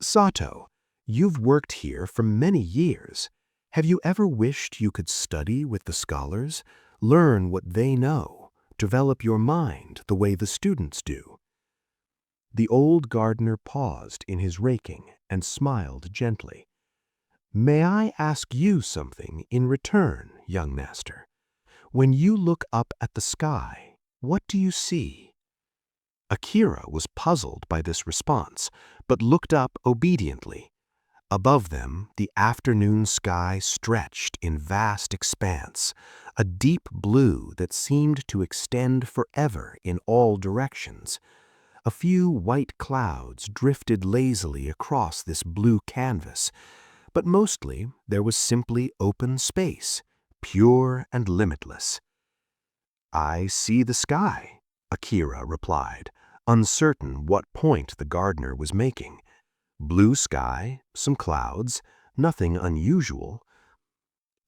"Sato, you've worked here for many years. Have you ever wished you could study with the scholars, learn what they know, develop your mind the way the students do?" The old gardener paused in his raking and smiled gently. "May I ask you something in return, young master? When you look up at the sky, what do you see?" Akira was puzzled by this response, but looked up obediently. Above them, the afternoon sky stretched in vast expanse, a deep blue that seemed to extend forever in all directions. A few white clouds drifted lazily across this blue canvas, but mostly there was simply open space, pure and limitless. "I see the sky," Akira replied, uncertain what point the gardener was making. "Blue sky, some clouds, nothing unusual."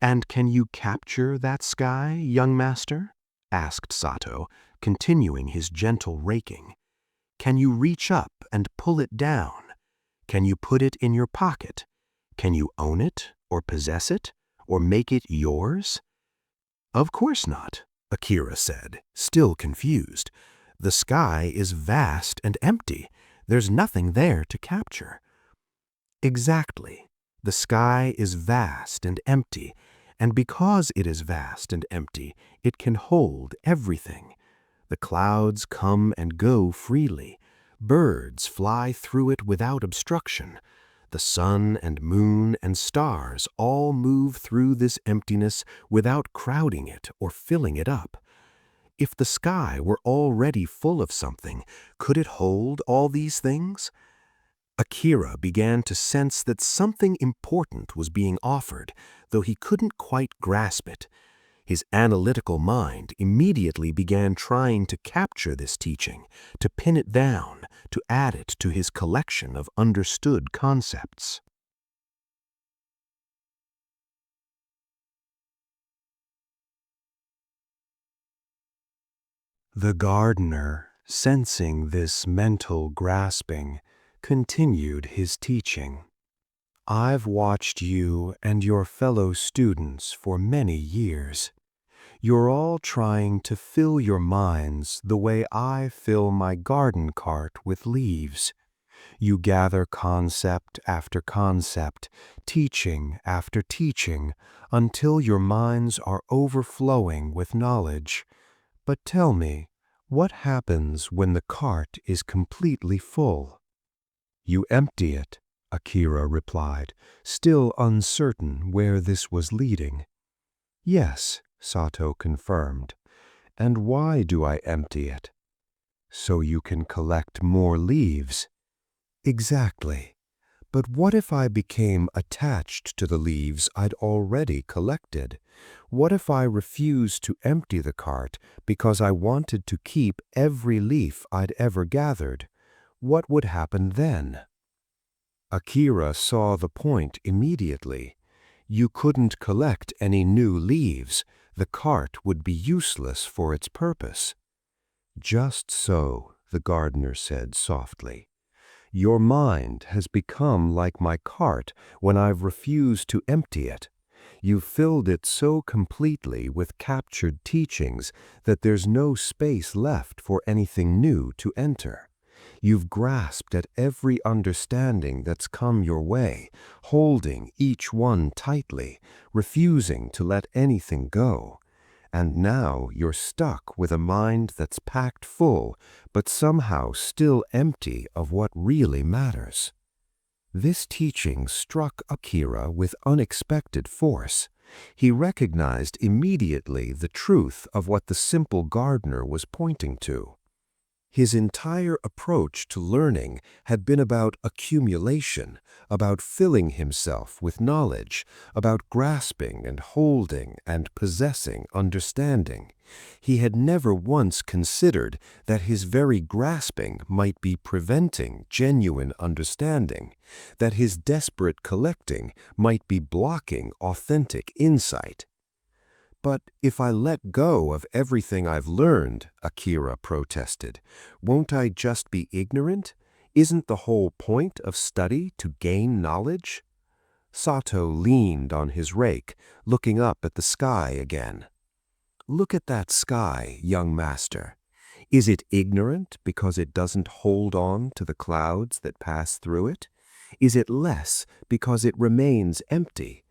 "And can you capture that sky, young master?" asked Sato, continuing his gentle raking. "Can you reach up and pull it down? Can you put it in your pocket? Can you own it, or possess it, or make it yours?" "Of course not," Akira said, still confused. "The sky is vast and empty. There's nothing there to capture." "Exactly. The sky is vast and empty, and because it is vast and empty, it can hold everything. The clouds come and go freely. Birds fly through it without obstruction. The sun and moon and stars all move through this emptiness without crowding it or filling it up. If the sky were already full of something, could it hold all these things?" Akira began to sense that something important was being offered, though he couldn't quite grasp it. His analytical mind immediately began trying to capture this teaching, to pin it down, to add it to his collection of understood concepts. The gardener, sensing this mental grasping, continued his teaching. "I've watched you and your fellow students for many years. You're all trying to fill your minds the way I fill my garden cart with leaves. You gather concept after concept, teaching after teaching, until your minds are overflowing with knowledge. But tell me, what happens when the cart is completely full?" "You empty it," Akira replied, still uncertain where this was leading. "Yes," Sato confirmed. "And why do I empty it?" "So you can collect more leaves." "Exactly. But what if I became attached to the leaves I'd already collected? What if I refused to empty the cart because I wanted to keep every leaf I'd ever gathered? What would happen then?" Akira saw the point immediately. You couldn't collect any new leaves. The cart would be useless for its purpose. "Just so," the gardener said softly. "Your mind has become like my cart when I've refused to empty it. You've filled it so completely with captured teachings that there's no space left for anything new to enter. You've grasped at every understanding that's come your way, holding each one tightly, refusing to let anything go. And now you're stuck with a mind that's packed full, but somehow still empty of what really matters." This teaching struck Akira with unexpected force. He recognized immediately the truth of what the simple gardener was pointing to. His entire approach to learning had been about accumulation, about filling himself with knowledge, about grasping and holding and possessing understanding. He had never once considered that his very grasping might be preventing genuine understanding, that his desperate collecting might be blocking authentic insight. "But if I let go of everything I've learned," Akira protested, "won't I just be ignorant? Isn't the whole point of study to gain knowledge?" Sato leaned on his rake, looking up at the sky again. "Look at that sky, young master. Is it ignorant because it doesn't hold on to the clouds that pass through it? Is it less because it remains empty?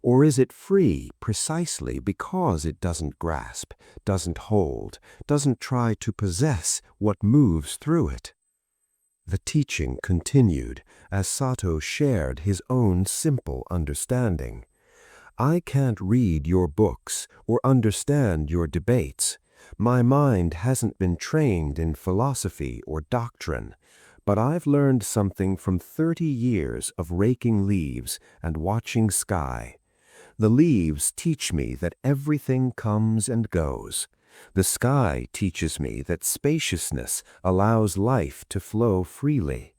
Or is it free precisely because it doesn't grasp, doesn't hold, doesn't try to possess what moves through it?" The teaching continued as Sato shared his own simple understanding. "I can't read your books or understand your debates. My mind hasn't been trained in philosophy or doctrine, but I've learned something from 30 years of raking leaves and watching sky. The leaves teach me that everything comes and goes. The sky teaches me that spaciousness allows life to flow freely.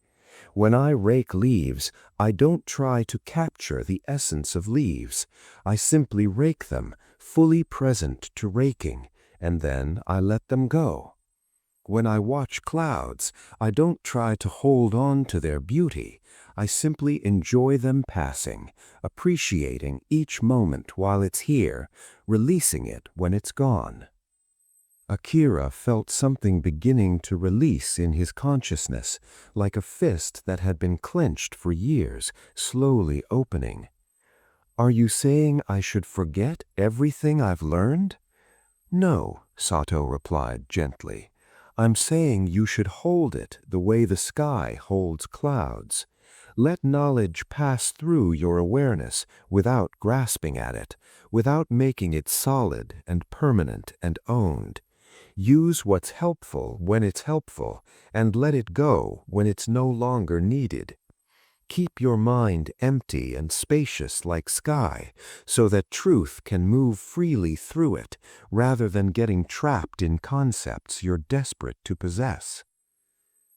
When I rake leaves, I don't try to capture the essence of leaves. I simply rake them, fully present to raking, and then I let them go. When I watch clouds, I don't try to hold on to their beauty. I simply enjoy them passing, appreciating each moment while it's here, releasing it when it's gone." Akira felt something beginning to release in his consciousness, like a fist that had been clenched for years, slowly opening. "Are you saying I should forget everything I've learned?" "No," Sato replied gently. "I'm saying you should hold it the way the sky holds clouds. Let knowledge pass through your awareness without grasping at it, without making it solid and permanent and owned. Use what's helpful when it's helpful, and let it go when it's no longer needed. Keep your mind empty and spacious like sky, so that truth can move freely through it, rather than getting trapped in concepts you're desperate to possess."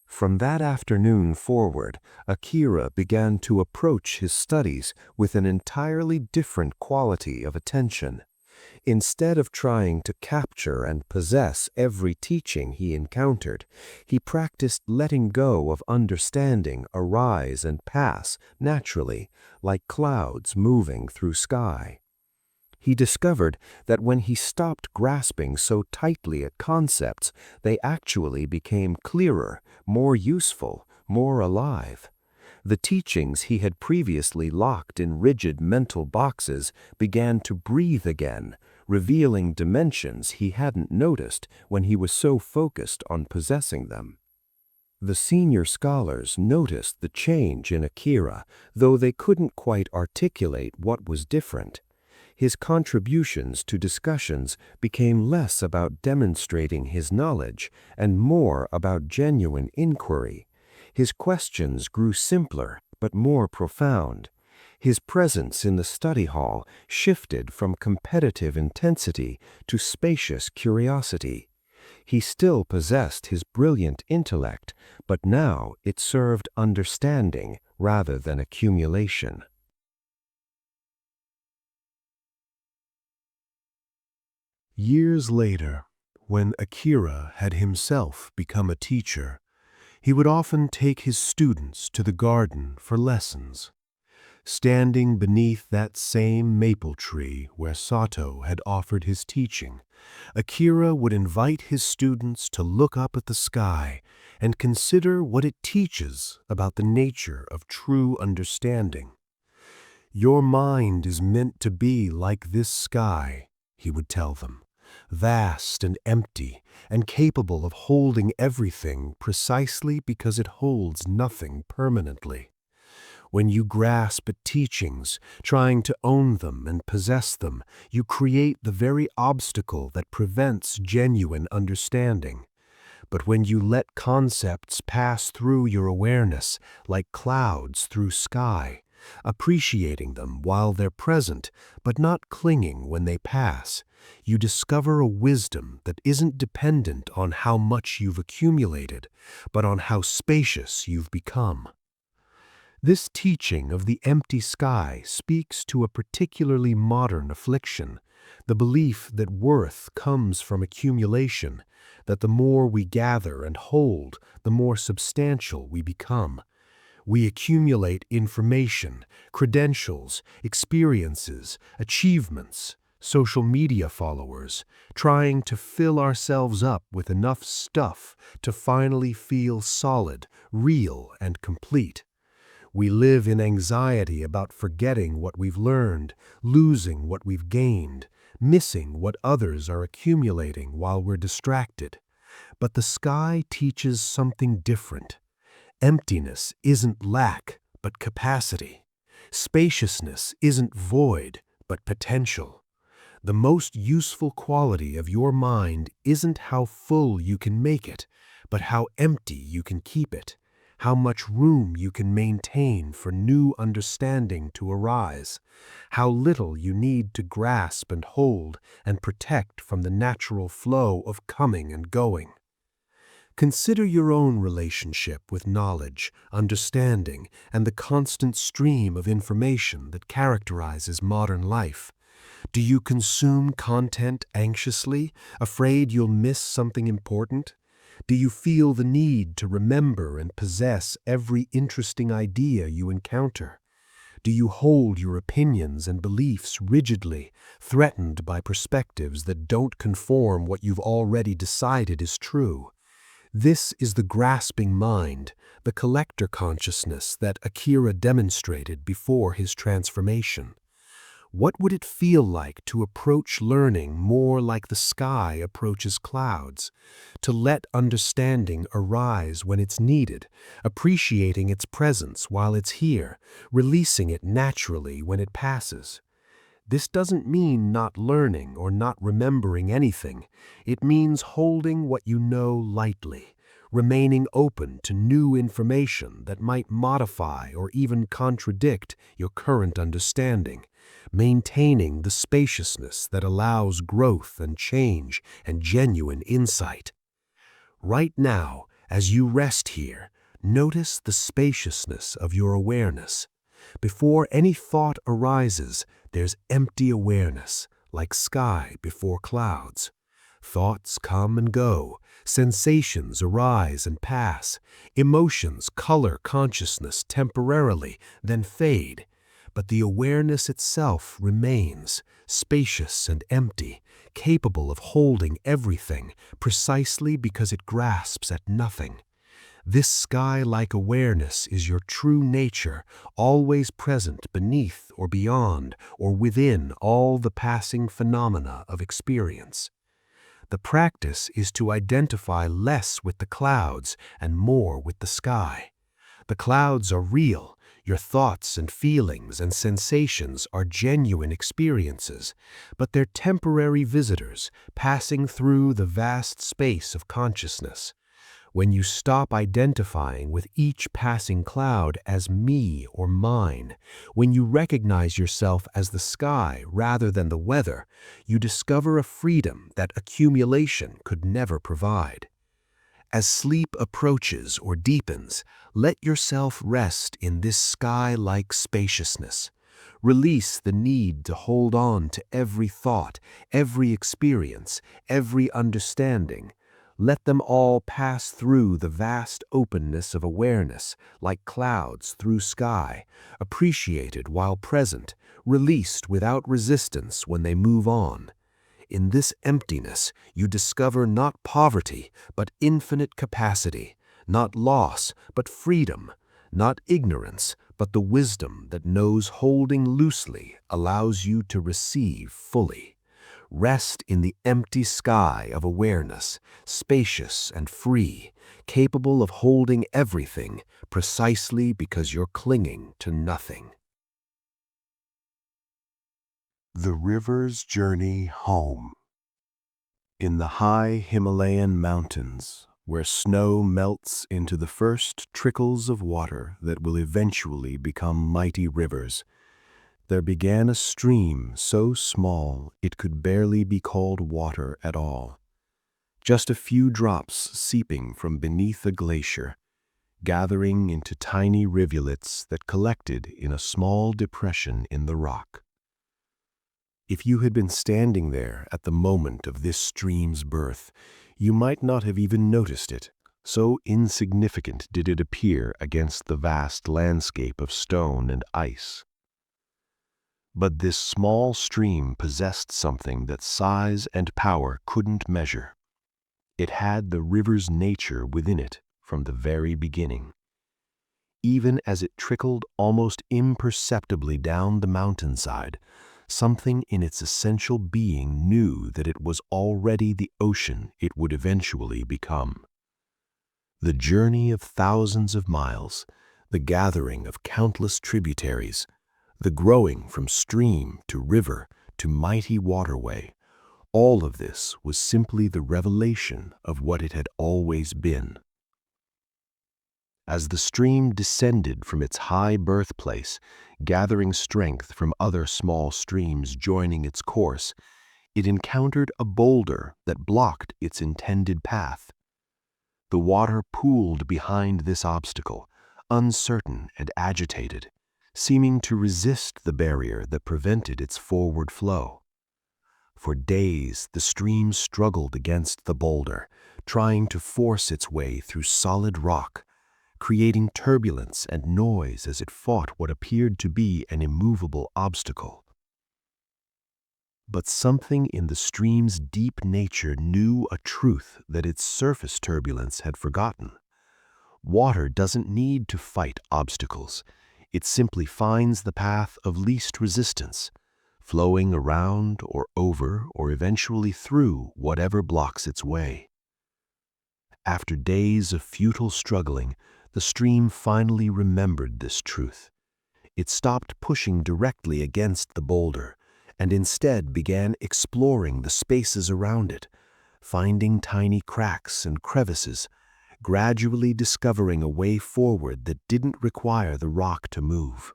From that afternoon forward, Akira began to approach his studies with an entirely different quality of attention. Instead of trying to capture and possess every teaching he encountered, he practiced letting go of understanding arise and pass naturally, like clouds moving through sky. He discovered that when he stopped grasping so tightly at concepts, they actually became clearer, more useful, more alive. The teachings he had previously locked in rigid mental boxes began to breathe again, revealing dimensions he hadn't noticed when he was so focused on possessing them. The senior scholars noticed the change in Akira, though they couldn't quite articulate what was different. His contributions to discussions became less about demonstrating his knowledge and more about genuine inquiry. His questions grew simpler but more profound. His presence in the study hall shifted from competitive intensity to spacious curiosity. He still possessed his brilliant intellect, but now it served understanding rather than accumulation. Years later, when Akira had himself become a teacher, he would often take his students to the garden for lessons. Standing beneath that same maple tree where Sato had offered his teaching, Akira would invite his students to look up at the sky and consider what it teaches about the nature of true understanding. "Your mind is meant to be like this sky," he would tell them, "vast and empty and capable of holding everything precisely because it holds nothing permanently. When you grasp at teachings, trying to own them and possess them, you create the very obstacle that prevents genuine understanding. But when you let concepts pass through your awareness like clouds through sky, appreciating them while they're present, but not clinging when they pass. You discover a wisdom that isn't dependent on how much you've accumulated, but on how spacious you've become. This teaching of the empty sky speaks to a particularly modern affliction, the belief that worth comes from accumulation, that the more we gather and hold, the more substantial we become. We accumulate information, credentials, experiences, achievements, social media followers, trying to fill ourselves up with enough stuff to finally feel solid, real, and complete. We live in anxiety about forgetting what we've learned, losing what we've gained, missing what others are accumulating while we're distracted. But the sky teaches something different. Emptiness isn't lack, but capacity. Spaciousness isn't void, but potential. The most useful quality of your mind isn't how full you can make it, but how empty you can keep it, how much room you can maintain for new understanding to arise, how little you need to grasp and hold and protect from the natural flow of coming and going. Consider your own relationship with knowledge, understanding, and the constant stream of information that characterizes modern life. Do you consume content anxiously, afraid you'll miss something important? Do you feel the need to remember and possess every interesting idea you encounter? Do you hold your opinions and beliefs rigidly, threatened by perspectives that don't conform what you've already decided is true? This is the grasping mind, the collector consciousness that Akira demonstrated before his transformation. What would it feel like to approach learning more like the sky approaches clouds, to let understanding arise when it's needed, appreciating its presence while it's here, releasing it naturally when it passes? This doesn't mean not learning or not remembering anything. It means holding what you know lightly, remaining open to new information that might modify or even contradict your current understanding, maintaining the spaciousness that allows growth and change and genuine insight. Right now, as you rest here, notice the spaciousness of your awareness. Before any thought arises, there's empty awareness, like sky before clouds. Thoughts come and go, sensations arise and pass, emotions color consciousness temporarily, then fade. But the awareness itself remains, spacious and empty, capable of holding everything, precisely because it grasps at nothing. This sky-like awareness is your true nature, always present beneath or beyond or within all the passing phenomena of experience. The practice is to identify less with the clouds and more with the sky. The clouds are real. Your thoughts and feelings and sensations are genuine experiences, but they're temporary visitors passing through the vast space of consciousness. When you stop identifying with each passing cloud as me or mine, when you recognize yourself as the sky rather than the weather, you discover a freedom that accumulation could never provide. As sleep approaches or deepens, let yourself rest in this sky-like spaciousness. Release the need to hold on to every thought, every experience, every understanding. Let them all pass through the vast openness of awareness, like clouds through sky, appreciated while present, released without resistance when they move on. In this emptiness, you discover not poverty, but infinite capacity, not loss, but freedom, not ignorance, but the wisdom that knows holding loosely allows you to receive fully. Rest in the empty sky of awareness, spacious and free, capable of holding everything precisely because you're clinging to nothing. The River's Journey Home. In the high Himalayan mountains, where snow melts into the first trickles of water that will eventually become mighty rivers, there began a stream so small it could barely be called water at all. Just a few drops seeping from beneath a glacier, gathering into tiny rivulets that collected in a small depression in the rock. If you had been standing there at the moment of this stream's birth, you might not have even noticed it, so insignificant did it appear against the vast landscape of stone and ice. But this small stream possessed something that size and power couldn't measure. It had the river's nature within it from the very beginning. Even as it trickled almost imperceptibly down the mountainside, something in its essential being knew that it was already the ocean it would eventually become. The journey of thousands of miles, the gathering of countless tributaries, the growing from stream to river to mighty waterway, all of this was simply the revelation of what it had always been. As the stream descended from its high birthplace, gathering strength from other small streams joining its course, it encountered a boulder that blocked its intended path. The water pooled behind this obstacle, uncertain and agitated, seeming to resist the barrier that prevented its forward flow. For days, the stream struggled against the boulder, trying to force its way through solid rock, creating turbulence and noise as it fought what appeared to be an immovable obstacle. But something in the stream's deep nature knew a truth that its surface turbulence had forgotten. Water doesn't need to fight obstacles. It simply finds the path of least resistance, flowing around or over or eventually through whatever blocks its way. After days of futile struggling, the stream finally remembered this truth. It stopped pushing directly against the boulder and instead began exploring the spaces around it, finding tiny cracks and crevices, gradually discovering a way forward that didn't require the rock to move.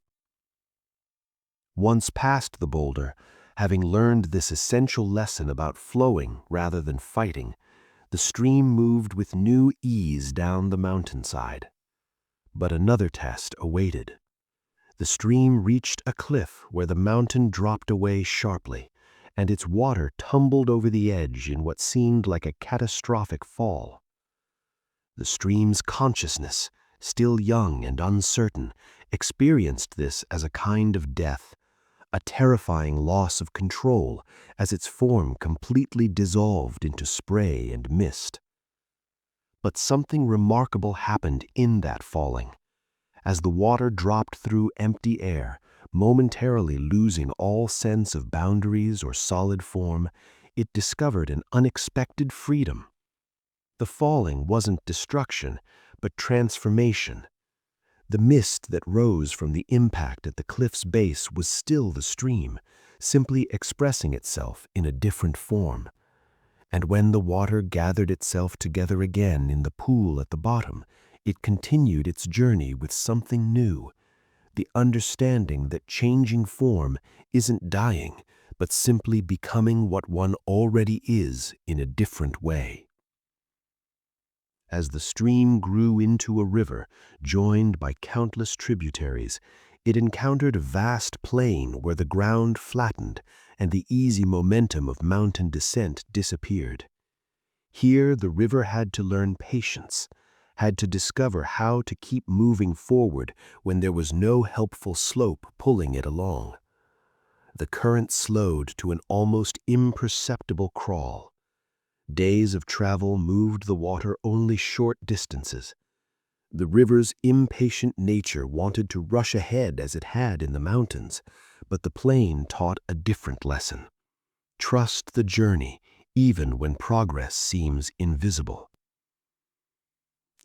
Once past the boulder, having learned this essential lesson about flowing rather than fighting, the stream moved with new ease down the mountainside. But another test awaited. The stream reached a cliff where the mountain dropped away sharply, and its water tumbled over the edge in what seemed like a catastrophic fall. The stream's consciousness, still young and uncertain, experienced this as a kind of death, a terrifying loss of control as its form completely dissolved into spray and mist. But something remarkable happened in that falling. As the water dropped through empty air, momentarily losing all sense of boundaries or solid form, it discovered an unexpected freedom. The falling wasn't destruction, but transformation. The mist that rose from the impact at the cliff's base was still the stream, simply expressing itself in a different form. And when the water gathered itself together again in the pool at the bottom, it continued its journey with something new, the understanding that changing form isn't dying, but simply becoming what one already is in a different way. As the stream grew into a river, joined by countless tributaries, it encountered a vast plain where the ground flattened and the easy momentum of mountain descent disappeared. Here the river had to learn patience, had to discover how to keep moving forward when there was no helpful slope pulling it along. The current slowed to an almost imperceptible crawl. Days of travel moved the water only short distances. The river's impatient nature wanted to rush ahead as it had in the mountains, but the plain taught a different lesson. Trust the journey, even when progress seems invisible.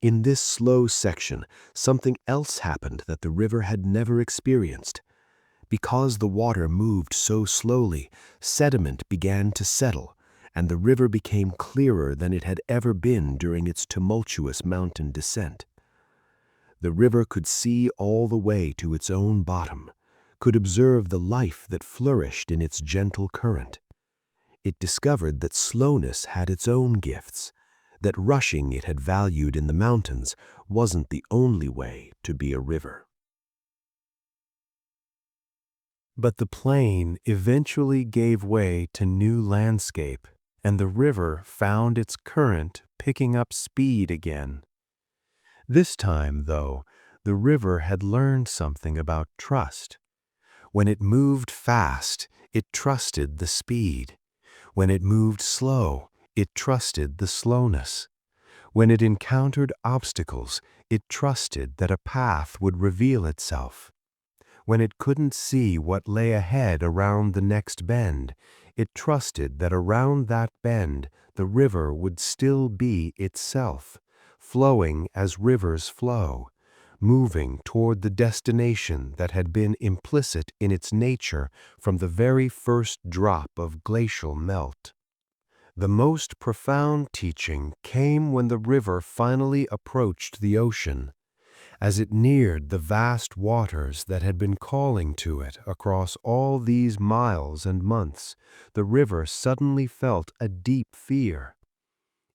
In this slow section, something else happened that the river had never experienced. Because the water moved so slowly, sediment began to settle, and the river became clearer than it had ever been during its tumultuous mountain descent. The river could see all the way to its own bottom, could observe the life that flourished in its gentle current. It discovered that slowness had its own gifts, that rushing it had valued in the mountains wasn't the only way to be a river. But the plain eventually gave way to new landscape, and the river found its current picking up speed again. This time, though, the river had learned something about trust. When it moved fast, it trusted the speed. When it moved slow, it trusted the slowness. When it encountered obstacles, it trusted that a path would reveal itself. When it couldn't see what lay ahead around the next bend, it trusted that around that bend the river would still be itself, flowing as rivers flow, moving toward the destination that had been implicit in its nature from the very first drop of glacial melt. The most profound teaching came when the river finally approached the ocean. As it neared the vast waters that had been calling to it across all these miles and months, the river suddenly felt a deep fear.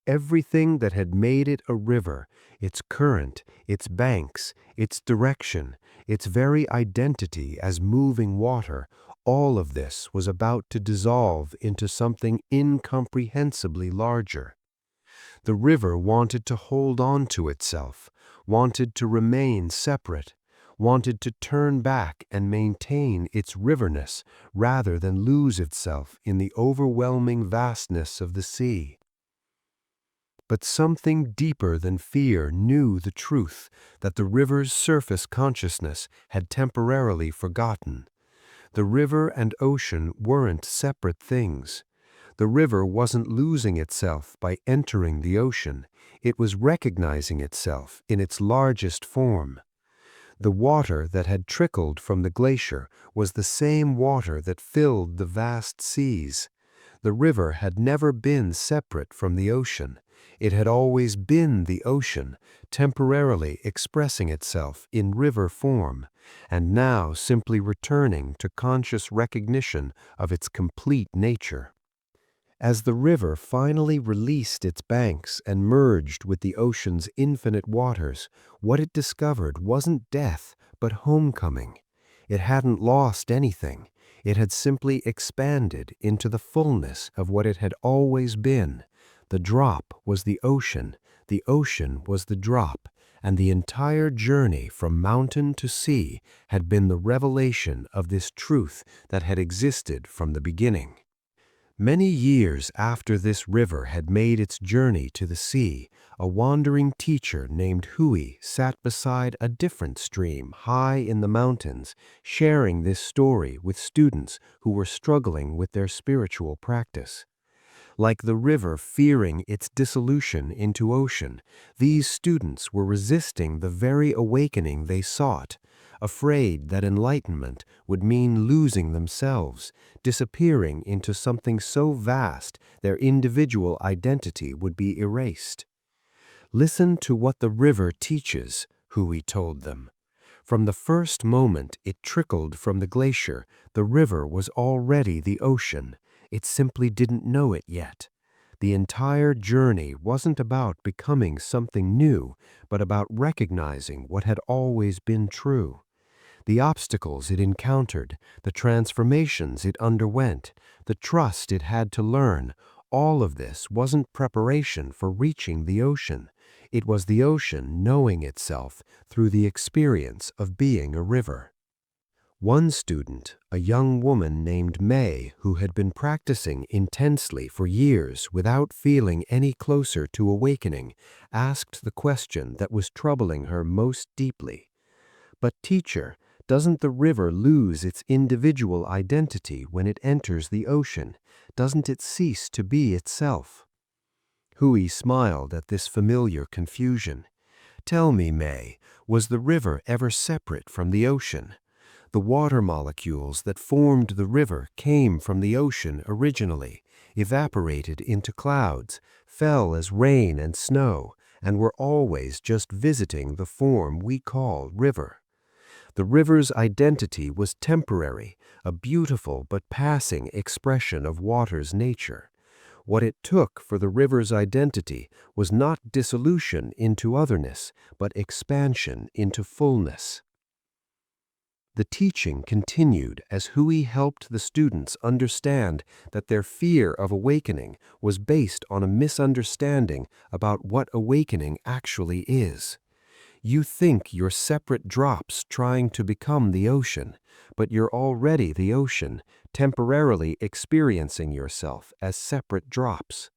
Everything that had made it a river, its current, its banks, its direction, its very identity as moving water, all of this was about to dissolve into something incomprehensibly larger. The river wanted to hold on to itself, wanted to remain separate, wanted to turn back and maintain its riverness rather than lose itself in the overwhelming vastness of the sea. But something deeper than fear knew the truth that the river's surface consciousness had temporarily forgotten. The river and ocean weren't separate things. The river wasn't losing itself by entering the ocean. It was recognizing itself in its largest form. The water that had trickled from the glacier was the same water that filled the vast seas. The river had never been separate from the ocean. It had always been the ocean, temporarily expressing itself in river form, and now simply returning to conscious recognition of its complete nature. As the river finally released its banks and merged with the ocean's infinite waters, what it discovered wasn't death, but homecoming. It hadn't lost anything. It had simply expanded into the fullness of what it had always been. The drop was the ocean was the drop, and the entire journey from mountain to sea had been the revelation of this truth that had existed from the beginning. Many years after this river had made its journey to the sea, a wandering teacher named Hui sat beside a different stream high in the mountains, sharing this story with students who were struggling with their spiritual practice. Like the river fearing its dissolution into ocean, these students were resisting the very awakening they sought, afraid that enlightenment would mean losing themselves, disappearing into something so vast their individual identity would be erased. Listen to what the river teaches, Hui told them. From the first moment it trickled from the glacier, the river was already the ocean. It simply didn't know it yet. The entire journey wasn't about becoming something new, but about recognizing what had always been true. The obstacles it encountered, the transformations it underwent, the trust it had to learn, all of this wasn't preparation for reaching the ocean. It was the ocean knowing itself through the experience of being a river. One student, a young woman named May, who had been practicing intensely for years without feeling any closer to awakening, asked the question that was troubling her most deeply. "But teacher, doesn't the river lose its individual identity when it enters the ocean? Doesn't it cease to be itself?" Hui smiled at this familiar confusion. "Tell me, May, was the river ever separate from the ocean? The water molecules that formed the river came from the ocean originally, evaporated into clouds, fell as rain and snow, and were always just visiting the form we call river. The river's identity was temporary, a beautiful but passing expression of water's nature. What it took for the river's identity was not dissolution into otherness, but expansion into fullness. The teaching continued as Hui helped the students understand that their fear of awakening was based on a misunderstanding about what awakening actually is. You think you're separate drops trying to become the ocean, but you're already the ocean, temporarily experiencing yourself as separate drops.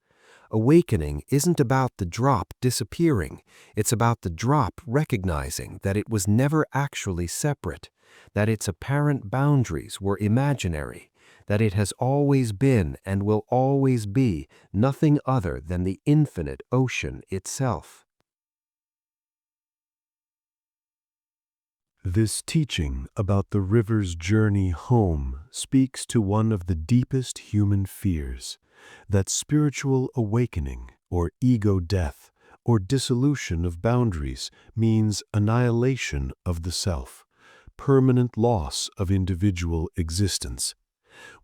Awakening isn't about the drop disappearing, it's about the drop recognizing that it was never actually separate, that its apparent boundaries were imaginary, that it has always been and will always be nothing other than the infinite ocean itself. This teaching about the river's journey home speaks to one of the deepest human fears, that spiritual awakening or ego death or dissolution of boundaries means annihilation of the self, permanent loss of individual existence.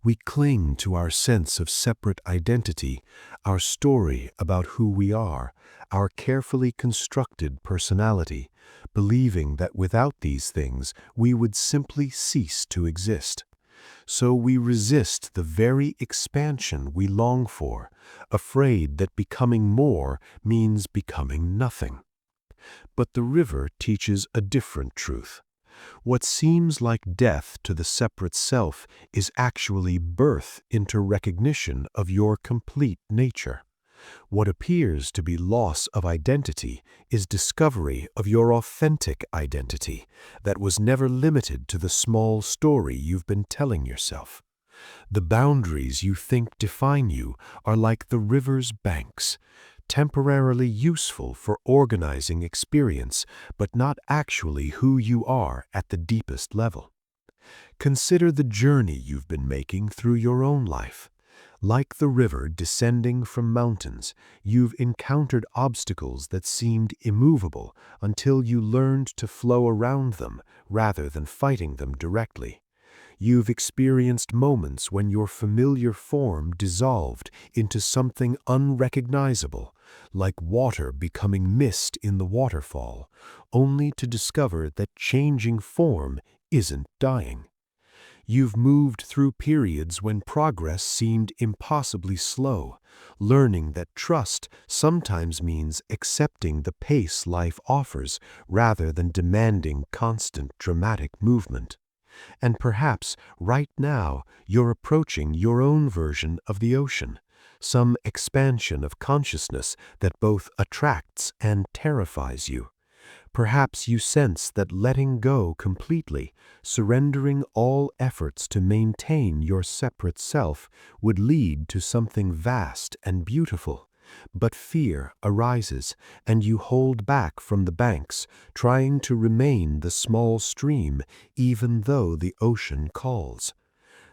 We cling to our sense of separate identity, our story about who we are, our carefully constructed personality, believing that without these things we would simply cease to exist. So we resist the very expansion we long for, afraid that becoming more means becoming nothing. But the river teaches a different truth. What seems like death to the separate self is actually birth into recognition of your complete nature. What appears to be loss of identity is discovery of your authentic identity that was never limited to the small story you've been telling yourself. The boundaries you think define you are like the river's banks, temporarily useful for organizing experience, but not actually who you are at the deepest level. Consider the journey you've been making through your own life. Like the river descending from mountains, you've encountered obstacles that seemed immovable until you learned to flow around them rather than fighting them directly. You've experienced moments when your familiar form dissolved into something unrecognizable, like water becoming mist in the waterfall, only to discover that changing form isn't dying. You've moved through periods when progress seemed impossibly slow, learning that trust sometimes means accepting the pace life offers rather than demanding constant dramatic movement. And perhaps right now you're approaching your own version of the ocean, some expansion of consciousness that both attracts and terrifies you. Perhaps you sense that letting go completely, surrendering all efforts to maintain your separate self, would lead to something vast and beautiful. But fear arises, and you hold back from the banks, trying to remain the small stream, even though the ocean calls.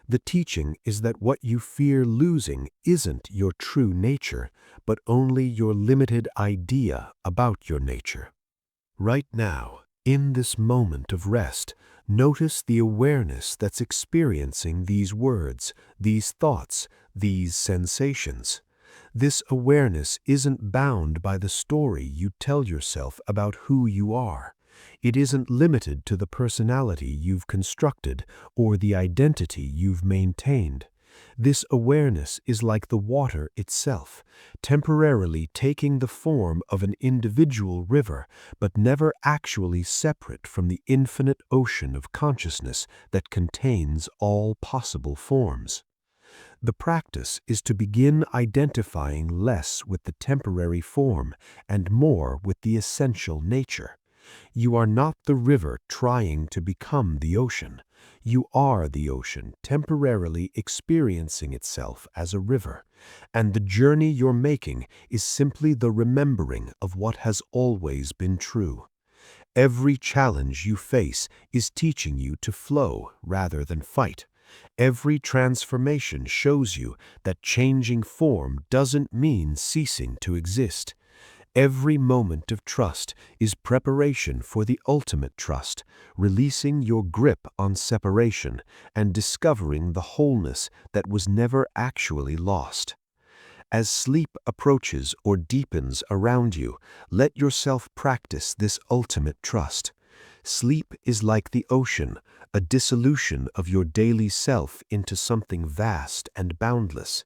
The teaching is that what you fear losing isn't your true nature, but only your limited idea about your nature. Right now, in this moment of rest, notice the awareness that's experiencing these words, these thoughts, these sensations. This awareness isn't bound by the story you tell yourself about who you are. It isn't limited to the personality you've constructed or the identity you've maintained. This awareness is like the water itself, temporarily taking the form of an individual river, but never actually separate from the infinite ocean of consciousness that contains all possible forms. The practice is to begin identifying less with the temporary form and more with the essential nature. You are not the river trying to become the ocean. You are the ocean temporarily experiencing itself as a river, and the journey you're making is simply the remembering of what has always been true. Every challenge you face is teaching you to flow rather than fight, Every transformation shows you that changing form doesn't mean ceasing to exist. Every moment of trust is preparation for the ultimate trust, releasing your grip on separation and discovering the wholeness that was never actually lost. As sleep approaches or deepens around you, let yourself practice this ultimate trust. Sleep is like the ocean, a dissolution of your daily self into something vast and boundless.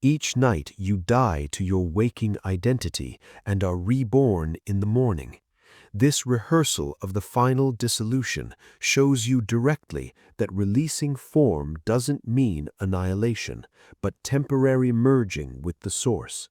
Each night you die to your waking identity and are reborn in the morning. This rehearsal of the final dissolution shows you directly that releasing form doesn't mean annihilation, but temporary merging with the source.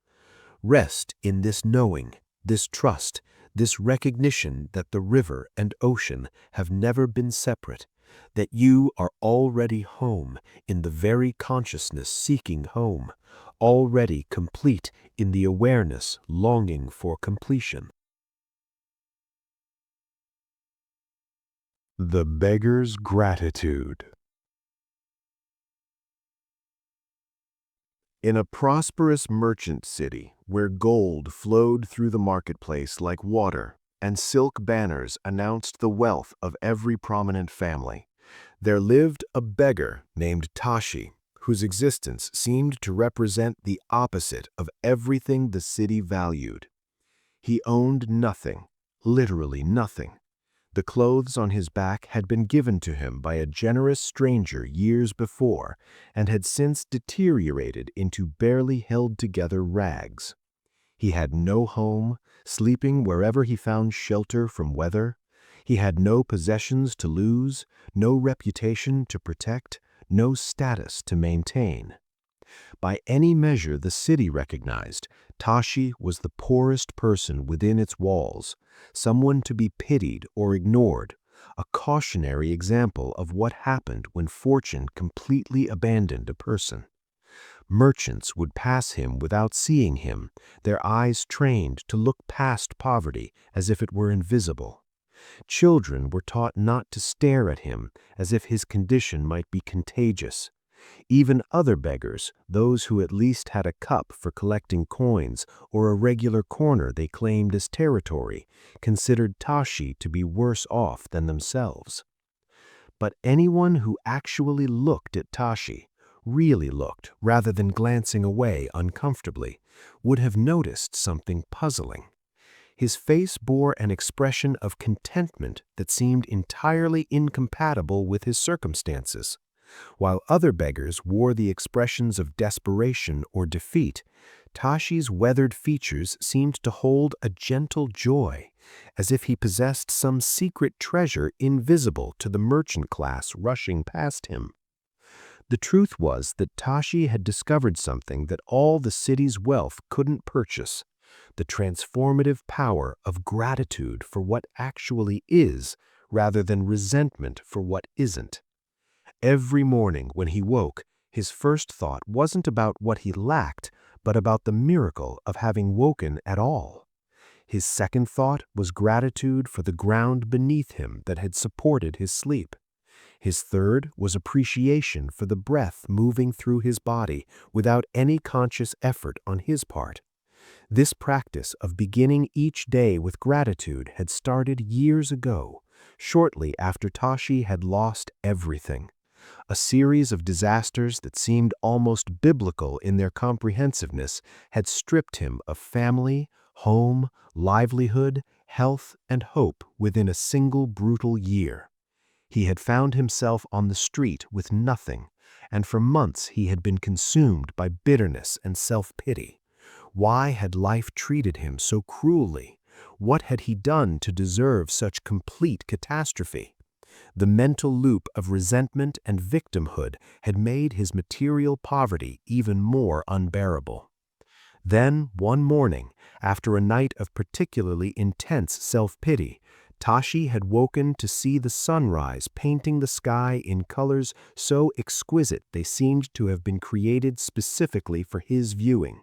Rest in this knowing, this trust, this recognition that the river and ocean have never been separate, that you are already home in the very consciousness seeking home, already complete in the awareness longing for completion. The beggar's gratitude. In a prosperous merchant city where gold flowed through the marketplace like water and silk banners announced the wealth of every prominent family, there lived a beggar named Tashi, whose existence seemed to represent the opposite of everything the city valued. He owned nothing, literally nothing. The clothes on his back had been given to him by a generous stranger years before and had since deteriorated into barely held together rags. He had no home, sleeping wherever he found shelter from weather. He had no possessions to lose, no reputation to protect, no status to maintain. By any measure the city recognized, Tashi was the poorest person within its walls, someone to be pitied or ignored, a cautionary example of what happened when fortune completely abandoned a person. Merchants would pass him without seeing him, their eyes trained to look past poverty as if it were invisible. Children were taught not to stare at him as if his condition might be contagious. Even other beggars, those who at least had a cup for collecting coins or a regular corner they claimed as territory, considered Tashi to be worse off than themselves. But anyone who actually looked at Tashi, really looked rather than glancing away uncomfortably, would have noticed something puzzling. His face bore an expression of contentment that seemed entirely incompatible with his circumstances. While other beggars wore the expressions of desperation or defeat, Tashi's weathered features seemed to hold a gentle joy, as if he possessed some secret treasure invisible to the merchant class rushing past him. The truth was that Tashi had discovered something that all the city's wealth couldn't purchase: the transformative power of gratitude for what actually is, rather than resentment for what isn't. Every morning when he woke, his first thought wasn't about what he lacked, but about the miracle of having woken at all. His second thought was gratitude for the ground beneath him that had supported his sleep. His third was appreciation for the breath moving through his body without any conscious effort on his part. This practice of beginning each day with gratitude had started years ago, shortly after Tashi had lost everything. A series of disasters that seemed almost biblical in their comprehensiveness had stripped him of family, home, livelihood, health, and hope within a single brutal year. He had found himself on the street with nothing, and for months he had been consumed by bitterness and self-pity. Why had life treated him so cruelly? What had he done to deserve such complete catastrophe? The mental loop of resentment and victimhood had made his material poverty even more unbearable. Then, one morning, after a night of particularly intense self-pity, Tashi had woken to see the sunrise painting the sky in colors so exquisite they seemed to have been created specifically for his viewing.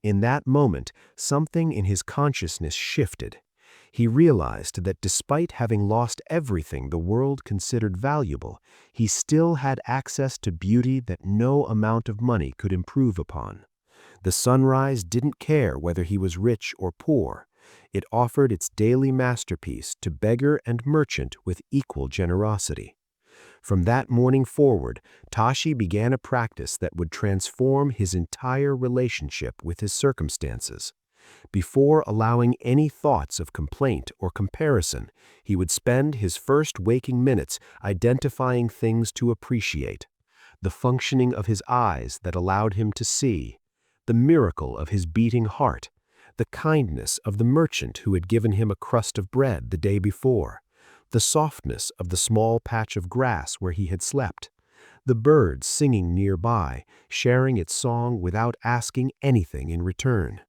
In that moment, something in his consciousness shifted. He realized that despite having lost everything the world considered valuable, he still had access to beauty that no amount of money could improve upon. The sunrise didn't care whether he was rich or poor. It offered its daily masterpiece to beggar and merchant with equal generosity. From that morning forward, Tashi began a practice that would transform his entire relationship with his circumstances. Before allowing any thoughts of complaint or comparison, he would spend his first waking minutes identifying things to appreciate: the functioning of his eyes that allowed him to see, the miracle of his beating heart, the kindness of the merchant who had given him a crust of bread the day before, the softness of the small patch of grass where he had slept, the bird singing nearby, sharing its song without asking anything in return.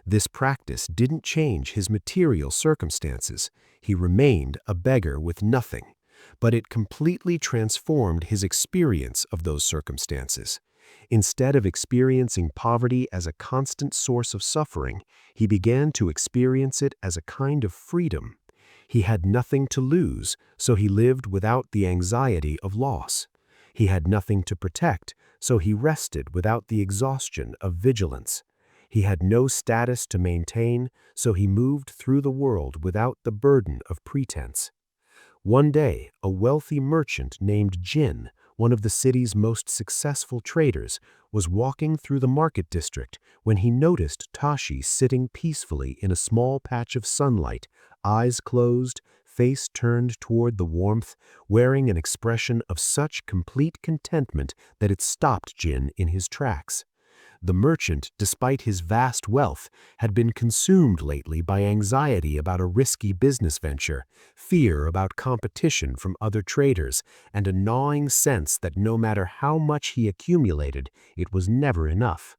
This practice didn't change his material circumstances. He remained a beggar with nothing, but it completely transformed his experience of those circumstances. Instead of experiencing poverty as a constant source of suffering, he began to experience it as a kind of freedom. He had nothing to lose, so he lived without the anxiety of loss. He had nothing to protect, so he rested without the exhaustion of vigilance. He had no status to maintain, so he moved through the world without the burden of pretense. One day, a wealthy merchant named Jin, one of the city's most successful traders, was walking through the market district when he noticed Tashi sitting peacefully in a small patch of sunlight, eyes closed, face turned toward the warmth, wearing an expression of such complete contentment that it stopped Jin in his tracks. The merchant, despite his vast wealth, had been consumed lately by anxiety about a risky business venture, fear about competition from other traders, and a gnawing sense that no matter how much he accumulated, it was never enough.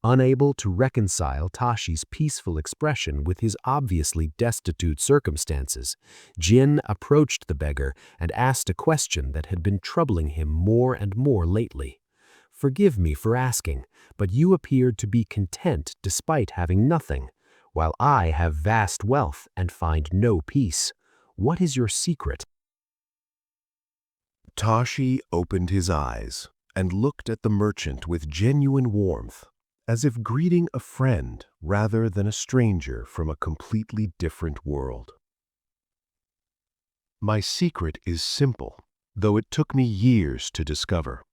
Unable to reconcile Tashi's peaceful expression with his obviously destitute circumstances, Jin approached the beggar and asked a question that had been troubling him more and more lately. "Forgive me for asking, but you appeared to be content despite having nothing, while I have vast wealth and find no peace. What is your secret?" Tashi opened his eyes and looked at the merchant with genuine warmth, as if greeting a friend rather than a stranger from a completely different world. "My secret is simple, though it took me years to discover.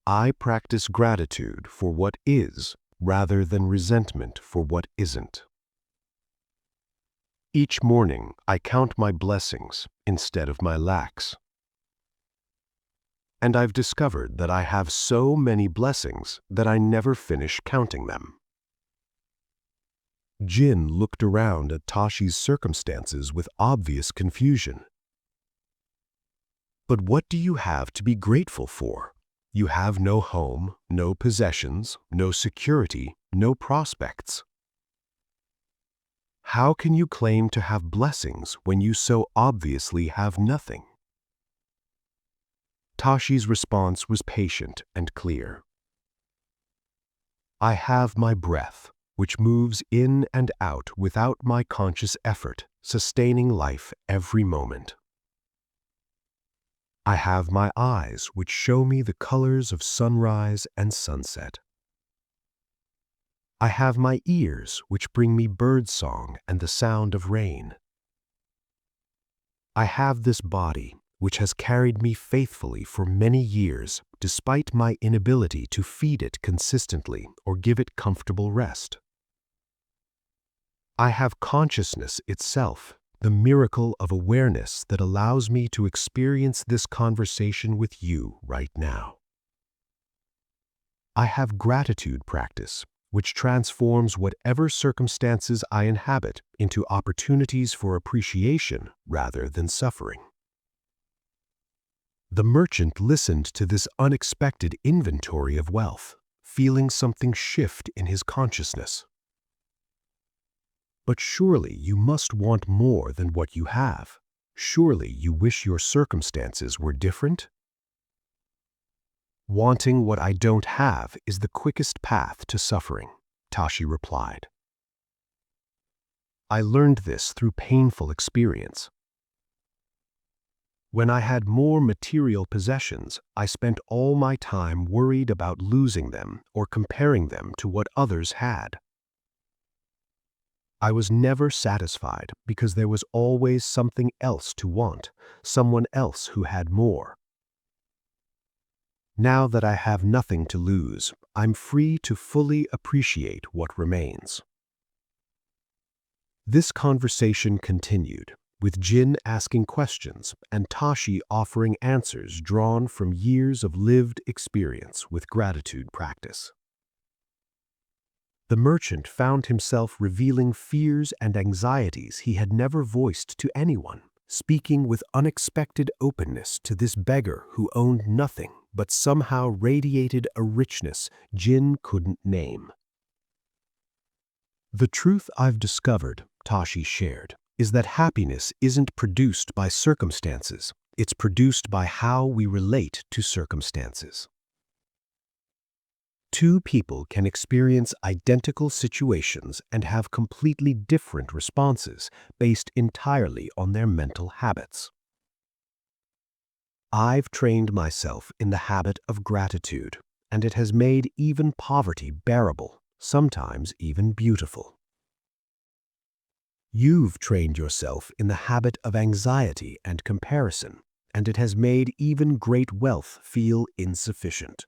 I practice gratitude for what is rather than resentment for what isn't. Each morning, I count my blessings instead of my lacks. And I've discovered that I have so many blessings that I never finish counting them." Jin looked around at Tashi's circumstances with obvious confusion. "But what do you have to be grateful for? You have no home, no possessions, no security, no prospects. How can you claim to have blessings when you so obviously have nothing?" Tashi's response was patient and clear. "I have my breath, which moves in and out without my conscious effort, sustaining life every moment. I have my eyes, which show me the colors of sunrise and sunset. I have my ears, which bring me birdsong and the sound of rain. I have this body, which has carried me faithfully for many years, despite my inability to feed it consistently or give it comfortable rest. I have consciousness itself, the miracle of awareness that allows me to experience this conversation with you right now. I have gratitude practice, which transforms whatever circumstances I inhabit into opportunities for appreciation rather than suffering." The merchant listened to this unexpected inventory of wealth, feeling something shift in his consciousness. "But surely you must want more than what you have. Surely you wish your circumstances were different?" "Wanting what I don't have is the quickest path to suffering," Tashi replied. I learned this through painful experience. When I had more material possessions, I spent all my time worried about losing them or comparing them to what others had. I was never satisfied because there was always something else to want, someone else who had more. Now that I have nothing to lose, I'm free to fully appreciate what remains. This conversation continued, with Jin asking questions and Tashi offering answers drawn from years of lived experience with gratitude practice. The merchant found himself revealing fears and anxieties he had never voiced to anyone, speaking with unexpected openness to this beggar who owned nothing but somehow radiated a richness Jin couldn't name. The truth I've discovered, Tashi shared, is that happiness isn't produced by circumstances, it's produced by how we relate to circumstances. Two people can experience identical situations and have completely different responses based entirely on their mental habits. I've trained myself in the habit of gratitude, and it has made even poverty bearable, sometimes even beautiful. You've trained yourself in the habit of anxiety and comparison, and it has made even great wealth feel insufficient.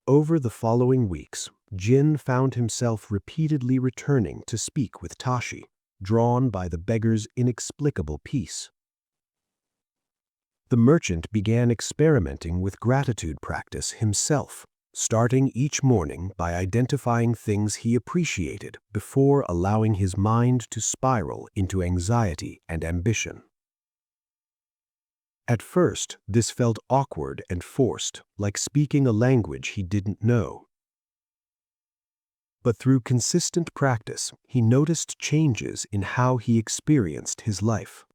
Over the following weeks, Jin found himself repeatedly returning to speak with Tashi, drawn by the beggar's inexplicable peace. The merchant began experimenting with gratitude practice himself, starting each morning by identifying things he appreciated before allowing his mind to spiral into anxiety and ambition. At first, this felt awkward and forced, like speaking a language he didn't know. But through consistent practice, he noticed changes in how he experienced his life.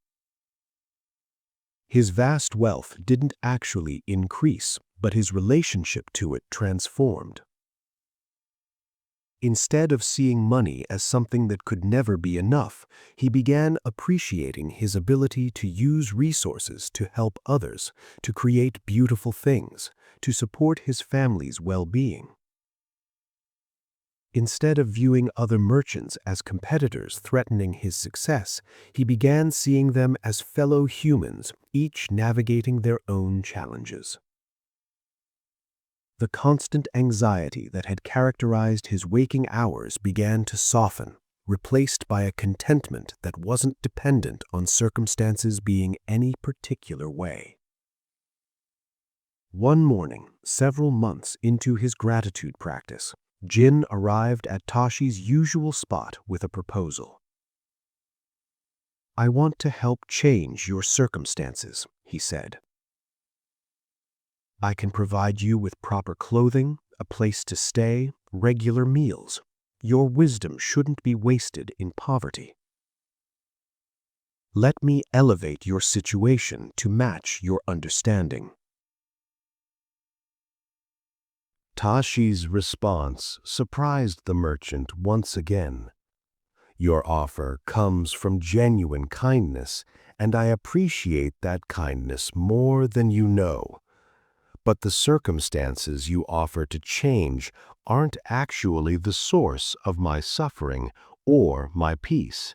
His vast wealth didn't actually increase, but his relationship to it transformed. Instead of seeing money as something that could never be enough, he began appreciating his ability to use resources to help others, to create beautiful things, to support his family's well-being. Instead of viewing other merchants as competitors threatening his success, he began seeing them as fellow humans, each navigating their own challenges. The constant anxiety that had characterized his waking hours began to soften, replaced by a contentment that wasn't dependent on circumstances being any particular way. One morning, several months into his gratitude practice, Jin arrived at Tashi's usual spot with a proposal. "I want to help change your circumstances," he said. "I can provide you with proper clothing, a place to stay, regular meals. Your wisdom shouldn't be wasted in poverty. Let me elevate your situation to match your understanding." Tashi's response surprised the merchant once again. "Your offer comes from genuine kindness, and I appreciate that kindness more than you know. But the circumstances you offer to change aren't actually the source of my suffering or my peace.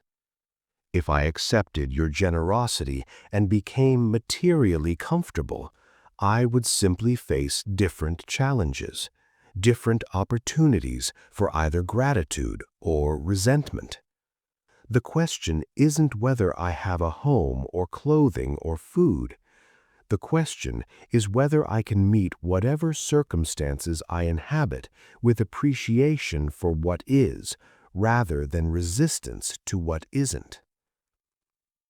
If I accepted your generosity and became materially comfortable, I would simply face different challenges, different opportunities for either gratitude or resentment. The question isn't whether I have a home or clothing or food. The question is whether I can meet whatever circumstances I inhabit with appreciation for what is, rather than resistance to what isn't."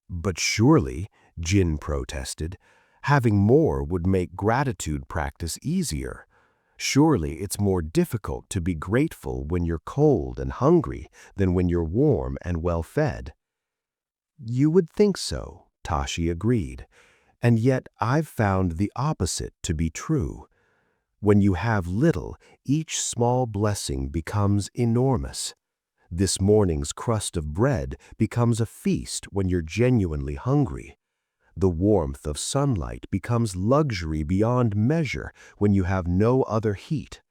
"But surely," Jin protested, "having more would make gratitude practice easier. Surely it's more difficult to be grateful when you're cold and hungry than when you're warm and well-fed." "You would think so," Tashi agreed. "And yet I've found the opposite to be true. When you have little, each small blessing becomes enormous. This morning's crust of bread becomes a feast when you're genuinely hungry. The warmth of sunlight becomes luxury beyond measure when you have no other heat.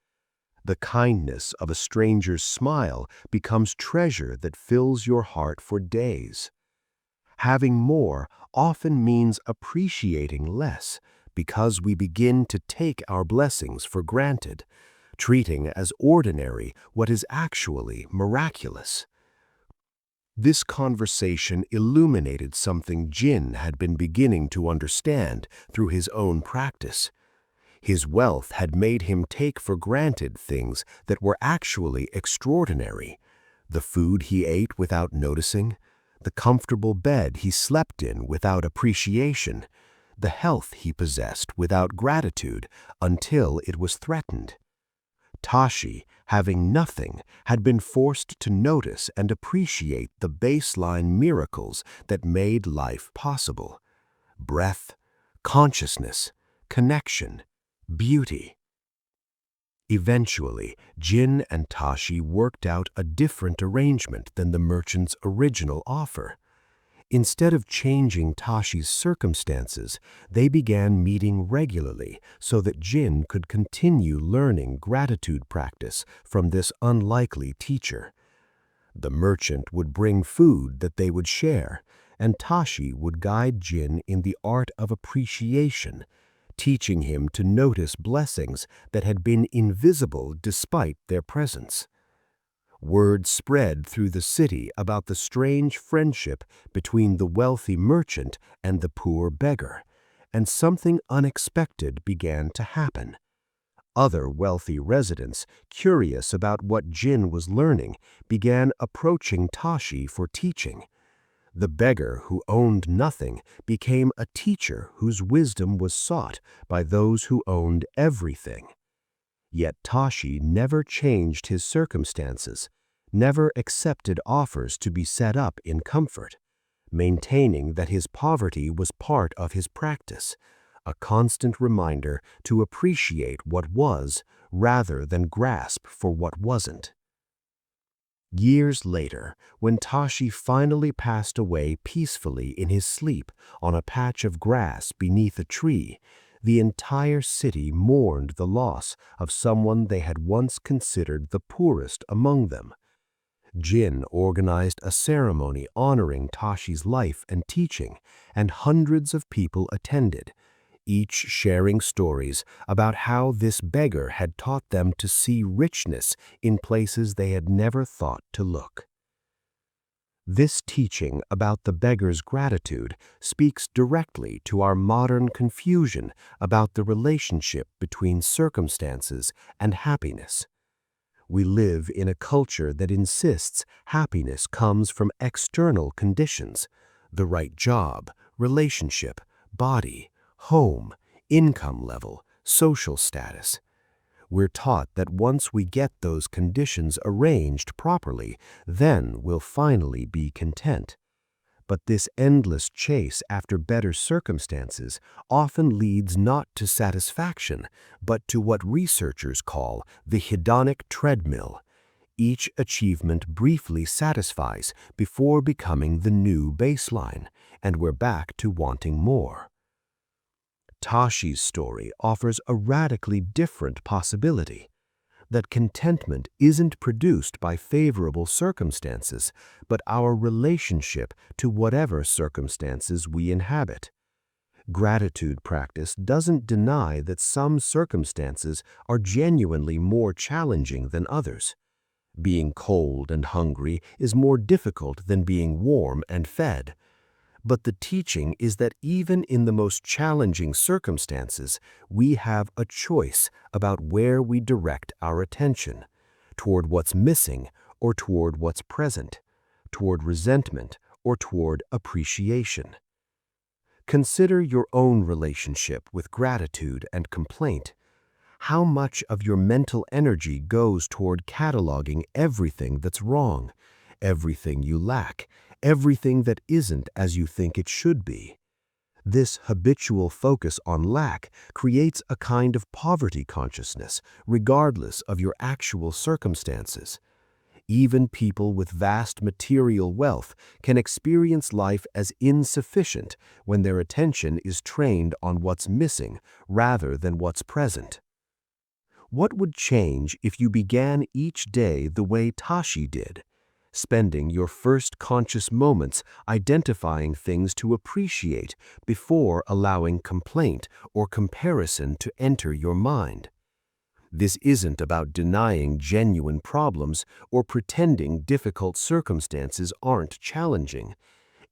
The kindness of a stranger's smile becomes treasure that fills your heart for days. Having more often means appreciating less because we begin to take our blessings for granted, treating as ordinary what is actually miraculous. This conversation illuminated something Jin had been beginning to understand through his own practice. His wealth had made him take for granted things that were actually extraordinary. The food he ate without noticing, the comfortable bed he slept in without appreciation, the health he possessed without gratitude until it was threatened. Tashi, having nothing, had been forced to notice and appreciate the baseline miracles that made life possible. Breath, consciousness, connection, beauty. Eventually, Jin and Tashi worked out a different arrangement than the merchant's original offer. Instead of changing Tashi's circumstances, they began meeting regularly so that Jin could continue learning gratitude practice from this unlikely teacher. The merchant would bring food that they would share, and Tashi would guide Jin in the art of appreciation, teaching him to notice blessings that had been invisible despite their presence. Word spread through the city about the strange friendship between the wealthy merchant and the poor beggar, and something unexpected began to happen. Other wealthy residents, curious about what Jin was learning, began approaching Tashi for teaching. The beggar who owned nothing became a teacher whose wisdom was sought by those who owned everything. Yet Tashi never changed his circumstances, never accepted offers to be set up in comfort, maintaining that his poverty was part of his practice, a constant reminder to appreciate what was rather than grasp for what wasn't. Years later, when Tashi finally passed away peacefully in his sleep on a patch of grass beneath a tree, the entire city mourned the loss of someone they had once considered the poorest among them. Jin organized a ceremony honoring Tashi's life and teaching, and hundreds of people attended, each sharing stories about how this beggar had taught them to see richness in places they had never thought to look. This teaching about the beggar's gratitude speaks directly to our modern confusion about the relationship between circumstances and happiness. We live in a culture that insists happiness comes from external conditions, the right job, relationship, body, home, income level, social status. We're taught that once we get those conditions arranged properly, then we'll finally be content. But this endless chase after better circumstances often leads not to satisfaction, but to what researchers call the hedonic treadmill. Each achievement briefly satisfies before becoming the new baseline, and we're back to wanting more. Tashi's story offers a radically different possibility, that contentment isn't produced by favorable circumstances, but our relationship to whatever circumstances we inhabit. Gratitude practice doesn't deny that some circumstances are genuinely more challenging than others. Being cold and hungry is more difficult than being warm and fed. But the teaching is that even in the most challenging circumstances, we have a choice about where we direct our attention, toward what's missing or toward what's present, toward resentment or toward appreciation. Consider your own relationship with gratitude and complaint. How much of your mental energy goes toward cataloging everything that's wrong, everything you lack, everything that isn't as you think it should be? This habitual focus on lack creates a kind of poverty consciousness, regardless of your actual circumstances. Even people with vast material wealth can experience life as insufficient when their attention is trained on what's missing rather than what's present. What would change if you began each day the way Tashi did, spending your first conscious moments identifying things to appreciate before allowing complaint or comparison to enter your mind? This isn't about denying genuine problems or pretending difficult circumstances aren't challenging.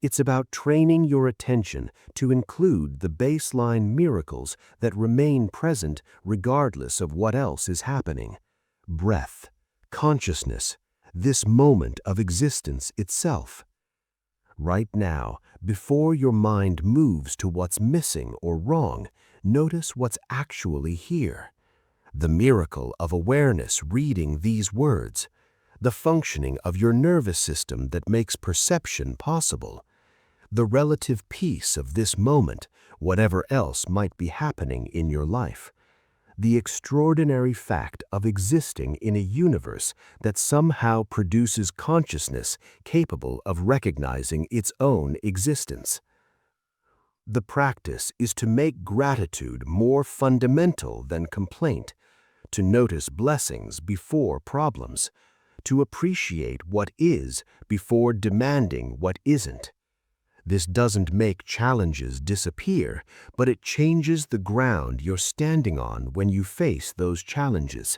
It's about training your attention to include the baseline miracles that remain present regardless of what else is happening. Breath, consciousness, this moment of existence itself. Right now, before your mind moves to what's missing or wrong, notice what's actually here. The miracle of awareness reading these words, the functioning of your nervous system that makes perception possible, the relative peace of this moment, whatever else might be happening in your life, the extraordinary fact of existing in a universe that somehow produces consciousness capable of recognizing its own existence. The practice is to make gratitude more fundamental than complaint, to notice blessings before problems, to appreciate what is before demanding what isn't. This doesn't make challenges disappear, but it changes the ground you're standing on when you face those challenges.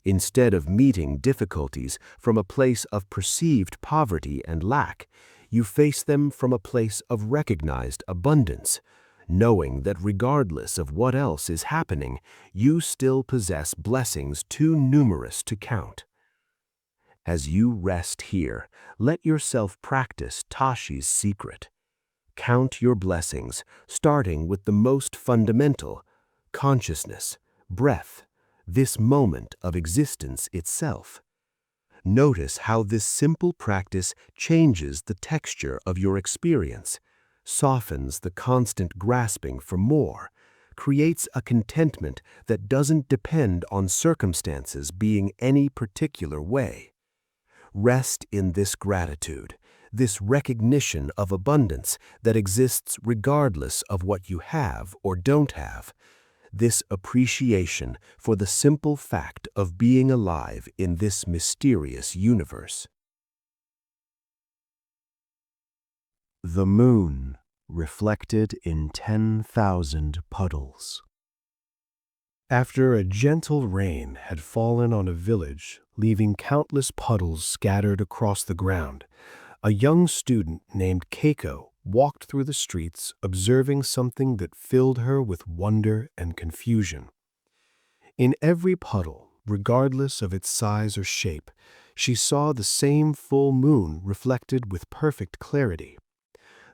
Instead of meeting difficulties from a place of perceived poverty and lack, you face them from a place of recognized abundance, knowing that regardless of what else is happening, you still possess blessings too numerous to count. As you rest here, let yourself practice Tashi's secret. Count your blessings, starting with the most fundamental, consciousness, breath, this moment of existence itself. Notice how this simple practice changes the texture of your experience, softens the constant grasping for more, creates a contentment that doesn't depend on circumstances being any particular way. Rest in this gratitude, this recognition of abundance that exists regardless of what you have or don't have, this appreciation for the simple fact of being alive in this mysterious universe. The moon reflected in 10,000 puddles. After a gentle rain had fallen on a village, leaving countless puddles scattered across the ground, a young student named Keiko walked through the streets, observing something that filled her with wonder and confusion. In every puddle, regardless of its size or shape, she saw the same full moon reflected with perfect clarity.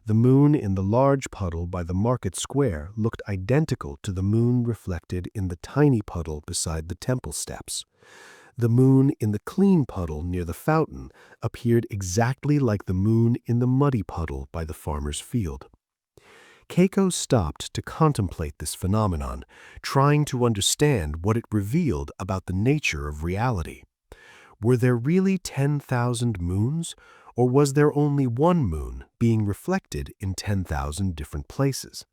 The moon in the large puddle by the market square looked identical to the moon reflected in the tiny puddle beside the temple steps. The moon in the clean puddle near the fountain appeared exactly like the moon in the muddy puddle by the farmer's field. Keiko stopped to contemplate this phenomenon, trying to understand what it revealed about the nature of reality. Were there really 10,000 moons, or was there only one moon being reflected in 10,000 different places?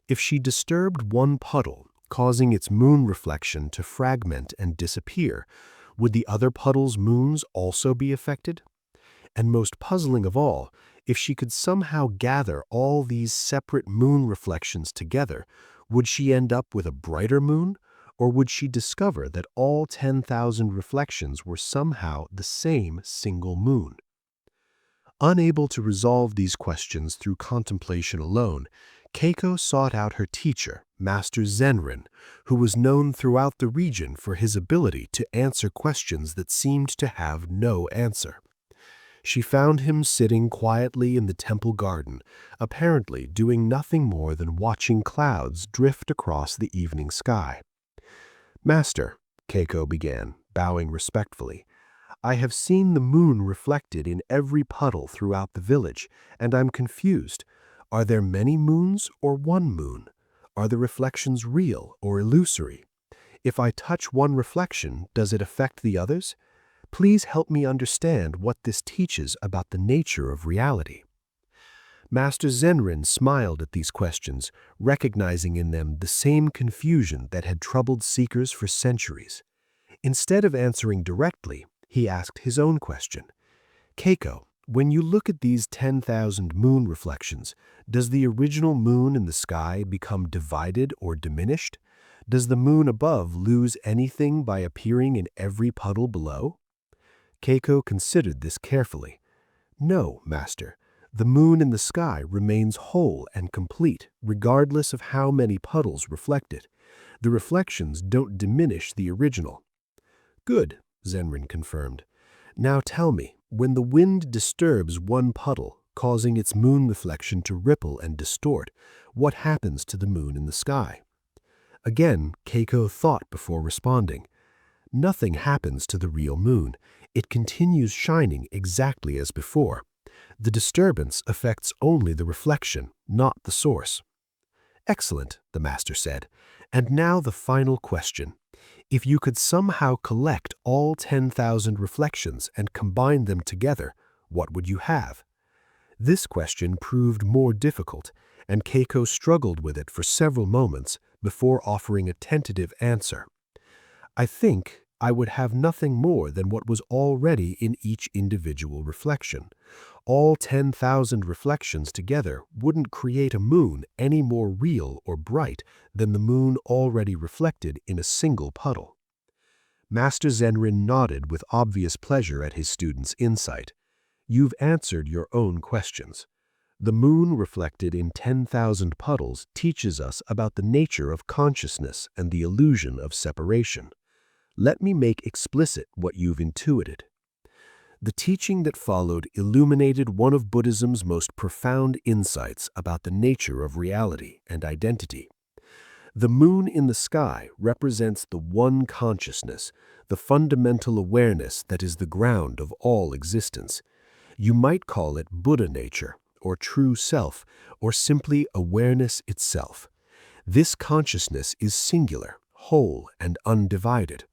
If she disturbed one puddle, causing its moon reflection to fragment and disappear, would the other puddle's moons also be affected? And most puzzling of all, if she could somehow gather all these separate moon reflections together, would she end up with a brighter moon, or would she discover that all 10,000 reflections were somehow the same single moon? Unable to resolve these questions through contemplation alone, Keiko sought out her teacher, Master Zenrin, who was known throughout the region for his ability to answer questions that seemed to have no answer. She found him sitting quietly in the temple garden, apparently doing nothing more than watching clouds drift across the evening sky. "Master," Keiko began, bowing respectfully, "I have seen the moon reflected in every puddle throughout the village, and I'm confused. Are there many moons or one moon? Are the reflections real or illusory? If I touch one reflection, does it affect the others? Please help me understand what this teaches about the nature of reality." Master Zenrin smiled at these questions, recognizing in them the same confusion that had troubled seekers for centuries. Instead of answering directly, he asked his own question. "Keiko, when you look at these 10,000 moon reflections, does the original moon in the sky become divided or diminished? Does the moon above lose anything by appearing in every puddle below?" Keiko considered this carefully. "No, Master. The moon in the sky remains whole and complete, regardless of how many puddles reflect it. The reflections don't diminish the original." "Good," Zenrin confirmed. "Now tell me, when the wind disturbs one puddle, causing its moon reflection to ripple and distort, what happens to the moon in the sky?" Again, Keiko thought before responding. "Nothing happens to the real moon. It continues shining exactly as before. The disturbance affects only the reflection, not the source." "Excellent," the master said. "And now the final question. If you could somehow collect all 10,000 reflections and combine them together, what would you have?" This question proved more difficult, and Keiko struggled with it for several moments before offering a tentative answer. "I think I would have nothing more than what was already in each individual reflection. All 10,000 reflections together wouldn't create a moon any more real or bright than the moon already reflected in a single puddle." Master Zenrin nodded with obvious pleasure at his student's insight. "You've answered your own questions. The moon reflected in 10,000 puddles teaches us about the nature of consciousness and the illusion of separation. Let me make explicit what you've intuited." The teaching that followed illuminated one of Buddhism's most profound insights about the nature of reality and identity. The moon in the sky represents the one consciousness, the fundamental awareness that is the ground of all existence. You might call it Buddha nature, or true self, or simply awareness itself. This consciousness is singular, whole, and undivided.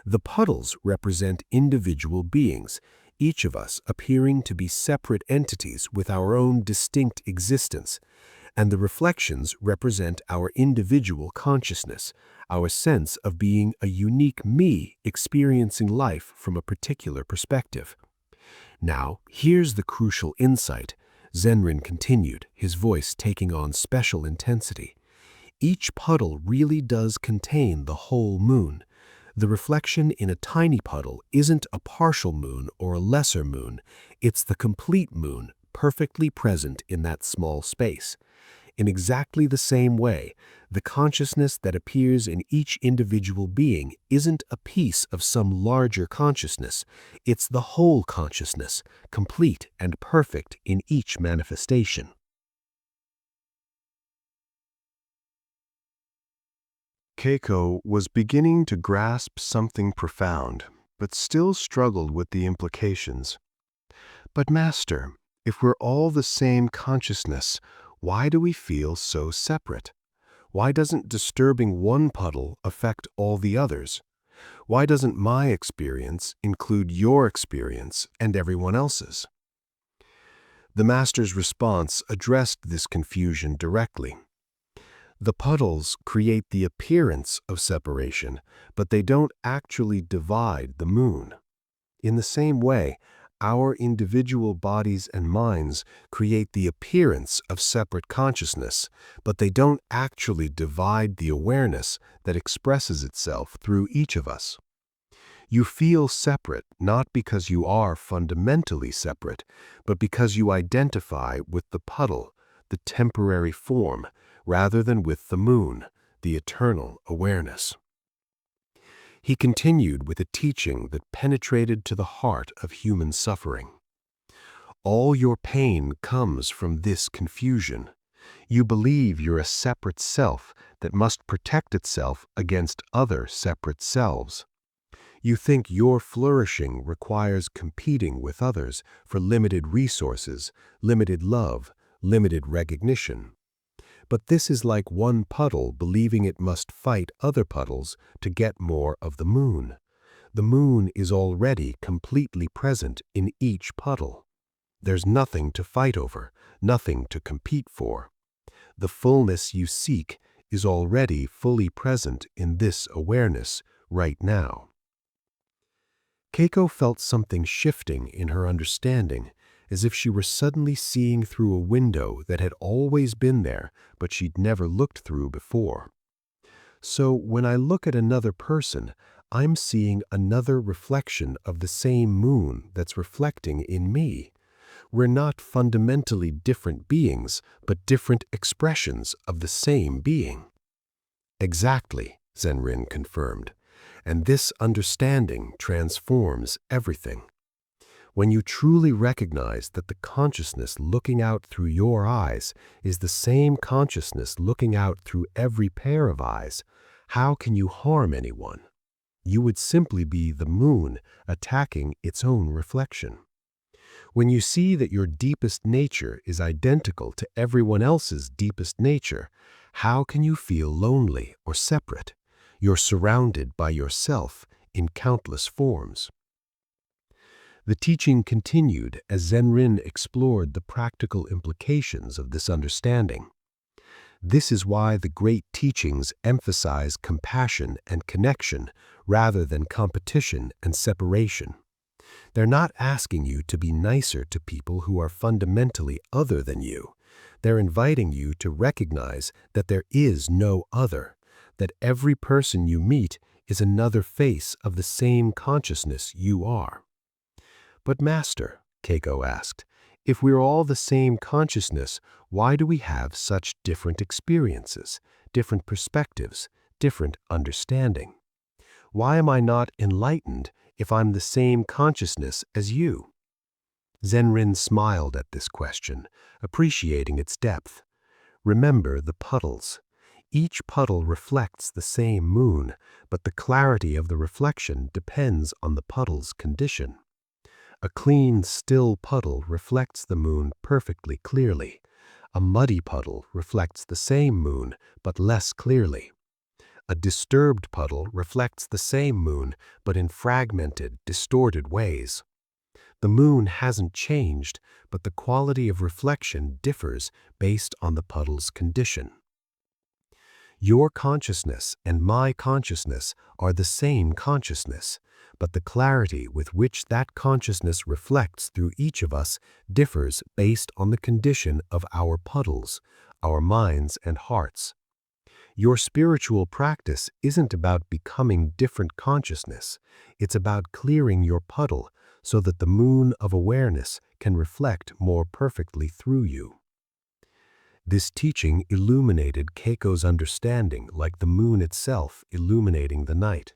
The puddles represent individual beings, each of us appearing to be separate entities with our own distinct existence, and the reflections represent our individual consciousness, our sense of being a unique me experiencing life from a particular perspective. Now, here's the crucial insight, Zenrin continued, his voice taking on special intensity. Each puddle really does contain the whole moon. The reflection in a tiny puddle isn't a partial moon or a lesser moon. It's the complete moon, perfectly present in that small space. In exactly the same way, the consciousness that appears in each individual being isn't a piece of some larger consciousness. It's the whole consciousness, complete and perfect in each manifestation. Keiko was beginning to grasp something profound, but still struggled with the implications. "But Master, if we're all the same consciousness, why do we feel so separate? Why doesn't disturbing one puddle affect all the others? Why doesn't my experience include your experience and everyone else's?" The Master's response addressed this confusion directly. "The puddles create the appearance of separation, but they don't actually divide the moon. In the same way, our individual bodies and minds create the appearance of separate consciousness, but they don't actually divide the awareness that expresses itself through each of us. You feel separate not because you are fundamentally separate, but because you identify with the puddle, the temporary form, rather than with the moon, the eternal awareness." He continued with a teaching that penetrated to the heart of human suffering. "All your pain comes from this confusion. You believe you're a separate self that must protect itself against other separate selves. You think your flourishing requires competing with others for limited resources, limited love, limited recognition. But this is like one puddle believing it must fight other puddles to get more of the moon. The moon is already completely present in each puddle. There's nothing to fight over, nothing to compete for. The fullness you seek is already fully present in this awareness right now. Keiko felt something shifting in her understanding, as if she were suddenly seeing through a window that had always been there, but she'd never looked through before. So when I look at another person, I'm seeing another reflection of the same moon that's reflecting in me. We're not fundamentally different beings, but different expressions of the same being. Exactly, Zenrin confirmed. And this understanding transforms everything. When you truly recognize that the consciousness looking out through your eyes is the same consciousness looking out through every pair of eyes, how can you harm anyone? You would simply be the moon attacking its own reflection. When you see that your deepest nature is identical to everyone else's deepest nature, how can you feel lonely or separate? You're surrounded by yourself in countless forms. The teaching continued as Zenrin explored the practical implications of this understanding. This is why the great teachings emphasize compassion and connection rather than competition and separation. They're not asking you to be nicer to people who are fundamentally other than you. They're inviting you to recognize that there is no other, that every person you meet is another face of the same consciousness you are. But Master, Keiko asked, if we're all the same consciousness, why do we have such different experiences, different perspectives, different understanding? Why am I not enlightened if I'm the same consciousness as you? Zenrin smiled at this question, appreciating its depth. Remember the puddles. Each puddle reflects the same moon, but the clarity of the reflection depends on the puddle's condition. A clean, still puddle reflects the moon perfectly clearly. A muddy puddle reflects the same moon, but less clearly. A disturbed puddle reflects the same moon, but in fragmented, distorted ways. The moon hasn't changed, but the quality of reflection differs based on the puddle's condition. Your consciousness and my consciousness are the same consciousness, but the clarity with which that consciousness reflects through each of us differs based on the condition of our puddles, our minds and hearts. Your spiritual practice isn't about becoming different consciousness. It's about clearing your puddle so that the moon of awareness can reflect more perfectly through you. This teaching illuminated Keiko's understanding like the moon itself illuminating the night.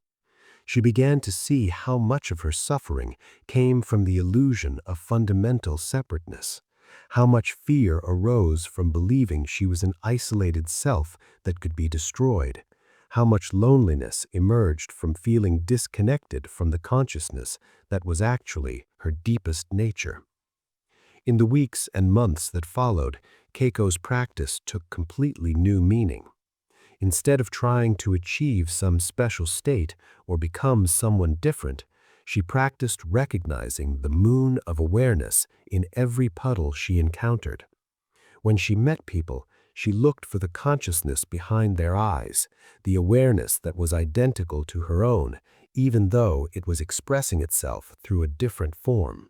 She began to see how much of her suffering came from the illusion of fundamental separateness, how much fear arose from believing she was an isolated self that could be destroyed, how much loneliness emerged from feeling disconnected from the consciousness that was actually her deepest nature. In the weeks and months that followed, Keiko's practice took completely new meaning. Instead of trying to achieve some special state or become someone different, she practiced recognizing the moon of awareness in every puddle she encountered. When she met people, she looked for the consciousness behind their eyes, the awareness that was identical to her own, even though it was expressing itself through a different form.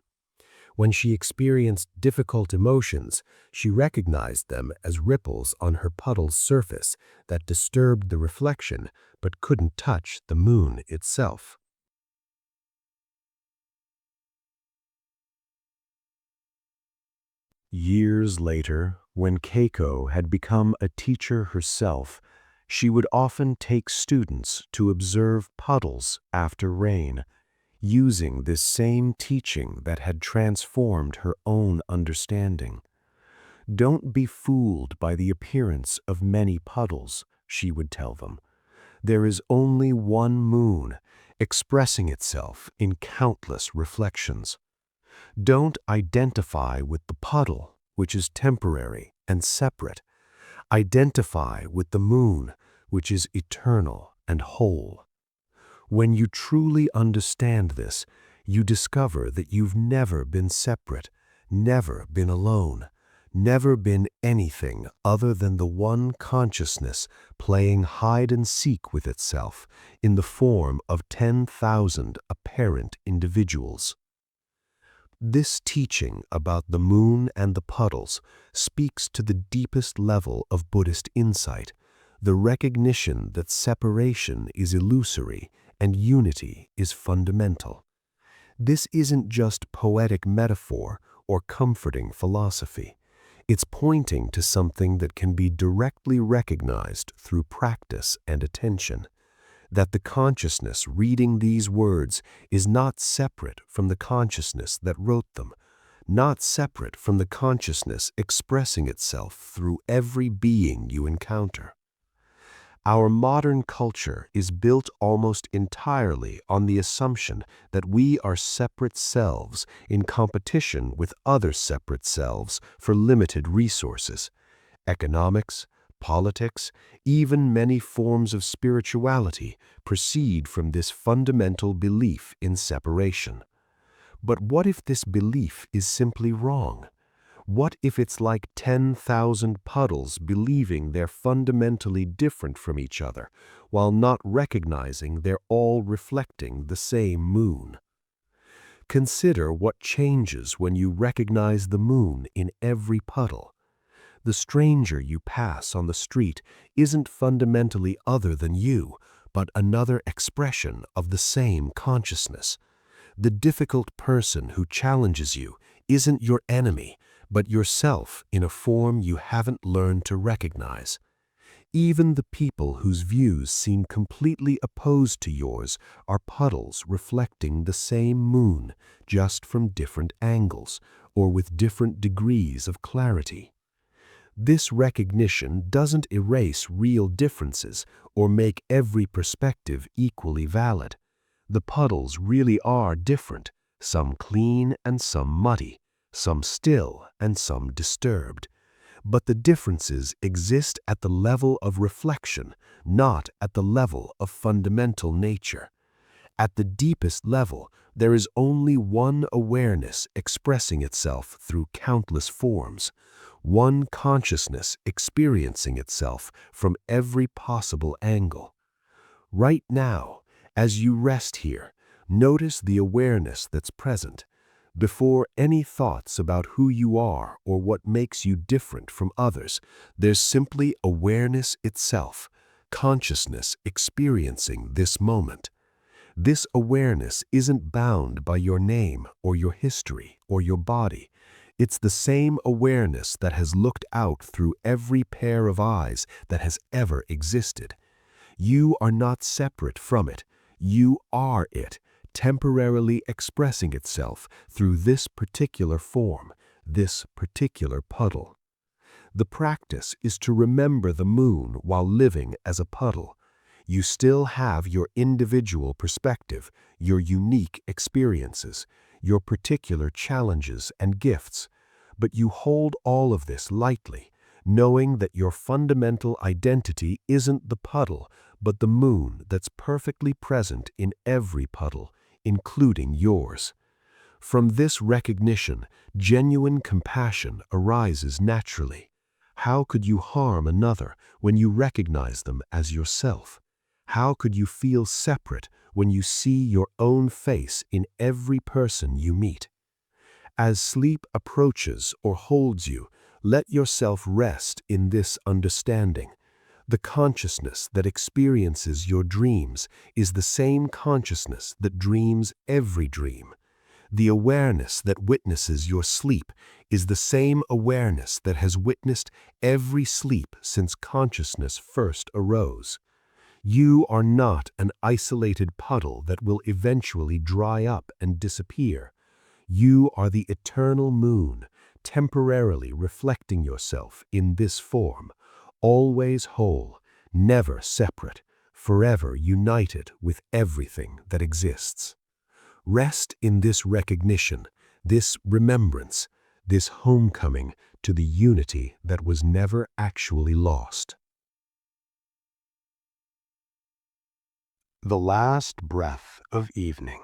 When she experienced difficult emotions, she recognized them as ripples on her puddle's surface that disturbed the reflection but couldn't touch the moon itself. Years later, when Keiko had become a teacher herself, she would often take students to observe puddles after rain, using this same teaching that had transformed her own understanding. Don't be fooled by the appearance of many puddles, she would tell them. There is only one moon, expressing itself in countless reflections. Don't identify with the puddle, which is temporary and separate. Identify with the moon, which is eternal and whole. When you truly understand this, you discover that you've never been separate, never been alone, never been anything other than the one consciousness playing hide and seek with itself in the form of 10,000 apparent individuals. This teaching about the moon and the puddles speaks to the deepest level of Buddhist insight, the recognition that separation is illusory and unity is fundamental. This isn't just poetic metaphor or comforting philosophy. It's pointing to something that can be directly recognized through practice and attention, that the consciousness reading these words is not separate from the consciousness that wrote them, not separate from the consciousness expressing itself through every being you encounter. Our modern culture is built almost entirely on the assumption that we are separate selves in competition with other separate selves for limited resources. Economics, politics, even many forms of spirituality proceed from this fundamental belief in separation. But what if this belief is simply wrong? What if it's like 10,000 puddles believing they're fundamentally different from each other, while not recognizing they're all reflecting the same moon? Consider what changes when you recognize the moon in every puddle. The stranger you pass on the street isn't fundamentally other than you, but another expression of the same consciousness. The difficult person who challenges you isn't your enemy, but yourself in a form you haven't learned to recognize. Even the people whose views seem completely opposed to yours are puddles reflecting the same moon, just from different angles, or with different degrees of clarity. This recognition doesn't erase real differences or make every perspective equally valid. The puddles really are different, some clean and some muddy, some still and some disturbed. But the differences exist at the level of reflection, not at the level of fundamental nature. At the deepest level, there is only one awareness expressing itself through countless forms, one consciousness experiencing itself from every possible angle. Right now, as you rest here, notice the awareness that's present. Before any thoughts about who you are or what makes you different from others, there's simply awareness itself, consciousness experiencing this moment. This awareness isn't bound by your name or your history or your body. It's the same awareness that has looked out through every pair of eyes that has ever existed. You are not separate from it. You are it, temporarily expressing itself through this particular form, this particular puddle. The practice is to remember the moon while living as a puddle. You still have your individual perspective, your unique experiences, your particular challenges and gifts, but you hold all of this lightly, knowing that your fundamental identity isn't the puddle, but the moon that's perfectly present in every puddle, including yours. From this recognition, genuine compassion arises naturally. How could you harm another when you recognize them as yourself? How could you feel separate when you see your own face in every person you meet? As sleep approaches or holds you, let yourself rest in this understanding. The consciousness that experiences your dreams is the same consciousness that dreams every dream. The awareness that witnesses your sleep is the same awareness that has witnessed every sleep since consciousness first arose. You are not an isolated puddle that will eventually dry up and disappear. You are the eternal moon, temporarily reflecting yourself in this form, always whole, never separate, forever united with everything that exists. Rest in this recognition, this remembrance, this homecoming to the unity that was never actually lost. The last breath of evening.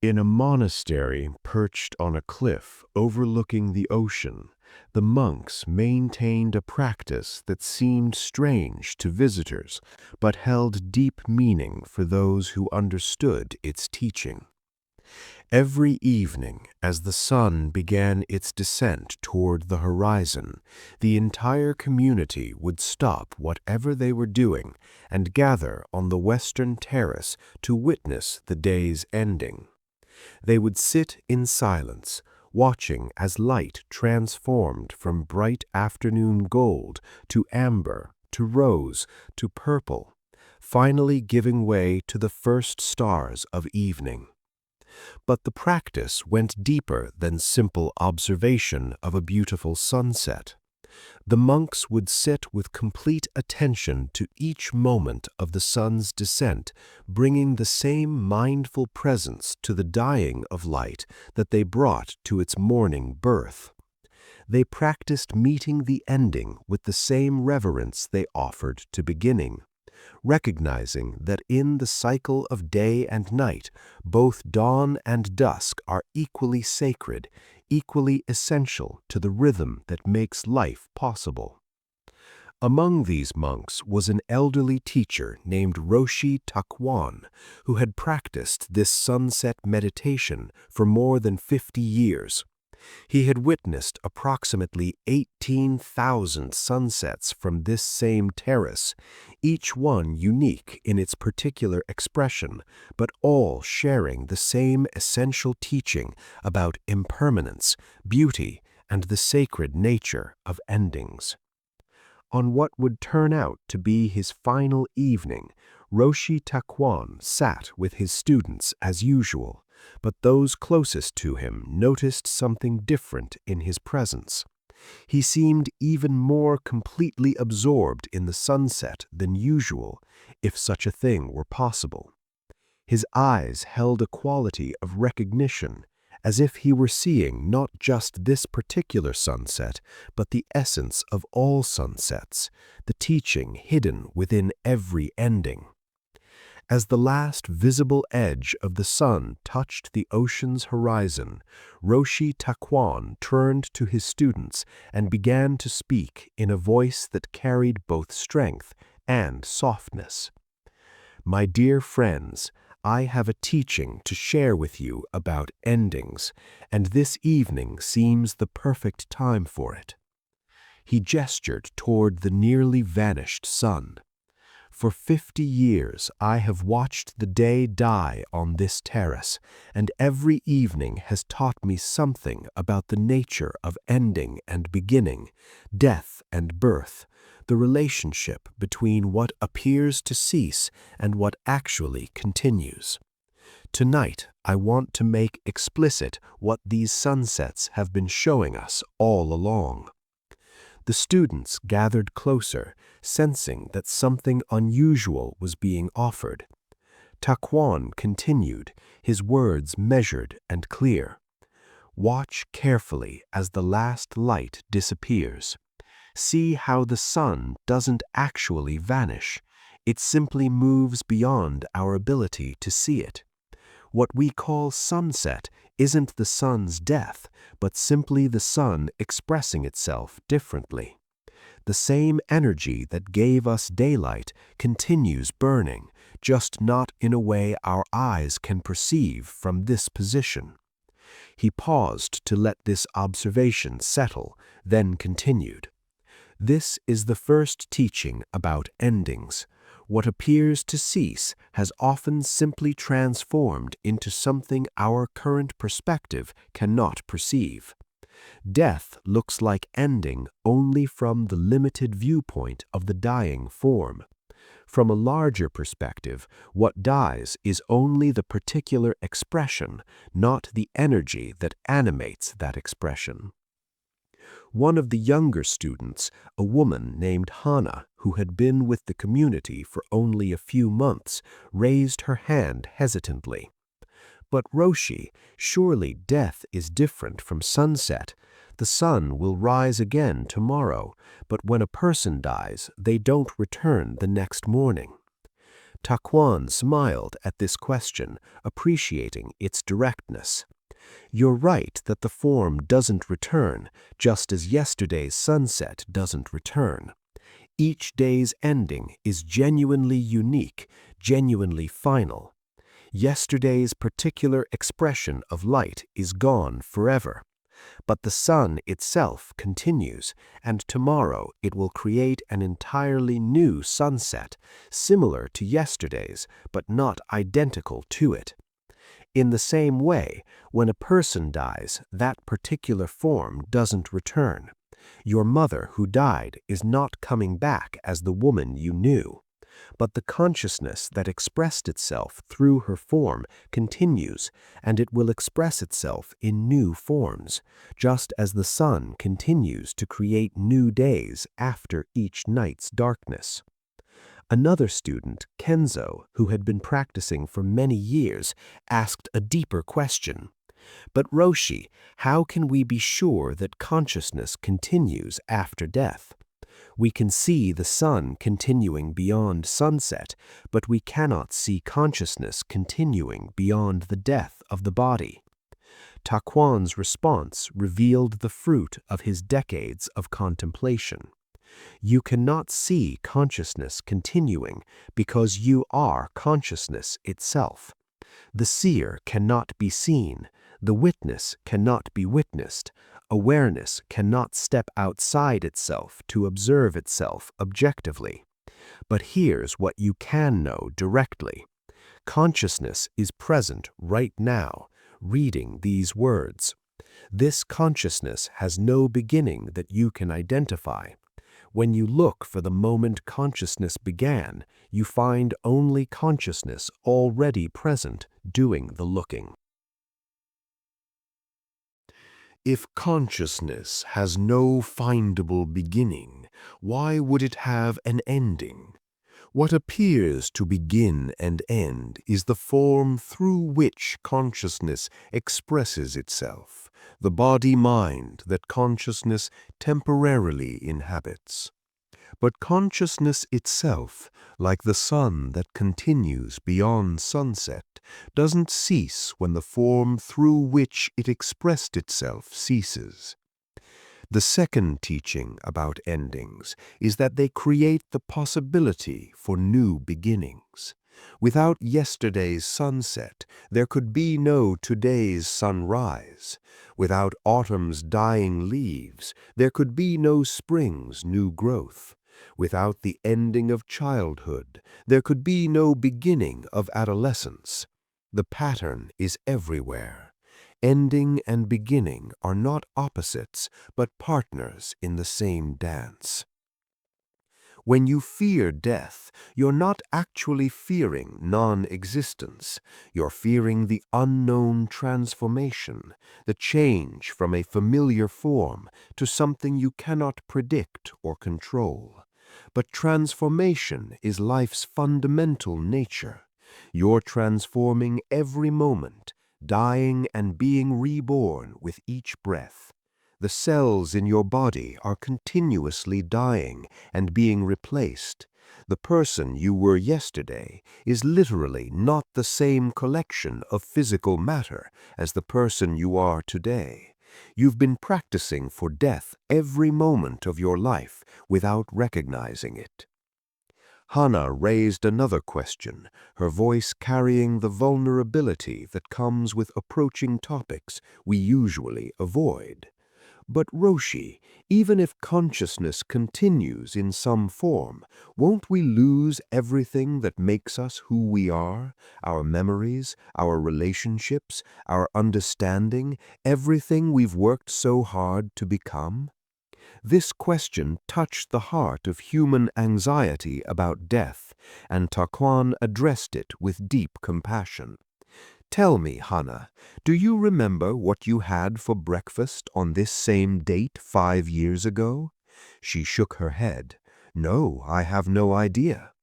In a monastery perched on a cliff overlooking the ocean, the monks maintained a practice that seemed strange to visitors, but held deep meaning for those who understood its teaching. Every evening, as the sun began its descent toward the horizon, the entire community would stop whatever they were doing and gather on the western terrace to witness the day's ending. They would sit in silence, watching as light transformed from bright afternoon gold to amber, to rose, to purple, finally giving way to the first stars of evening. But the practice went deeper than simple observation of a beautiful sunset. The monks would sit with complete attention to each moment of the sun's descent, bringing the same mindful presence to the dying of light that they brought to its morning birth. They practiced meeting the ending with the same reverence they offered to beginning, recognizing that in the cycle of day and night, both dawn and dusk are equally sacred, equally essential to the rhythm that makes life possible. Among these monks was an elderly teacher named Roshi Takuan, who had practiced this sunset meditation for more than 50 years. He had witnessed approximately 18,000 sunsets from this same terrace, each one unique in its particular expression, but all sharing the same essential teaching about impermanence, beauty, and the sacred nature of endings. On what would turn out to be his final evening, Roshi Takuan sat with his students as usual, but those closest to him noticed something different in his presence. He seemed even more completely absorbed in the sunset than usual, if such a thing were possible. His eyes held a quality of recognition, as if he were seeing not just this particular sunset, but the essence of all sunsets, the teaching hidden within every ending. As the last visible edge of the sun touched the ocean's horizon, Roshi Takuan turned to his students and began to speak in a voice that carried both strength and softness. My dear friends, I have a teaching to share with you about endings, and this evening seems the perfect time for it. He gestured toward the nearly vanished sun. For 50 years I have watched the day die on this terrace, and every evening has taught me something about the nature of ending and beginning, death and birth, the relationship between what appears to cease and what actually continues. Tonight, I want to make explicit what these sunsets have been showing us all along. The students gathered closer, sensing that something unusual was being offered. Takuan continued, his words measured and clear. Watch carefully as the last light disappears. See how the sun doesn't actually vanish. It simply moves beyond our ability to see it. What we call sunset isn't the sun's death, but simply the sun expressing itself differently. The same energy that gave us daylight continues burning, just not in a way our eyes can perceive from this position. He paused to let this observation settle, then continued. This is the first teaching about endings. What appears to cease has often simply transformed into something our current perspective cannot perceive. Death looks like ending only from the limited viewpoint of the dying form. From a larger perspective, what dies is only the particular expression, not the energy that animates that expression. One of the younger students, a woman named Hana, who had been with the community for only a few months, raised her hand hesitantly. But Roshi, surely death is different from sunset. The sun will rise again tomorrow, but when a person dies, they don't return the next morning. Taquan smiled at this question, appreciating its directness. You're right that the form doesn't return, just as yesterday's sunset doesn't return. Each day's ending is genuinely unique, genuinely final. Yesterday's particular expression of light is gone forever. But the sun itself continues, and tomorrow it will create an entirely new sunset, similar to yesterday's, but not identical to it. In the same way, when a person dies, that particular form doesn't return. Your mother who died is not coming back as the woman you knew. But the consciousness that expressed itself through her form continues, and it will express itself in new forms, just as the sun continues to create new days after each night's darkness. Another student, Kenzo, who had been practicing for many years, asked a deeper question. But Roshi, how can we be sure that consciousness continues after death? We can see the sun continuing beyond sunset, but we cannot see consciousness continuing beyond the death of the body. Taquan's response revealed the fruit of his decades of contemplation. You cannot see consciousness continuing because you are consciousness itself. The seer cannot be seen, the witness cannot be witnessed, awareness cannot step outside itself to observe itself objectively. But here's what you can know directly. Consciousness is present right now, reading these words. This consciousness has no beginning that you can identify. When you look for the moment consciousness began, you find only consciousness already present doing the looking. If consciousness has no findable beginning, why would it have an ending? What appears to begin and end is the form through which consciousness expresses itself, the body-mind that consciousness temporarily inhabits. But consciousness itself, like the sun that continues beyond sunset, doesn't cease when the form through which it expressed itself ceases. The second teaching about endings is that they create the possibility for new beginnings. Without yesterday's sunset, there could be no today's sunrise. Without autumn's dying leaves, there could be no spring's new growth. Without the ending of childhood, there could be no beginning of adolescence. The pattern is everywhere. Ending and beginning are not opposites, but partners in the same dance. When you fear death, you're not actually fearing non-existence. You're fearing the unknown transformation, the change from a familiar form to something you cannot predict or control. But transformation is life's fundamental nature. You're transforming every moment, dying and being reborn with each breath. The cells in your body are continuously dying and being replaced. The person you were yesterday is literally not the same collection of physical matter as the person you are today. You've been practicing for death every moment of your life without recognizing it. Hannah raised another question, her voice carrying the vulnerability that comes with approaching topics we usually avoid. But Roshi, even if consciousness continues in some form, won't we lose everything that makes us who we are? Our memories, our relationships, our understanding, everything we've worked so hard to become? This question touched the heart of human anxiety about death, and Taquan addressed it with deep compassion. Tell me, Hannah, do you remember what you had for breakfast on this same date 5 years ago? She shook her head. No, I have no idea.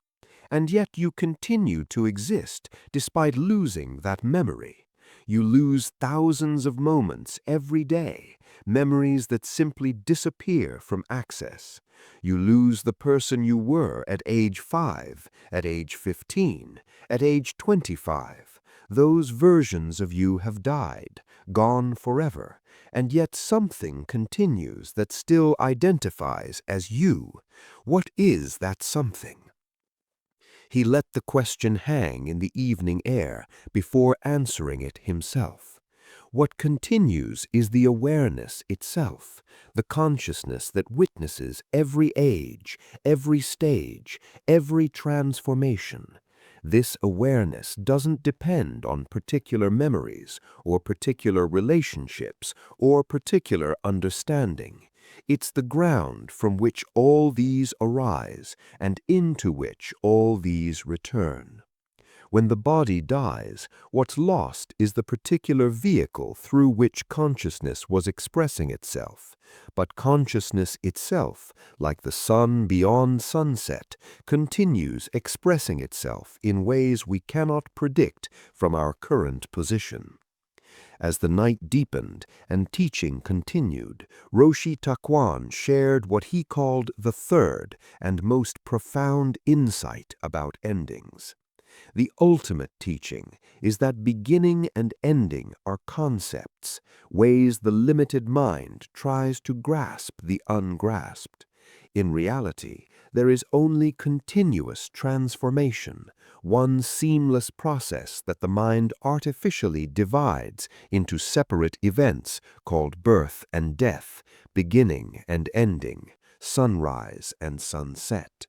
And yet you continue to exist despite losing that memory. You lose thousands of moments every day, memories that simply disappear from access. You lose the person you were at age 5, at age 15, at age 25. Those versions of you have died, gone forever, and yet something continues that still identifies as you. What is that something? He let the question hang in the evening air before answering it himself. What continues is the awareness itself, the consciousness that witnesses every age, every stage, every transformation. This awareness doesn't depend on particular memories or particular relationships or particular understanding. It's the ground from which all these arise and into which all these return. When the body dies, what's lost is the particular vehicle through which consciousness was expressing itself. But consciousness itself, like the sun beyond sunset, continues expressing itself in ways we cannot predict from our current position. As the night deepened and teaching continued, Roshi Takuan shared what he called the third and most profound insight about endings. The ultimate teaching is that beginning and ending are concepts, ways the limited mind tries to grasp the ungrasped. In reality, there is only continuous transformation, one seamless process that the mind artificially divides into separate events called birth and death, beginning and ending, sunrise and sunset.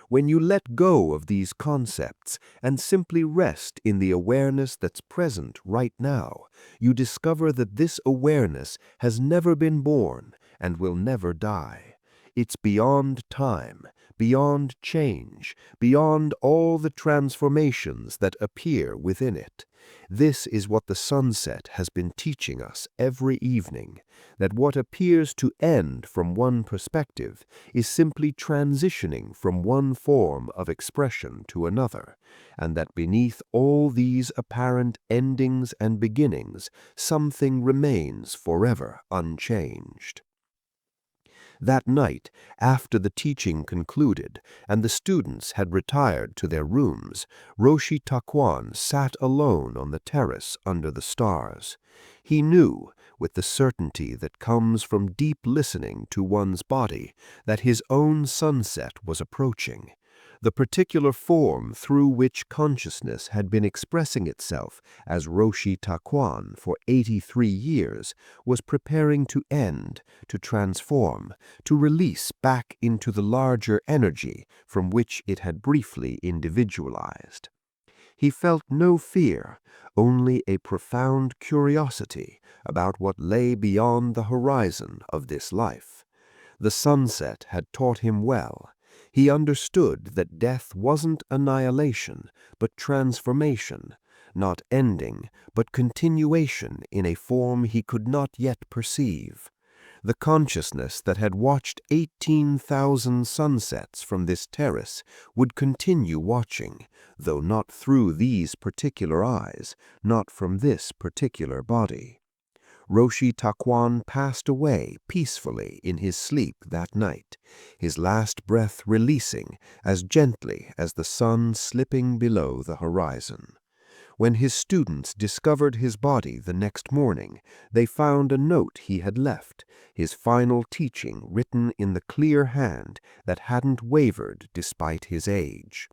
When you let go of these concepts and simply rest in the awareness that's present right now, you discover that this awareness has never been born and will never die. It's beyond time, beyond change, beyond all the transformations that appear within it. This is what the sunset has been teaching us every evening, that what appears to end from one perspective is simply transitioning from one form of expression to another, and that beneath all these apparent endings and beginnings, something remains forever unchanged. That night, after the teaching concluded and the students had retired to their rooms, Roshi Takuan sat alone on the terrace under the stars. He knew, with the certainty that comes from deep listening to one's body, that his own sunset was approaching. The particular form through which consciousness had been expressing itself as Roshi Takuan for 83 years was preparing to end, to transform, to release back into the larger energy from which it had briefly individualized. He felt no fear, only a profound curiosity about what lay beyond the horizon of this life. The sunset had taught him well. He understood that death wasn't annihilation, but transformation, not ending, but continuation in a form he could not yet perceive. The consciousness that had watched 18,000 sunsets from this terrace would continue watching, though not through these particular eyes, not from this particular body. Roshi Takuan passed away peacefully in his sleep that night, his last breath releasing as gently as the sun slipping below the horizon. When his students discovered his body the next morning, they found a note he had left, his final teaching written in the clear hand that hadn't wavered despite his age.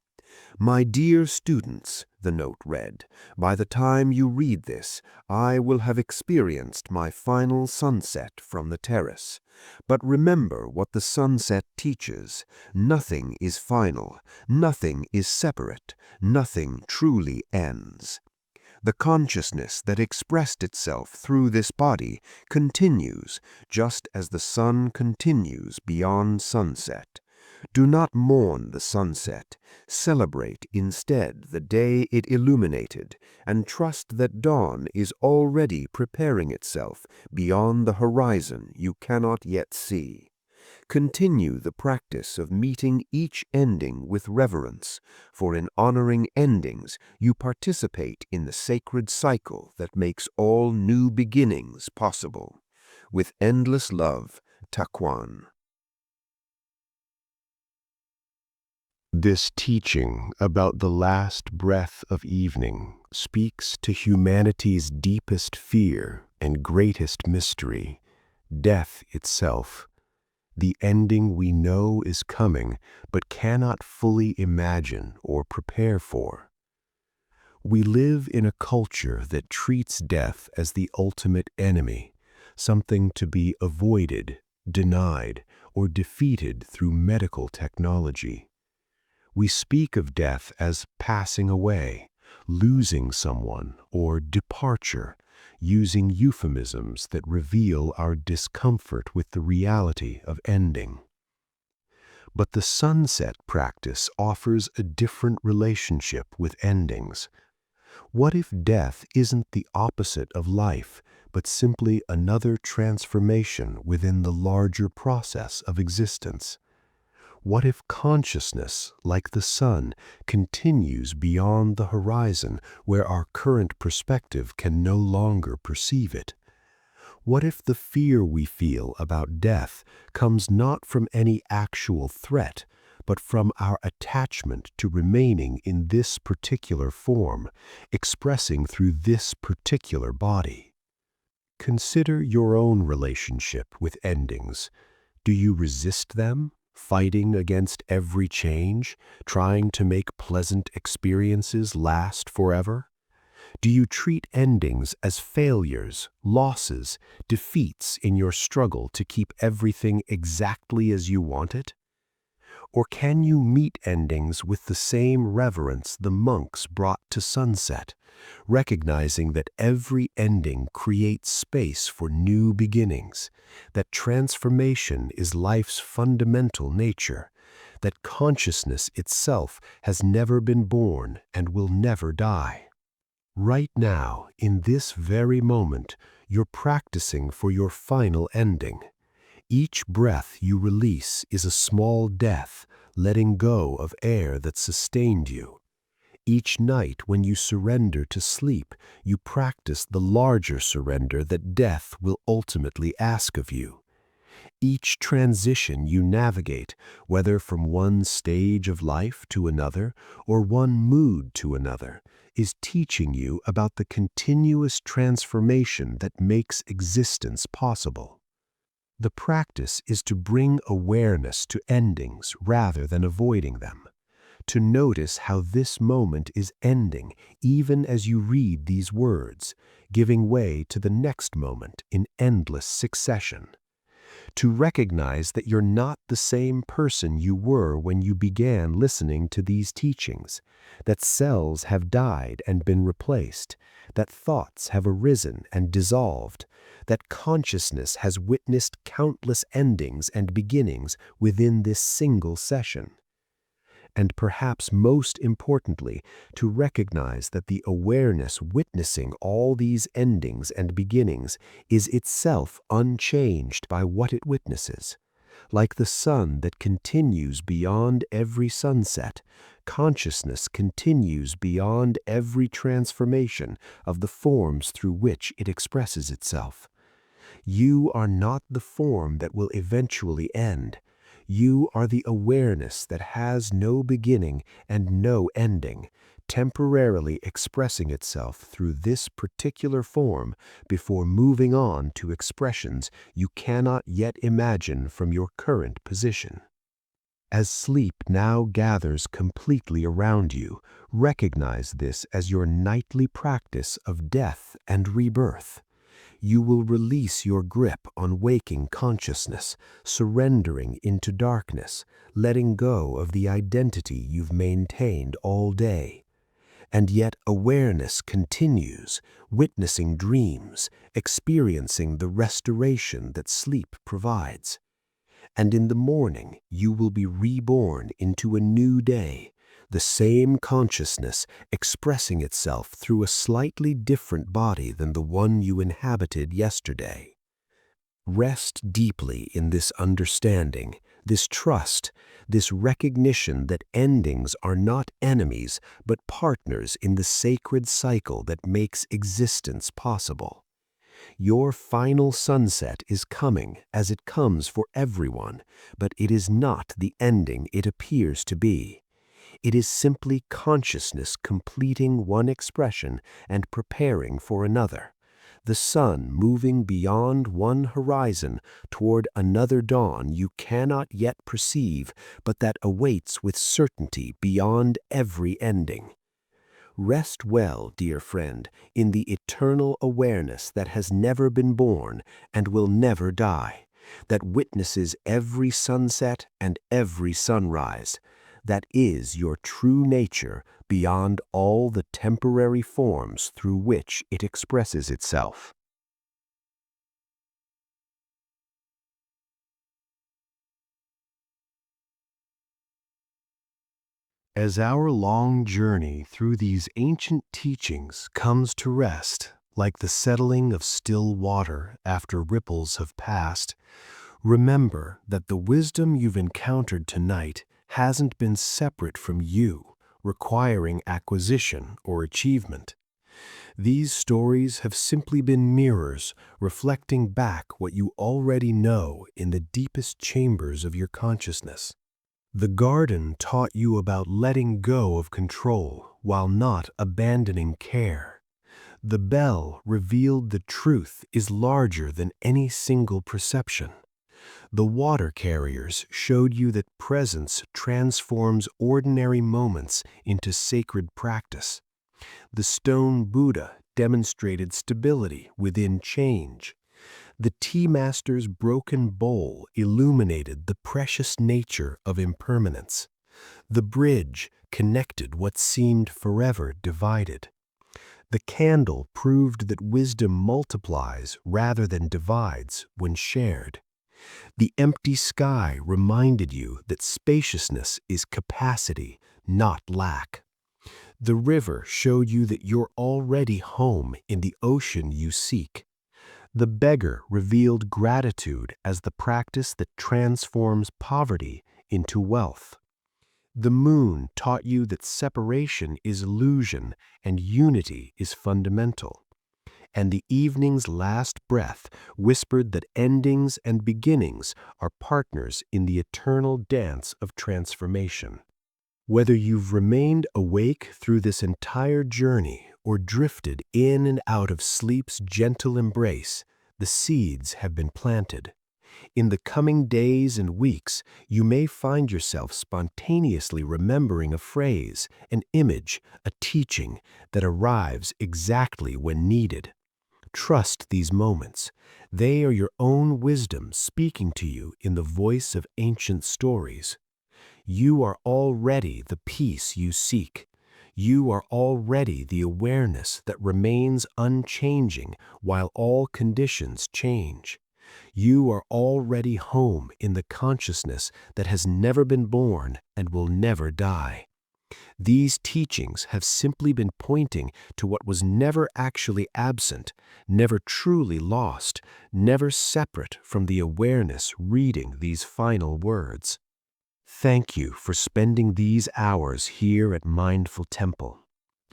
"My dear students," the note read, "by the time you read this, I will have experienced my final sunset from the terrace. But remember what the sunset teaches. Nothing is final, nothing is separate, nothing truly ends. The consciousness that expressed itself through this body continues, just as the sun continues beyond sunset. Do not mourn the sunset. Celebrate instead the day it illuminated, and trust that dawn is already preparing itself beyond the horizon you cannot yet see. Continue the practice of meeting each ending with reverence, for in honoring endings you participate in the sacred cycle that makes all new beginnings possible. With endless love, Takuan." This teaching about the last breath of evening speaks to humanity's deepest fear and greatest mystery, death itself. The ending we know is coming, but cannot fully imagine or prepare for. We live in a culture that treats death as the ultimate enemy, something to be avoided, denied, or defeated through medical technology. We speak of death as passing away, losing someone, or departure, using euphemisms that reveal our discomfort with the reality of ending. But the sunset practice offers a different relationship with endings. What if death isn't the opposite of life, but simply another transformation within the larger process of existence? What if consciousness, like the sun, continues beyond the horizon where our current perspective can no longer perceive it? What if the fear we feel about death comes not from any actual threat, but from our attachment to remaining in this particular form, expressing through this particular body? Consider your own relationship with endings. Do you resist them, fighting against every change, trying to make pleasant experiences last forever? Do you treat endings as failures, losses, defeats in your struggle to keep everything exactly as you want it? Or can you meet endings with the same reverence the monks brought to sunset, recognizing that every ending creates space for new beginnings, that transformation is life's fundamental nature, that consciousness itself has never been born and will never die? Right now, in this very moment, you're practicing for your final ending. Each breath you release is a small death, letting go of air that sustained you. Each night when you surrender to sleep, you practice the larger surrender that death will ultimately ask of you. Each transition you navigate, whether from one stage of life to another or one mood to another, is teaching you about the continuous transformation that makes existence possible. The practice is to bring awareness to endings rather than avoiding them, to notice how this moment is ending even as you read these words, giving way to the next moment in endless succession. To recognize that you're not the same person you were when you began listening to these teachings, that cells have died and been replaced, that thoughts have arisen and dissolved, that consciousness has witnessed countless endings and beginnings within this single session. And perhaps most importantly, to recognize that the awareness witnessing all these endings and beginnings is itself unchanged by what it witnesses. Like the sun that continues beyond every sunset, consciousness continues beyond every transformation of the forms through which it expresses itself. You are not the form that will eventually end. You are the awareness that has no beginning and no ending, temporarily expressing itself through this particular form before moving on to expressions you cannot yet imagine from your current position. As sleep now gathers completely around you, recognize this as your nightly practice of death and rebirth. You will release your grip on waking consciousness, surrendering into darkness, letting go of the identity you've maintained all day. And yet awareness continues, witnessing dreams, experiencing the restoration that sleep provides. And in the morning, you will be reborn into a new day, the same consciousness expressing itself through a slightly different body than the one you inhabited yesterday. Rest deeply in this understanding, this trust, this recognition that endings are not enemies but partners in the sacred cycle that makes existence possible. Your final sunset is coming as it comes for everyone, but it is not the ending it appears to be. It is simply consciousness completing one expression and preparing for another. The sun moving beyond one horizon toward another dawn you cannot yet perceive, but that awaits with certainty beyond every ending. Rest well, dear friend, in the eternal awareness that has never been born and will never die, that witnesses every sunset and every sunrise, that is your true nature beyond all the temporary forms through which it expresses itself. As our long journey through these ancient teachings comes to rest, like the settling of still water after ripples have passed, remember that the wisdom you've encountered tonight hasn't been separate from you, requiring acquisition or achievement. These stories have simply been mirrors reflecting back what you already know in the deepest chambers of your consciousness. The garden taught you about letting go of control while not abandoning care. The bell revealed the truth is larger than any single perception. The water carriers showed you that presence transforms ordinary moments into sacred practice. The stone Buddha demonstrated stability within change. The tea master's broken bowl illuminated the precious nature of impermanence. The bridge connected what seemed forever divided. The candle proved that wisdom multiplies rather than divides when shared. The empty sky reminded you that spaciousness is capacity, not lack. The river showed you that you're already home in the ocean you seek. The beggar revealed gratitude as the practice that transforms poverty into wealth. The moon taught you that separation is illusion and unity is fundamental. And the evening's last breath whispered that endings and beginnings are partners in the eternal dance of transformation. Whether you've remained awake through this entire journey or drifted in and out of sleep's gentle embrace, the seeds have been planted. In the coming days and weeks, you may find yourself spontaneously remembering a phrase, an image, a teaching that arrives exactly when needed. Trust these moments. They are your own wisdom speaking to you in the voice of ancient stories. You are already the peace you seek. You are already the awareness that remains unchanging while all conditions change. You are already home in the consciousness that has never been born and will never die. These teachings have simply been pointing to what was never actually absent, never truly lost, never separate from the awareness reading these final words. Thank you for spending these hours here at Mindful Temple.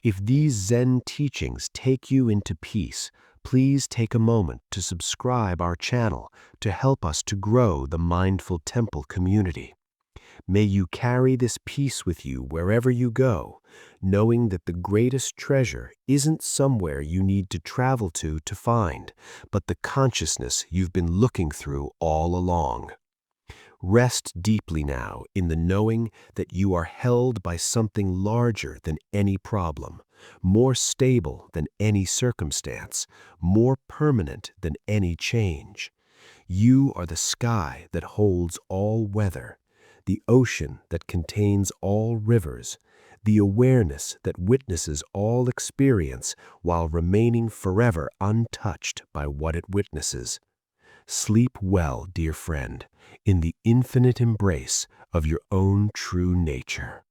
If these Zen teachings take you into peace, please take a moment to subscribe our channel to help us to grow the Mindful Temple community. May you carry this peace with you wherever you go, knowing that the greatest treasure isn't somewhere you need to travel to find, but the consciousness you've been looking through all along. Rest deeply now in the knowing that you are held by something larger than any problem, more stable than any circumstance, more permanent than any change. You are the sky that holds all weather, the ocean that contains all rivers, the awareness that witnesses all experience while remaining forever untouched by what it witnesses. Sleep well, dear friend, in the infinite embrace of your own true nature.